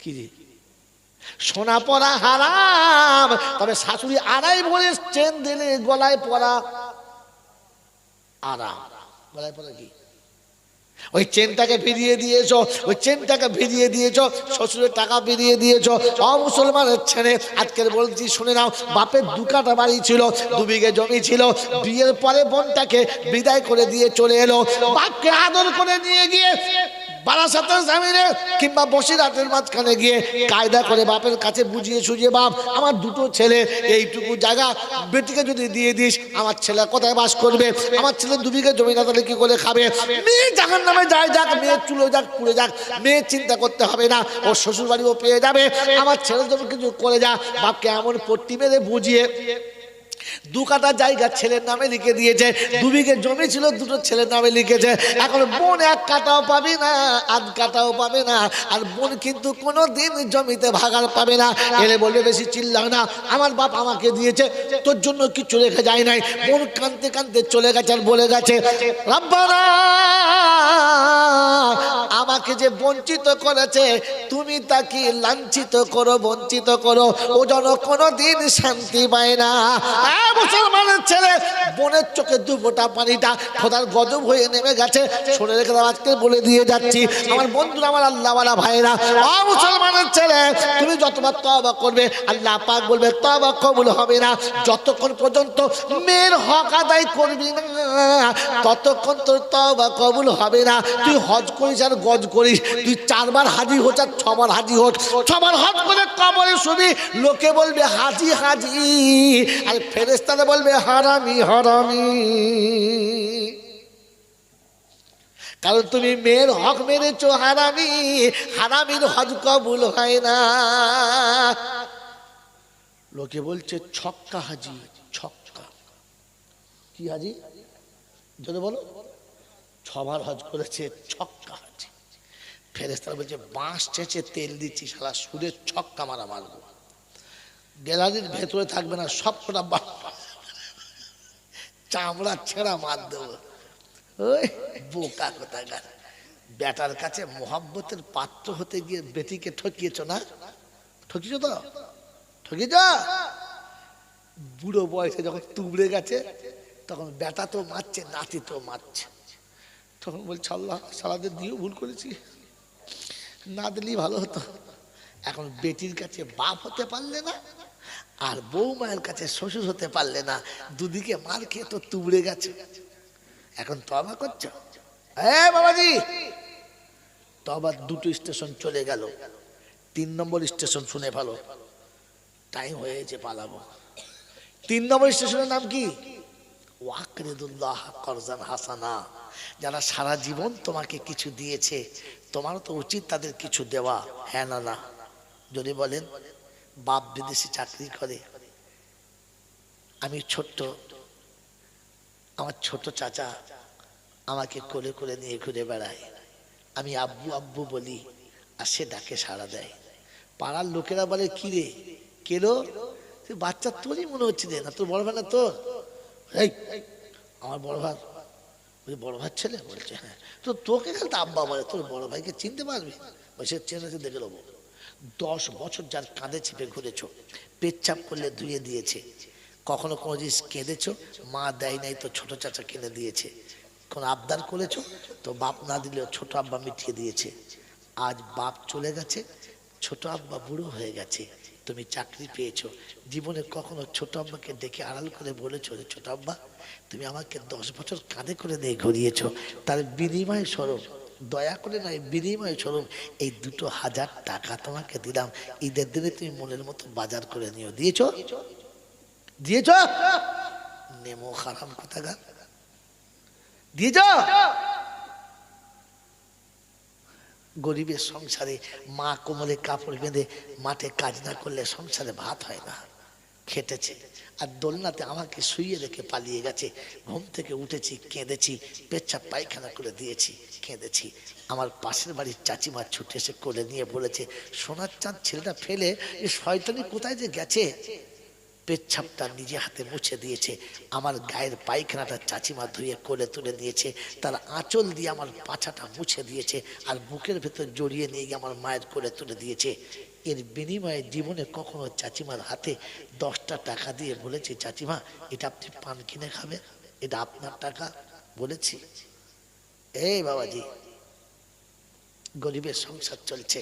S1: কি রে, সোনা পরা হারাম, তবে শাশুড়ি 2.5 ভরি চেন দিলে গলায় পরা আরাম। গলায় পরা কি? ওই চেনটাকে ফিরিয়ে দিয়েছো, ওই চেনটাকে ফিরিয়ে দিয়েছো, শ্বশুরের টাকা ফিরিয়ে দিয়েছো। মুসলমানের ছেলে আজকের বলছি শুনে নাও, বাপের 2 কাঠা বাড়ি ছিল, 2 বিঘে জমি ছিল, বিয়ের পরে বোনটাকে বিদায় করে দিয়ে চলে এলো। বাপকে আদর করে নিয়ে গিয়ে বারাসাতের জামিনে কিংবা বসিরহাটের মাঝখানে গিয়ে কায়দা করে বাপের কাছে বুঝিয়ে সুঝিয়ে, বাপ আমার 2টো ছেলে, এইটুকু জায়গা বেটিকে যদি দিয়ে দিস, আমার ছেলে কোথায় বাস করবে? আমার ছেলে 2 বিঘে জমি না তাহলে কি করে খাবে? মেয়ে জাহান্নামে যায় যাক, মেয়ে চুলো যাক, পুড়ে যাক, মেয়ে চিন্তা করতে হবে না, ও শ্বশুর বাড়িও পেয়ে যাবে, আমার ছেলের জন্য কিছু করে যা। বাপকে এমন পট্টি মেরে বুঝিয়ে 2 কাঠা জায়গা ছেলের নামে লিখে দিয়েছে, 2 বিঘে জমি ছিল, 2টো ছেলের নামে লিখেছে। এখন বোন 1 কাঠাও পাবে না, 1/2 কাঠাও পাবে না, আর বোন কিন্তু কোনোদিন জমিতে ভাগার পাবে না। এলে বলবে বেশি চিল্লাও না, আমার বাপ আমাকে দিয়েছে, তোর জন্য কিছু রেখে যায় নাই। বোন কাঁদতে কাঁদতে চলে গেছে আর বলে গেছে, রব্বানা আমাকে যে বঞ্চিত করেছে তুমি তাকে লাঞ্ছিত করো, বঞ্চিত করো, ও যেন কোনোদিন শান্তি পায় না। মুসলমানের ছেলে, বোনের চোখে দু ফোঁটা পানিটা খোদার গজব হয়ে নেমে গেছে। শুনে রেখে দাও, আজকে বলে দিয়ে যাচ্ছি আমার বন্ধুরা, আমার আল্লাহওয়ালা ভাইরা, মুসলমানের ছেলে তুমি যতবার তওবা করবে আল্লাহ পাক বলবে তওবা কবুল হবে না। যতক্ষণ পর্যন্ত মেয়ের হক আদায় করবি না ততক্ষণ তোর তওবা কবুল হবে না। তুই হজ করিস আর গজ করিস, তুই 4 বার হাজি হোক আর 6 বার হাজি হোক, 6 বার হজ করে কবরে শুবি, লোকে বলবে হাজি হাজি, আর ফেরেশতারা বলবে হারামি হারামি। কারণ তুমি মেয়ের হক মেরেছো হারামি, হারামির হজ কবুল হয় না। লোকে বলছে ছক্কা হাজি, ছক্কা কি হাজি যদি বলো, 6 বার হজ করেছে ছক্কা হাজি। ফেরেশতারা বলছে বাঁশ চেঁচে তেল দিচ্ছি, শালা সুরের ছক্কা মারা মারবো, গ্যালারির ভেতরে থাকবে না, সব কটা চামড়া ছেঁড়া মার দেবো। ওই বোকা কোথাকার, বেটার কাছে মোহাব্বতের পাত্র হতে গিয়ে বেটিকে ঠকিয়েছ না? ঠকিয়েছ তো, ঠকিয়েছ। বুড়ো বয়সে যখন তুবড়ে গেছে তখন বেটা তো মারছে, নাতি তো মারছে, তখন বলছে আল্লাহ সারাদের দিয়েও ভুল করেছি, না দিলেই ভালো হতো। এখন বেটির কাছে বাপ হতে পারলে না, আর বউ মায়ের কাছে শ্বশুর হতে পারলে না, দুদিকে মার খেয়ে তো তুবড়ে গেছে। এখন তওবা করছো? বাবাজি, তওবা 2টো স্টেশন চলে গেল, 3 নম্বর স্টেশন শুনে ভালো, টাইম হয়েছে পালাবো। 3 নম্বর স্টেশনের নাম কি? ওয়াকরিদুল্লাহ করজান হাসানা। যারা সারা জীবন তোমাকে কিছু দিয়েছে, তোমারও তো উচিত তাদের কিছু দেওয়া, হ্যাঁ না না? যদি বলেন বাপ বিদেশে চাকরি করে, আমি ছোট্ট, আমার ছোট চাচা আমাকে কোলে কোলে নিয়ে ঘুরে বেড়ায়, আমি আব্বু আব্বু বলি আর সে ডাকে সাড়া দেয়। পাড়ার লোকেরা বলে কি রে কেলো, তুই বাচ্চা তোরই মনে হচ্ছে রে, না তোর বড় ভাই না তোর? এই আমার বড় ভাই, বলছি বড় ভাই ছেলে, বলছে হ্যাঁ। তো তোকে খালি তো আব্বা বলে, তোর বড় ভাইকে চিনতে পারবি? সে চেনেছে, দেখে নেবো। 10 বছর যার কাঁধে চেপে ঘুরেছ, পেচ্ছাপ করলে ধুয়ে দিয়েছে, কখনো কোনো জিনিস কেঁদেছ, মা দেয় নাই তো ছোট চাচা কিনে দিয়েছে, কোনো আবদার করেছো তো বাপ না দিলেও ছোট আব্বা মিটিয়ে দিয়েছে। আজ বাপ চলে গেছে, ছোট আব্বা বুড়ো হয়ে গেছে, তুমি চাকরি পেয়েছো, জীবনে কখনো ছোট আব্বাকে ডেকে আড়াল করে বলেছো রে ছোট আব্বা তুমি আমাকে 10 বছর কাঁধে করে নিয়ে ঘুরিয়েছো, তার বিনিময় স্বরূপ, দয়া করে নয় বিনিময় স্বরূপ এই 2000 টাকা তোমাকে দিলাম, ঈদের দিনে তুমি মনের মতো বাজার করে নিও, দিয়েছো? দিয়েছো? নেমো খারাম কোথাকার, দিয়েছ? গরিবের সংসারে মা কোমলে কাপড় বেঁধে মাঠে কাজ না করলে সংসারে ভাত হয় না, খেটেছে, আর দোলনাতে আমাকে শুইয়ে রেখে পালিয়ে গেছে, ঘুম থেকে উঠেছি কেঁদেছি, পেচ্ছাপ পায়খানা করে দিয়েছি কেঁদেছি, আমার পাশের বাড়ির চাচিমা ছুটে এসে কোলে নিয়ে বলেছে সোনার চাঁদ ছেলেটা ফেলে এই শয়তানি কোথায় যে গেছে, পেচ্ছাপটা নিজে হাতে মুছে দিয়েছে, আমার গায়ের পায়খানাটা চাচিমা ধুয়ে কোলে তুলে দিয়েছে, তার আঁচল দিয়ে আমার পাছাটা মুছে দিয়েছে, আর বুকের ভেতর জড়িয়ে নিয়ে গিয়ে আমার মায়ের কোলে তুলে দিয়েছে। এর বিনিময়ে জীবনে কখনো চাচিমার হাতে 10টা টাকা দিয়ে বলেছি চাচিমা এটা আপনি পান কিনে খাবেন, এটা আপনার টাকা বলেছি? এই বাবাজি, গরিবের সংসার চলছে,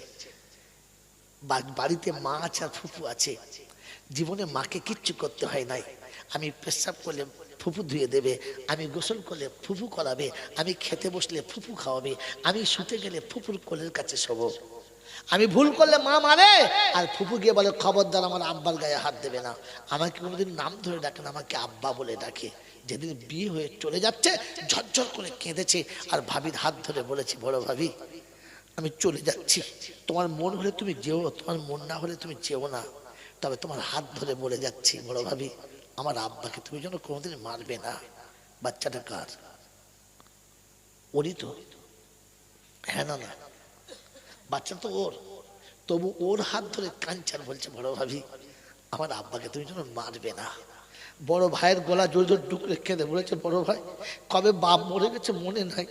S1: বাড়িতে মা আছে আর ফুফু আছে, জীবনে মাকে কিচ্ছু করতে হয় নাই, আমি পেশাব করলে ফুফু ধুয়ে দেবে, আমি গোসল করলে ফুফু করাবে, আমি খেতে বসলে ফুফু খাওয়াবে, আমি শুতে গেলে ফুফুর কোলের কাছে শোবো, আমি ভুল করলে মা মারে আর ফুফু গিয়ে বলে খবরদার আমার আব্বার গায়ে হাত দেবে না, আমাকে কোনোদিন নাম ধরে ডাকে না, আমাকে আব্বা বলে ডাকে। যেদিন বিয়ে হয়ে চলে যাচ্ছে ঝরঝর করে কেঁদেছে আর ভাবির হাত ধরে বলেছি বড় ভাবি আমি চলে যাচ্ছি, তোমার মন হলে তুমি যেও, তোমার মন না হলে তুমি যেও না, তবে তোমার হাত ধরে বলে যাচ্ছি বড় ভাবি আমার আব্বাকে তুমি যেন কোনোদিন মারবে না। বাচ্চাটা কার? ওরই তো, হ্যাঁ না না, বাচ্চা তো ওর, তবু ওর হাত ধরে কাঞ্চান বলছে বড় ভাবি আমার আব্বাকে তুমি যেন মারবে না। বড় ভাইয়ের গলা জোর জোর ডুকরে কেঁদে বলেছে বড় ভাই কবে বাপ মরে গেছে মনে নাই,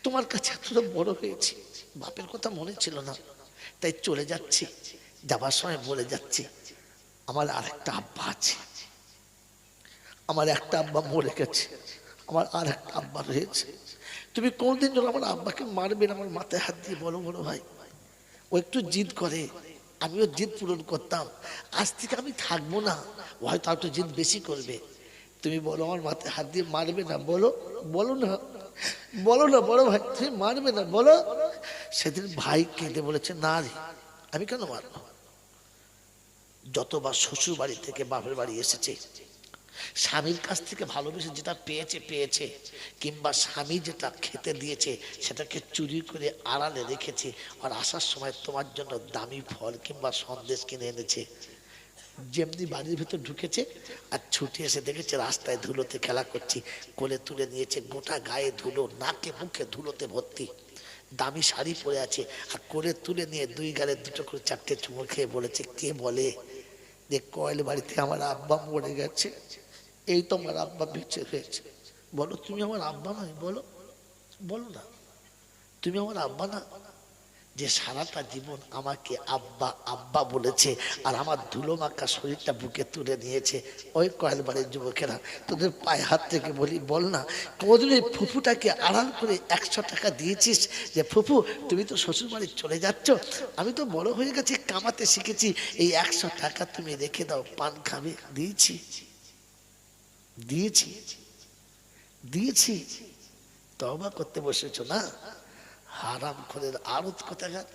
S1: তোমার কাছে এত বড় হয়েছি, বাপের কথা মনে ছিল না, তাই চলে যাচ্ছি, যাবার সময় বলে যাচ্ছি আমার আরেকটা আব্বা আছে, আমার একটা আব্বা মরে গেছে, আমার আর একটা আব্বা রয়েছে, তুমি কোনদিন যেন আমার আব্বাকে মারবে না, আমার মাথায় হাত দিয়ে বলো বড় ভাই। ও একটু জিদ করে, আমিও জিদ পূরণ করতাম, আজ থেকে আমি থাকবো না, ও হয়তো একটু জিদ বেশি করবে, তুমি বলো আমার মাথায় হাত দিয়ে মারবে না, বলো, বলো না, বলো না বড় ভাই, তুমি মারবে না বলো। সেদিন ভাই কেঁদে বলেছে না রে, আমি কেন মারবো, যতবার শ্বশুর বাড়ি থেকে বাপের বাড়ি এসেছে, স্বামীর কাছ থেকে ভালোবেসে যেটা পেয়েছে পেয়েছে, কিংবা স্বামী যেটা খেতে দিয়েছে সেটাকে চুরি করে আড়ালে রেখেছে, আর আসার সময় তোমার জন্য দামি ফল কিংবা সন্দেশ কিনে এনেছে, যেমনি বাড়ির ভিতর ঢুকেছে আর ছুটে এসে দেখেছে রাস্তায় ধুলোতে খেলা করছি, কোলে তুলে নিয়েছে, গোটা গায়ে ধুলো, নাকে মুখে ধুলোতে ভর্তি, দামি শাড়ি পরে আছে, আর কোলে তুলে নিয়ে দুই গালে দুটো করে চারটে চুমো খেয়ে বলেছে কে বলে যে কয়েল বাড়িতে আমার আব্বা মরে গেছে, এই তো আমার আব্বা বেঁচে হয়েছে, বলো তুমি আমার আব্বা নয়, বলো, বলো না তুমি আমার আব্বা না, যে সারাটা জীবন আমাকে আব্বা আব্বা বলেছে আর আমার ধুলো মাখা শরীরটা বুকে তুলে নিয়েছে, ওই কয়েল বাড়ির যুবকেরা তোদের পায়ে হাত থেকে বলি, বল না কোনদিন এই ফুফুটাকে আড়াল করে 100 টাকা দিয়েছিস যে ফুফু তুমি তো শ্বশুর বাড়ি চলে যাচ্ছ, আমি তো বড় হয়ে গেছি, কামাতে শিখেছি, এই 100 টাকা তুমি রেখে দাও, পান খাবে, দিয়েছি, দিয়েছি, দিয়েছি, তওবা করতে বসেছো না, হারাম করে আরত কোথাকার,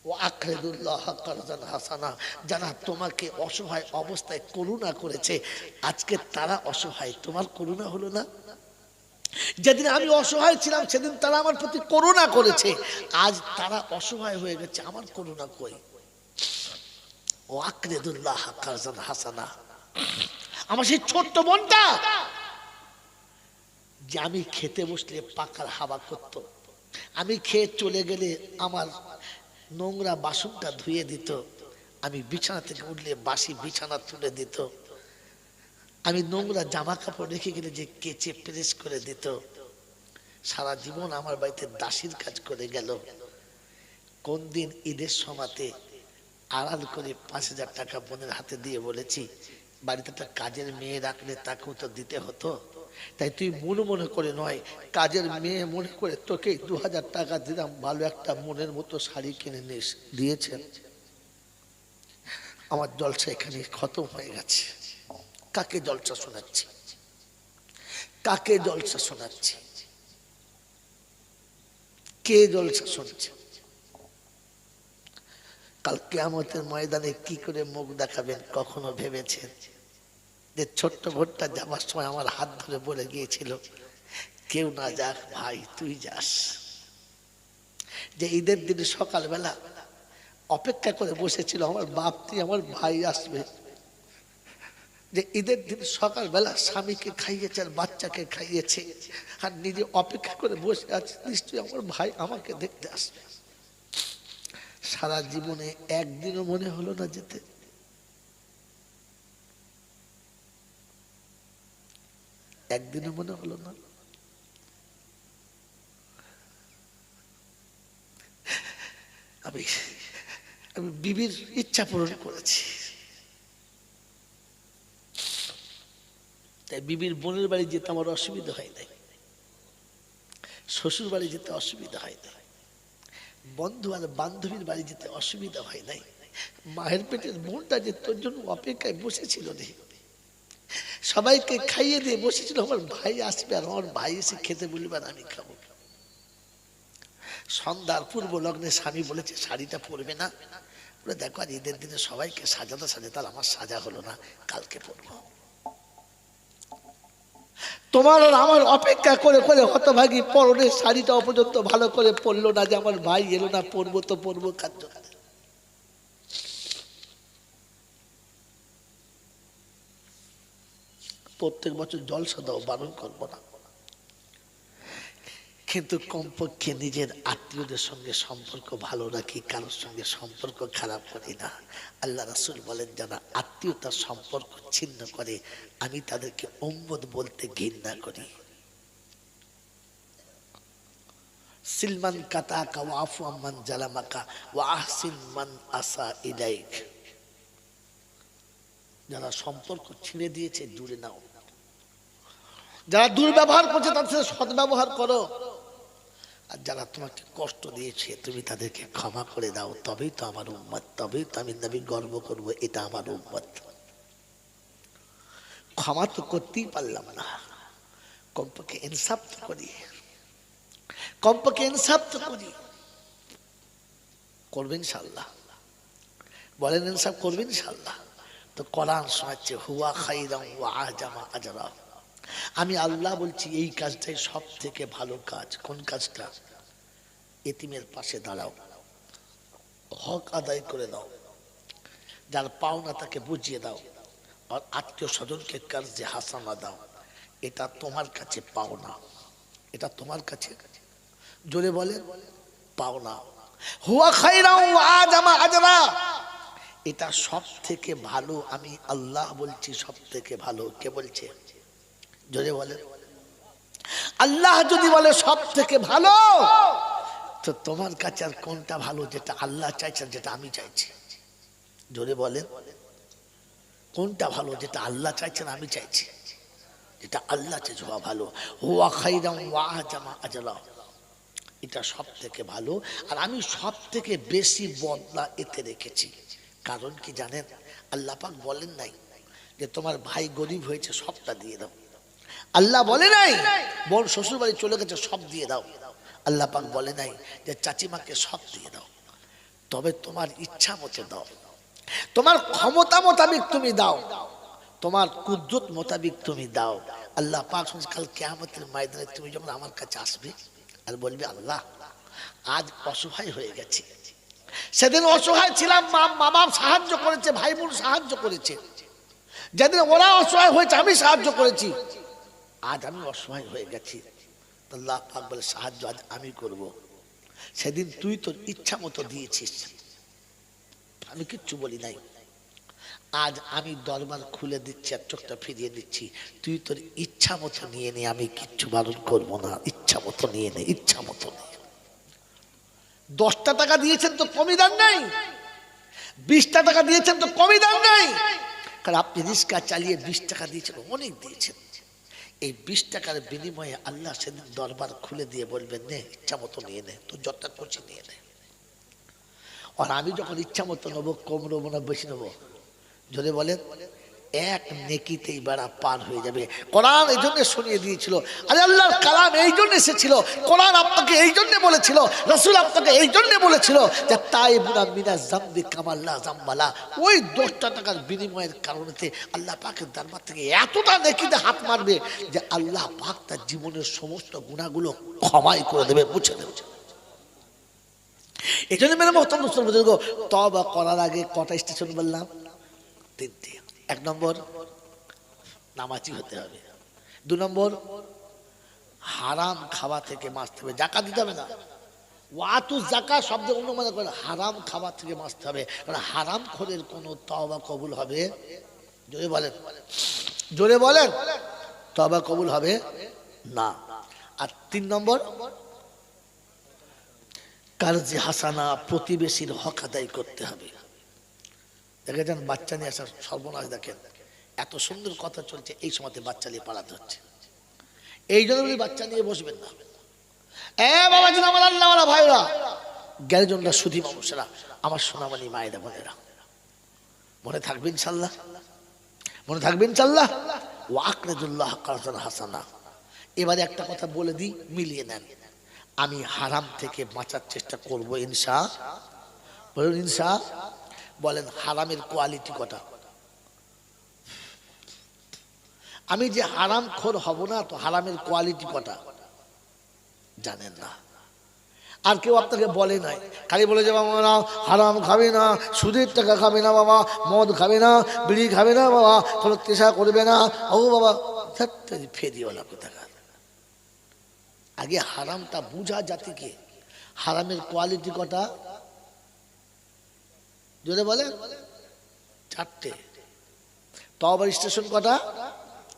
S1: ও আখরিদুল্লাহ কারজান হাসানা, যারা তোমাকে অসহায় অবস্থায় করুণা করেছে, আজকে তারা অসহায়, তোমার করুণা হলো না, যেদিন আমি অসহায় ছিলাম সেদিন তারা আমার প্রতি করুণা করেছে, আজ তারা অসহায় হয়ে গেছে, আমার করুণা কই, ও আখরিদুল্লাহ কারজান হাসানা, আমার সেই ছোট্ট বোনটা যে আমি খেতে বসলে পাকার হাওয়া করতো, আমি খেয়ে চলে গেলে আমার নোংরা বাসনটা ধুয়ে দিত, আমি বিছানা থেকে উঠলে বাসি বিছানা তুলে দিত, আমি নোংরা জামা কাপড় রেখে গেলে যে কেচে প্রেস করে দিত, সারা জীবন আমার বাড়িতে দাসীর কাজ করে গেল, কোন দিন ঈদের সময়তে আড়াল করে 5,000 টাকা বোনের হাতে দিয়ে বলেছি বাড়িতে একটা কাজের মেয়ে রাখলে তাকেও তো দিতে হতো, তাই তুই মনে মনে করে নয়, কাজের মেয়ে মনে করে তোকে 2,000 টাকা দিলাম, ভালো একটা মনের মতো শাড়ি কিনে নিস, দিয়েছেন। আমার জলসা এখানে খতম হয়ে গেছে, কাকে জলসা শোনাচ্ছি, কাকে জলসা শোনাচ্ছি, কে জলসা শুনছে, কাল কিয়ামতের ময়দানে কি করে মুখ দেখাবেন কখনো ভেবেছেন? যে ছোট্ট ভোটটা যাবার সময় আমার হাত ধরে বলে গিয়েছিল কেউ না যাক ভাই তুই যাস, যে ঈদের দিন সকালবেলা অপেক্ষা করে বসেছিল আমার বাপ দিয়ে আমার ভাই আসবে, যে ঈদের দিন সকালবেলা স্বামীকে খাইয়েছে আর বাচ্চাকে খাইয়েছে, আর নিজে অপেক্ষা করে বসে আছে নিশ্চয়ই আমার ভাই আমাকে দেখতে আসবে, সারা জীবনে একদিনও মনে হলো না যেতে, একদিনও মনে হলো না, আমি বিবির ইচ্ছা পূরণ করেছি, তাই বিবির বোনের বাড়ি যেতে আমার অসুবিধা হয় নাই, শ্বশুর বাড়ি যেতে অসুবিধা হয় নাই, বন্ধু আর বান্ধবীর বাড়ি যেতে অসুবিধা হয় নাই, মায়ের পেটের বোনটা যে তোর জন্য অপেক্ষায় বসেছিল রে, সবাইকে খাইয়ে দিয়ে বসেছিল আমার ভাই আসবে আর আমার ভাই এসে খেতে বলবে আর আমি খাবো, সন্ধ্যার পূর্ব লগ্নে স্বামী বলেছে শাড়িটা পরবে না, বলে দেখো আর ঈদের দিনে সবাইকে সাজাতে সাজাতে আর আমার সাজা হলো না, কালকে পরবো, তোমার আর আমার অপেক্ষা করে করে হতভাগী পরনের শাড়িটা পর্যন্ত ভালো করে পরলো না, যে আমার ভাই এলো না, পরবো তো পরবো কার্য, প্রত্যেক বছর জলসা দাও, বারণ করবো না, কিন্তু কমপক্ষে নিজের আত্মীয়দের সঙ্গে সম্পর্ক ভালো রাখি, কারোর সঙ্গে সম্পর্ক খারাপ করি না। আল্লাহ রাসূল বলেন যারা আত্মীয়তার সম্পর্ক ছিন্ন করে আমি তাদেরকে উম্মত বলতে ঘৃণা করি। সিলমান কাতাকা ওয়া আফু আম্মান জালামাকা ওয়া আহসিন মান আসা ইলাইক। যারা সম্পর্ক ছিঁড়ে দিয়েছে দূরে নাও, যারা দুর্ব্যবহার করছে তাদের সাথে সদ্ব্যবহার করো, আর যারা তোমাকে কষ্ট দিয়েছে তুমি তাদেরকে ক্ষমা করে দাও। তবেই তো আমার উম্মত, তবেই তো আমি নবী গর্ব করব এটা আমার উম্মত। ক্ষমা তো করতেই পারলাম না, কমপক্ষে ইনসাফ তো করি, কমপক্ষে ইনসাফ তো করি। করবেন ইনশাআল্লাহ, বলেন ইনসাফ করবেন ইনশাআল্লাহ। তো কোরআন শোনাচ্ছে হুয়া খাইরাম ওয়া আজামা আজরা। আমি আল্লাহ বলছি এই কাজটাই সব থেকে ভালো কাজ। কোন কাজটা? এতিমের পাশে দাঁড়াও, হক আদায় করে দাও, যার পাওনা তাকে বুঝিয়ে দাও, আর আত্মীয় স্বজনকে কার্যে হাসানা দাও। এটা তোমার কাছে পাওনা, এটা তোমার কাছে, জোরে বলে পাওনা। হুয়া খাইরাম ওয়া আজামা আজরা, এটা সব থেকে ভালো। আমি আল্লাহ বলছি সব থেকে ভালো। কে বলছে? জোরে বলে। আল্লাহ যদি বলে সব থেকে ভালো, তো তোমার কাছে আর কোনটা ভালো যেটা আল্লাহ চাইছেন, যেটা আমি চাইছি? জোরে বলেন, কোনটা ভালো যেটা আল্লাহ চাইছেন আমি চাইছি? যেটা আল্লাহ চাইছে হওয়া ভালো। হুয়া খাইরাম ওয়া আজামা আজরা, এটা সব থেকে ভালো। আর আমি সব থেকে বেশি বদলা এতে রেখেছি। কারণ কি জানেন? আল্লাহ পাক বলেন নাই যে তোমার ভাই গরিব হয়েছে সবটা দিয়ে দাও। আল্লাহ বলে নাই বোন শ্বশুর বাড়ি চলে গেছে সব দিয়ে দাও। আল্লাহ পাক বলে নাই যে চাচিমাকে সব দিয়ে দাও। তবে তোমার ইচ্ছা মতো দাও, তোমার ক্ষমতা মোতাবিক তুমি দাও, তোমার কুদরত মোতাবিক তুমি দাও। আল্লাহ পাক কাল কিয়ামতের ময়দানে তুমি যখন আমার কাছে আসবে আর বলবে আল্লাহ আজ অসহায় হয়ে গেছে, সেদিন অসহায় ছিলাম, মা বাপ সাহায্য করেছে, ভাই বোন সাহায্য করেছে, যেদিন ওরা অসহায় হয়েছে আমি সাহায্য করেছি, আজ আমি অসহায় হয়ে গেছি। আল্লাহ পাক বলে সাহায্য আজ আমি করব। সেদিন তুই তোর ইচ্ছা মতো দিয়েছিস, আমি কিচ্ছু বলি নাই। আজ আমি দরবার খুলে দিচ্ছি আর চোখটা ফিরিয়ে দিচ্ছি, তুই তোর ইচ্ছা মতো নিয়ে নে, আমি কিচ্ছু বারণ করবো না। ইচ্ছা মতো নিয়ে নে, ইচ্ছা মতো নিয়ে। 10টা টাকা দিয়েছেন তো কমই দান নাই, 20টা টাকা দিয়েছেন তো কমই দান নাই। কারণ আপনি রিক্সা চালিয়ে 20 টাকা দিয়েছেন, অনেক দিয়েছেন। এই 20 টাকার বিনিময়ে আল্লাহ সেদিন দরবার খুলে দিয়ে বলবেন নে ইচ্ছা মতো নিয়ে নে, তো যতটা করছি নিয়ে নে। আর আমি যখন ইচ্ছা মতো নেবো, কম নেবো না বেশি নেবো? যদি বলেন এক নেকিতেই বেড়া পার হয়ে যাবে। কোরআন এই জন্য শুনিয়ে দিয়েছিল, আরে আল্লাহর কালাম এই জন্য এসেছিল, কোরআন আপনাকে এই জন্য বলেছিল, রাসূল আপনাকে এই জন্য বলেছিল যে তাইবুনা মিনা যামবি কামাল্লা যামবালা। ওই 10টা টাকার বিনিময়ের কারণেতে আল্লাহ পাকের দরবার থেকে এতটা নেকিতে হাত মারবে যে আল্লাহ পাক তার জীবনের সমস্ত গুনাহগুলো ক্ষমাই করে দেবে, মুছে দেবে। এই জন্য মেরে মোহতারাম মুসলিম বুজুর্গ, তওবা করার আগে কটা স্টেশন বললাম? 3টে। 1 নম্বর নামাজি হতে হবে। 2 নম্বর হারাম খাওয়া থেকে বাঁচতে হবে, যাকাত দিতে হবে না। ওয়াতু যাকাত শব্দ অনুমান করে হারাম খাওয়া থেকে বাঁচতে হবে, কারণ হারাম খোরের কোনো তওবা কবুল হবে? জোরে বলেন, জোরে বলেন, তওবা কবুল হবে না। আর 3 নম্বর কারজে হাসানা, প্রতিবেশীর হক আদায় করতে হবে। দেখেছেন বাচ্চা নিয়ে আসার সর্বনাশ, দেখেন এত সুন্দর কথা চলছে, এই সময়তে বাচ্চা নিয়ে পালাতে হচ্ছে। এই জন্য বাচ্চা নিয়ে বসবেন না। বাবাজি আমার আল্লাহওয়ালা ভাইরা, জ্ঞানীজনরা, সুধী মানুষেরা, আমার সোনামণি মায়েরা বোনেরা, মনে থাকবে ইনশাআল্লাহ, মনে থাকবে ইনশাআল্লাহ। ওয়াকরাদুল্লাহ কারজান হাসানা। এবারে একটা কথা বলে দিই, মিলিয়ে নেন। আমি হারাম থেকে বাঁচার চেষ্টা করবো ইনশাআল্লাহ। বলুন ইনশাআল্লাহ। বলেন হারামের কোয়ালিটি কটা? আমি যে হারাম খোর হব না, তো হারামের কোয়ালিটি কটা জানেন না। আর কেউ আপনাকে বলে নাই, খালি বলে যে বাবা না হারাম খাবে না, সুদের টাকা খাবে না বাবা, মদ খাবে না, বিড়ি খাবে না বাবা, কোনো তেষা করবে না। ও বাবা ফেরিওয়ালা কোথাকার। আগে হারামটা বুঝা জাতিকে। হারামের কোয়ালিটি কটা জোরে বলে? 4টে। তওবার স্টেশন কটা?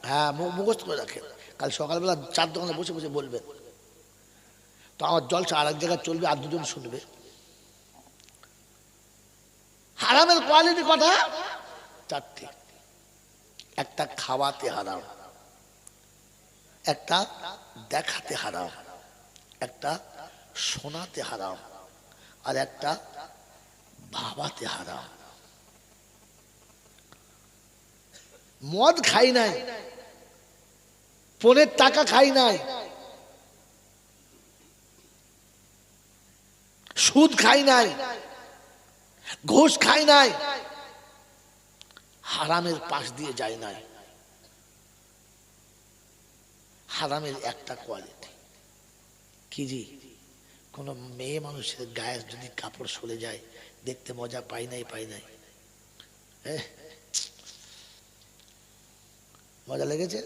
S1: হ্যাঁ মুখস্থ করে রাখেন, কাল সকালবেলা 4 দোকানে বসে বসে বলবেন। আমার জলসা আর এক জায়গায় চলবে, আর দুজন শুনবে। হারামের কোয়ালিটি কটা? চারটি। একটা খাওয়াতে হারাম, একটা দেখাতে হারাম, একটা শোনাতে হারাম, আর একটা ভাবাতে হারাম। মদ খাই নাই, পনের টাকা খাই নাই, সুদ খাই নাই, ঘুষ খাই নাই, হারামের পাশ দিয়ে যায় নাই। হারামের একটা কোয়ালিটি কি জি, কোন মেয়ে মানুষের গায়ে যদি কাপড় সরে যায় দেখতে মজা পাই নাই, পাই নাই? মজা লেগেছে?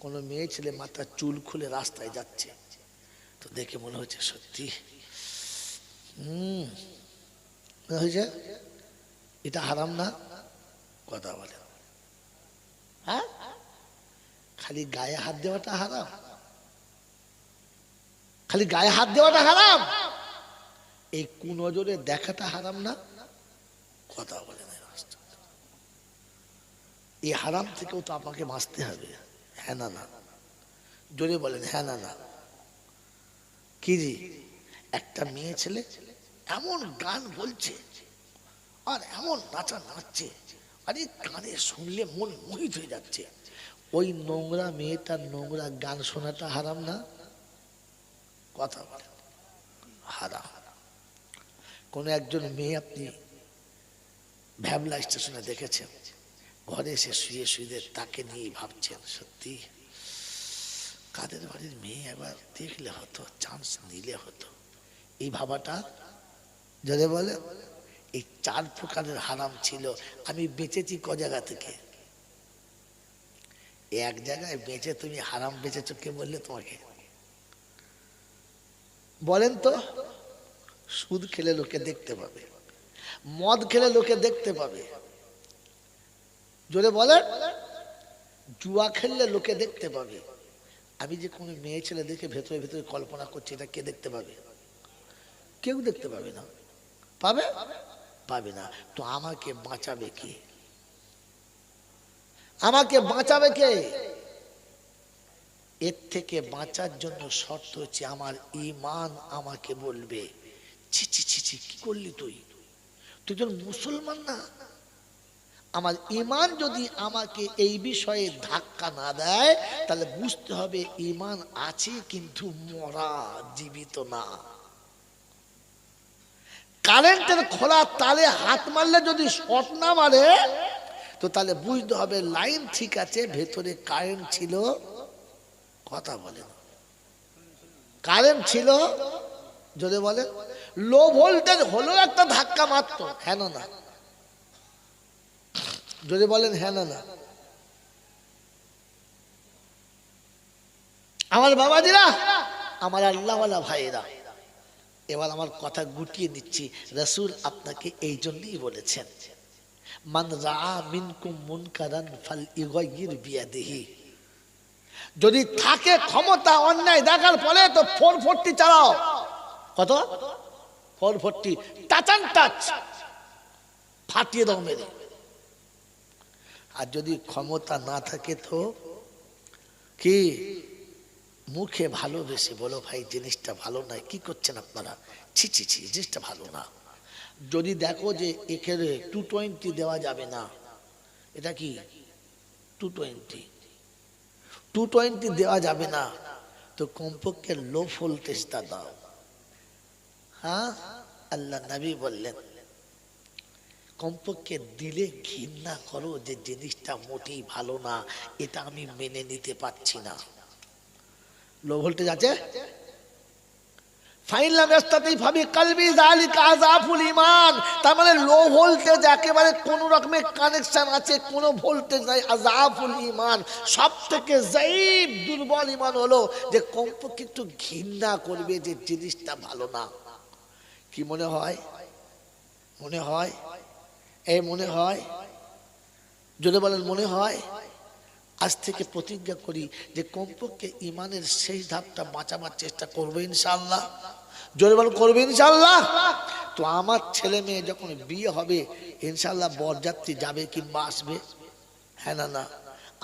S1: কোন মেয়ে ছেলে মাথার চুল খুলে রাস্তায় যাচ্ছে তো দেখে মনে হচ্ছে সত্যি হয়েছে, এটা হারাম না? কথা বলে। হ্যাঁ, খালি গায়ে হাত দেওয়াটা হারাম, খালি গায়ে হাত দেওয়াটা হারাম, এই কুনজরে দেখাটা হারাম না? কথা বলে না। এই হারাম থেকেও তো আপনাকে বাঁচতে হবে। হ্যাঁ না না? জোরে বলেন হ্যাঁ না না? কি জি, একটা মেয়ে ছেলে এমন গান বলছে আর এমন নাচা নাচছে, আরে কানে শুনলে মন মোহিত হয়ে যাচ্ছে, ওই নোংরা মেয়েটার নোংরা গান শোনাটা হারাম না? কথা বলেন হারাম। কোন একজন মেয়ে আপনি ভ্যাবলা স্টেশনে দেখেছেন, ঘরে এসে শুয়ে শুয়ে তাকে নিয়ে ভাবছেন সত্যি কাদের বাড়ির মেয়ে একবার দেখলে হতো, চান্স নিলে হতো, এই ভাবাটা যদি বলে। এই চার প্রকারের হারাম ছিল। আমি বেঁচেছি ক জায়গা থেকে? এক জায়গায় বেঁচে তুমি হারাম বেঁচেছ কে বললে তোমাকে? বলেন তো। সুদ খেলে লোকে দেখতে পাবে, মদ খেলে লোকে দেখতে পাবে, জোরে বলেন, জুয়া খেললে লোকে দেখতে পাবে। আমি যে কোনো মেয়ে ছেলে দেখে ভেতরে ভেতরে কল্পনা করছি, এটা কে দেখতে পাবে? কেউ দেখতে পাবে না। পাবে? পাবে না। তো আমাকে বাঁচাবে কে? আমাকে বাঁচাবে কে? এর থেকে বাঁচার জন্য শর্ত হচ্ছে আমার ঈমান আমাকে বলবে ছি ছি ছি ছি, কি করলি তুই? তুই তো মুসলমান না। আমার ঈমান যদি আমাকে এই বিষয়ে ধাক্কা না দেয় তাহলে বুঝতে হবে ঈমান আছে কিন্তু মরা, জীবিত না। কারেন্টের খোলা তালে হাত মারলে যদি শর্ট না মারে তো তাহলে বুঝতে হবে লাইন ঠিক আছে, ভেতরে কারেন্ট ছিল। কথা বলে, কারেন্ট ছিল, যদি বলে লো ভোল্টেজ হলো একটা ধাক্কা মাত্র। হ্যাঁ না? যদি বলেন হ্যাঁ না? আমার বাবাজিরা, আমার আল্লাহওয়ালা ভাইয়েরা, এবার আমার কথা গুটিয়ে নিচ্ছি। রাসূল আপনাকে এই জন্যই বলেছেন মান রাআ মিনকুম মুনকারান ফালইগাইয়ির বিয়াদিহি। যদি থাকে ক্ষমতা অন্যায় দেখার ফলে তো 440 চালাও। কত? 440 টাচ অ্যান্ড টাচ, ফাটিয়ে দাও মেরে। আর যদি ক্ষমতা না থাকে তো কি মুখে ভালোবেসে বলো ভাই জিনিসটা ভালো নয়, কি করছেন আপনারা, ছি ছি ছি জিনিসটা ভালো না। যদি দেখো যে এখানে 220 দেওয়া যাবে না, এটা কি 220 দেওয়া যাবে না, তো কমপক্ষে লো ভোল্টেজটা দাও। হ্যাঁ, আল্লাহ নবী বললেন কমপক্ষে দিলে ঘৃণা করো যে জিনিসটা মোটেই ভালো না, এটা আমি মেনে নিতে পারছি না। লো ভোল্টেজ আছে, তার মানে লো ভোল্টেজ একেবারে কোন রকমের কানেকশন আছে, কোন ভোল্টেজ নাই, আযাফুল ঈমান। সব থেকে যায়ীফ দুর্বল ঈমান হলো যে কমপক্ষে একটু ঘৃণা করবে যে জিনিসটা ভালো না। কি মনে হয়? মনে হয় এই মনে হয়, যদি বলেন মনে হয়, আজ থেকে প্রতিজ্ঞা করি যে কমপক্ষে ইমানের শেষ ধাপটা বাঁচাবার চেষ্টা করবো ইনশাআল্লাহ। জোরে বল, করবে ইনশাআল্লাহ। তো আমার ছেলে মেয়ে যখন বিয়ে হবে ইনশাআল্লাহ বরযাত্রী যাবে কিংবা আসবে? হ্যাঁ না না?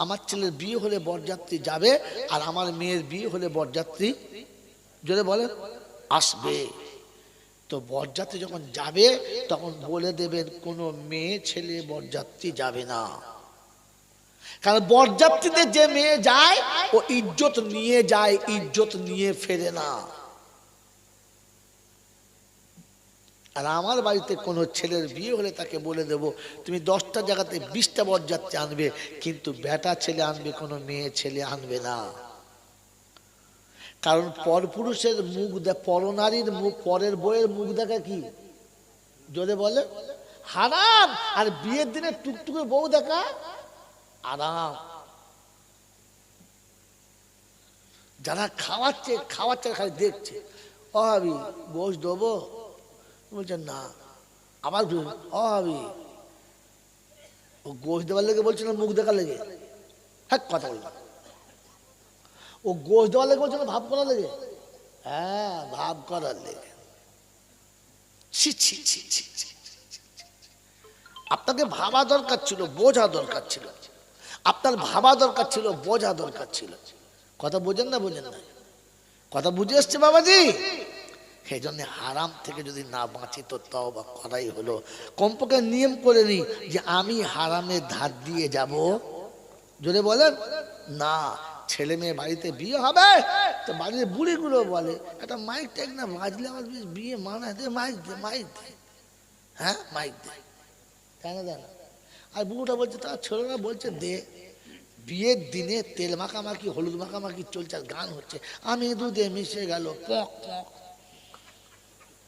S1: আমার ছেলের বিয়ে হলে বরযাত্রী যাবে, আর আমার মেয়ের বিয়ে হলে বরযাত্রী, জোরে বলে, আসবে। তো বরযাত্রী যখন যাবে তখন বলে দেবেন কোনো মেয়ে ছেলে বরযাত্রী যাবে না, কারণ বরযাত্রীতে যে মেয়ে যায় ও ইজ্জত নিয়ে যায়, ইজ্জত নিয়ে ফেরে না। আর আমার বাড়িতে কোনো ছেলের বিয়ে হলে তাকে বলে দেব তুমি 10টা জায়গাতে 20টা বরযাত্রী আনবে, কিন্তু বেটা ছেলে আনবে, কোনো মেয়ে ছেলে আনবে না। কারণ পরপুরুষের মুখ পরনারীর মুখ, পরের বইয়ের মুখ দেখা কি, জোরে বলে, হারাম। আর বিয়ের দিনে টুকটুকে বউ দেখা আরাম। যারা খাওয়াচ্ছে খালি দেখছে, ও ভাবি গোশ দেবো, বলছেন না। আবার ও ভাবি, ও গোশ দেওয়ার লেগে বলছে না মুখ দেখার লেগে? হ্যাঁ, কথা বললাম। ও গোশ দেওয়ার লেগে বলছে না ভাব করার লেগে? হ্যাঁ, ভাব করার লেগে। ছি ছি ছি ছি ছি। আপনাকে ভাবা দরকার ছিল, বোঝা দরকার ছিল। আপনার ভাবা দরকার ছিল, বোঝা দরকার ছিল। কথা বোঝেন না? বোঝেন না? কথা বুঝে এসছে বাবাজি? সেই জন্য হারাম থেকে যদি না বাঁচি তো তওবা করাই হলো। কমপক্ষে নিয়ম করে নি যে আমি হারামে ধার দিয়ে যাব, জোরে বলেন না। ছেলে মেয়ে বাড়িতে বিয়ে হবে তো বাড়ির বুড়িগুলো বলে একটা মাইক টাইক না বাজলে আমার বিয়ে মানায়, দে মাইক দে, মাইক দে, হ্যাঁ মাইক দে, তাই না? দেয় না। আর বুড়োটা বলছে, তার ছেলেরা বলছে দে। বিয়ের দিনে তেল মাখামাখি হলুদ মাখামাখি চলছে, আর গান হচ্ছে আমি দুধে মিশে গেল পক পক।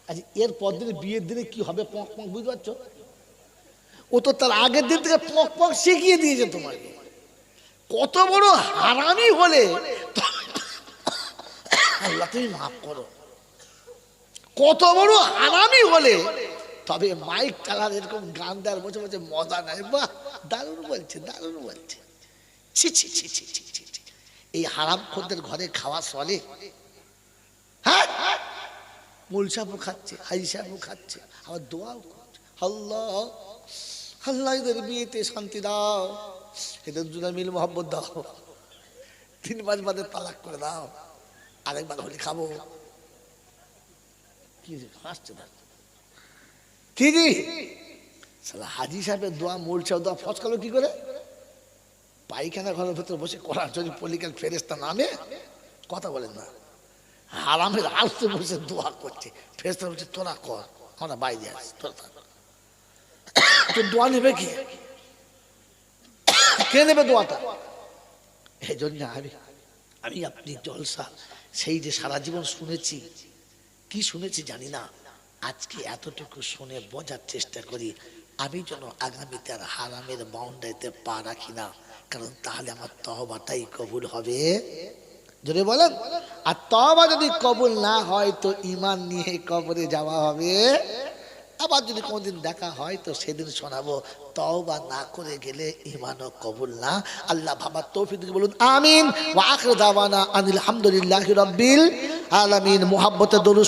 S1: আচ্ছা, এর পর দিনে বিয়ের দিনে কি হবে পক পক, বুঝতে পারছো? ও তো তার আগের দিন থেকে পক পক শিখিয়ে দিয়েছে তোমাকে। কত বড় হারামি হলে আল্লাহ তুমি মাফ করো, কত বড় হারামি হলে তবে মাইক চালার এরকম গান দেওয়ার বসে বসে মজা নাই। বাহ, দারুণ বলছে, দারুণ বলছে। ছি ছি ছি ছি ছি ছি ছি। এই হারাম খোরদের ঘরে খাওয়া চলে? হ্যাঁ, মূল সাহেবও খাচ্ছে, হাজি সাহেবও খাচ্ছে, আবার দোয়াও করছে, আল্লাহ আল্লাহ এদের বিয়েতে শান্তি দাও, এদের দুজনে মিল মোহাব্বত দাও, 3 মাস বাদে তালাক করে দাও, আরেকবার হলে খাবো। কি হাসছে না? কি জি সালা হাজি সাহেবের দোয়া, মূল সাহেব দোয়া ফসকালো কি করে? পায়খানা ঘরের ভেতর বসে করার যদি পলিকাল ফেরেস্তা নামে, কথা বলেন না, হারামের আলসে বসে দোয়া করছে, ফেরেস্তা বলছে তোরা কর, আমরা বাইরে আছি, তোরা তো দোয়া নেবে কি? কে নেবে দোয়াটা? এই জন্য আমি আপনি জলসা সেই যে সারা জীবন শুনেছি, কি শুনেছি জানি না, আজকে এতটুকু শুনে বোঝার চেষ্টা করি আমি যেন আগামীতে আর হারামের বাউন্ডারিতে পা রাখি না, কারণ তাহলে আমার তওবাটাই কবুল হবে। জোরে বলেন। আর তওবা যদি কবুল না হয় তো ঈমান নিয়ে কবরে যাওয়া হবে। আবার যদি কোনদিন দেখা হয় তো সেদিন শোনাবো তওবা না করে গেলে ঈমানও কবুল না। আল্লাহ ভাবার তৌফিক দিন, বলুন আমিন। ওয়া আখিরু দাওয়ানা আনিল হামদুলিল্লাহি রাব্বিল আলামিন। মুহাব্বতে দরুদ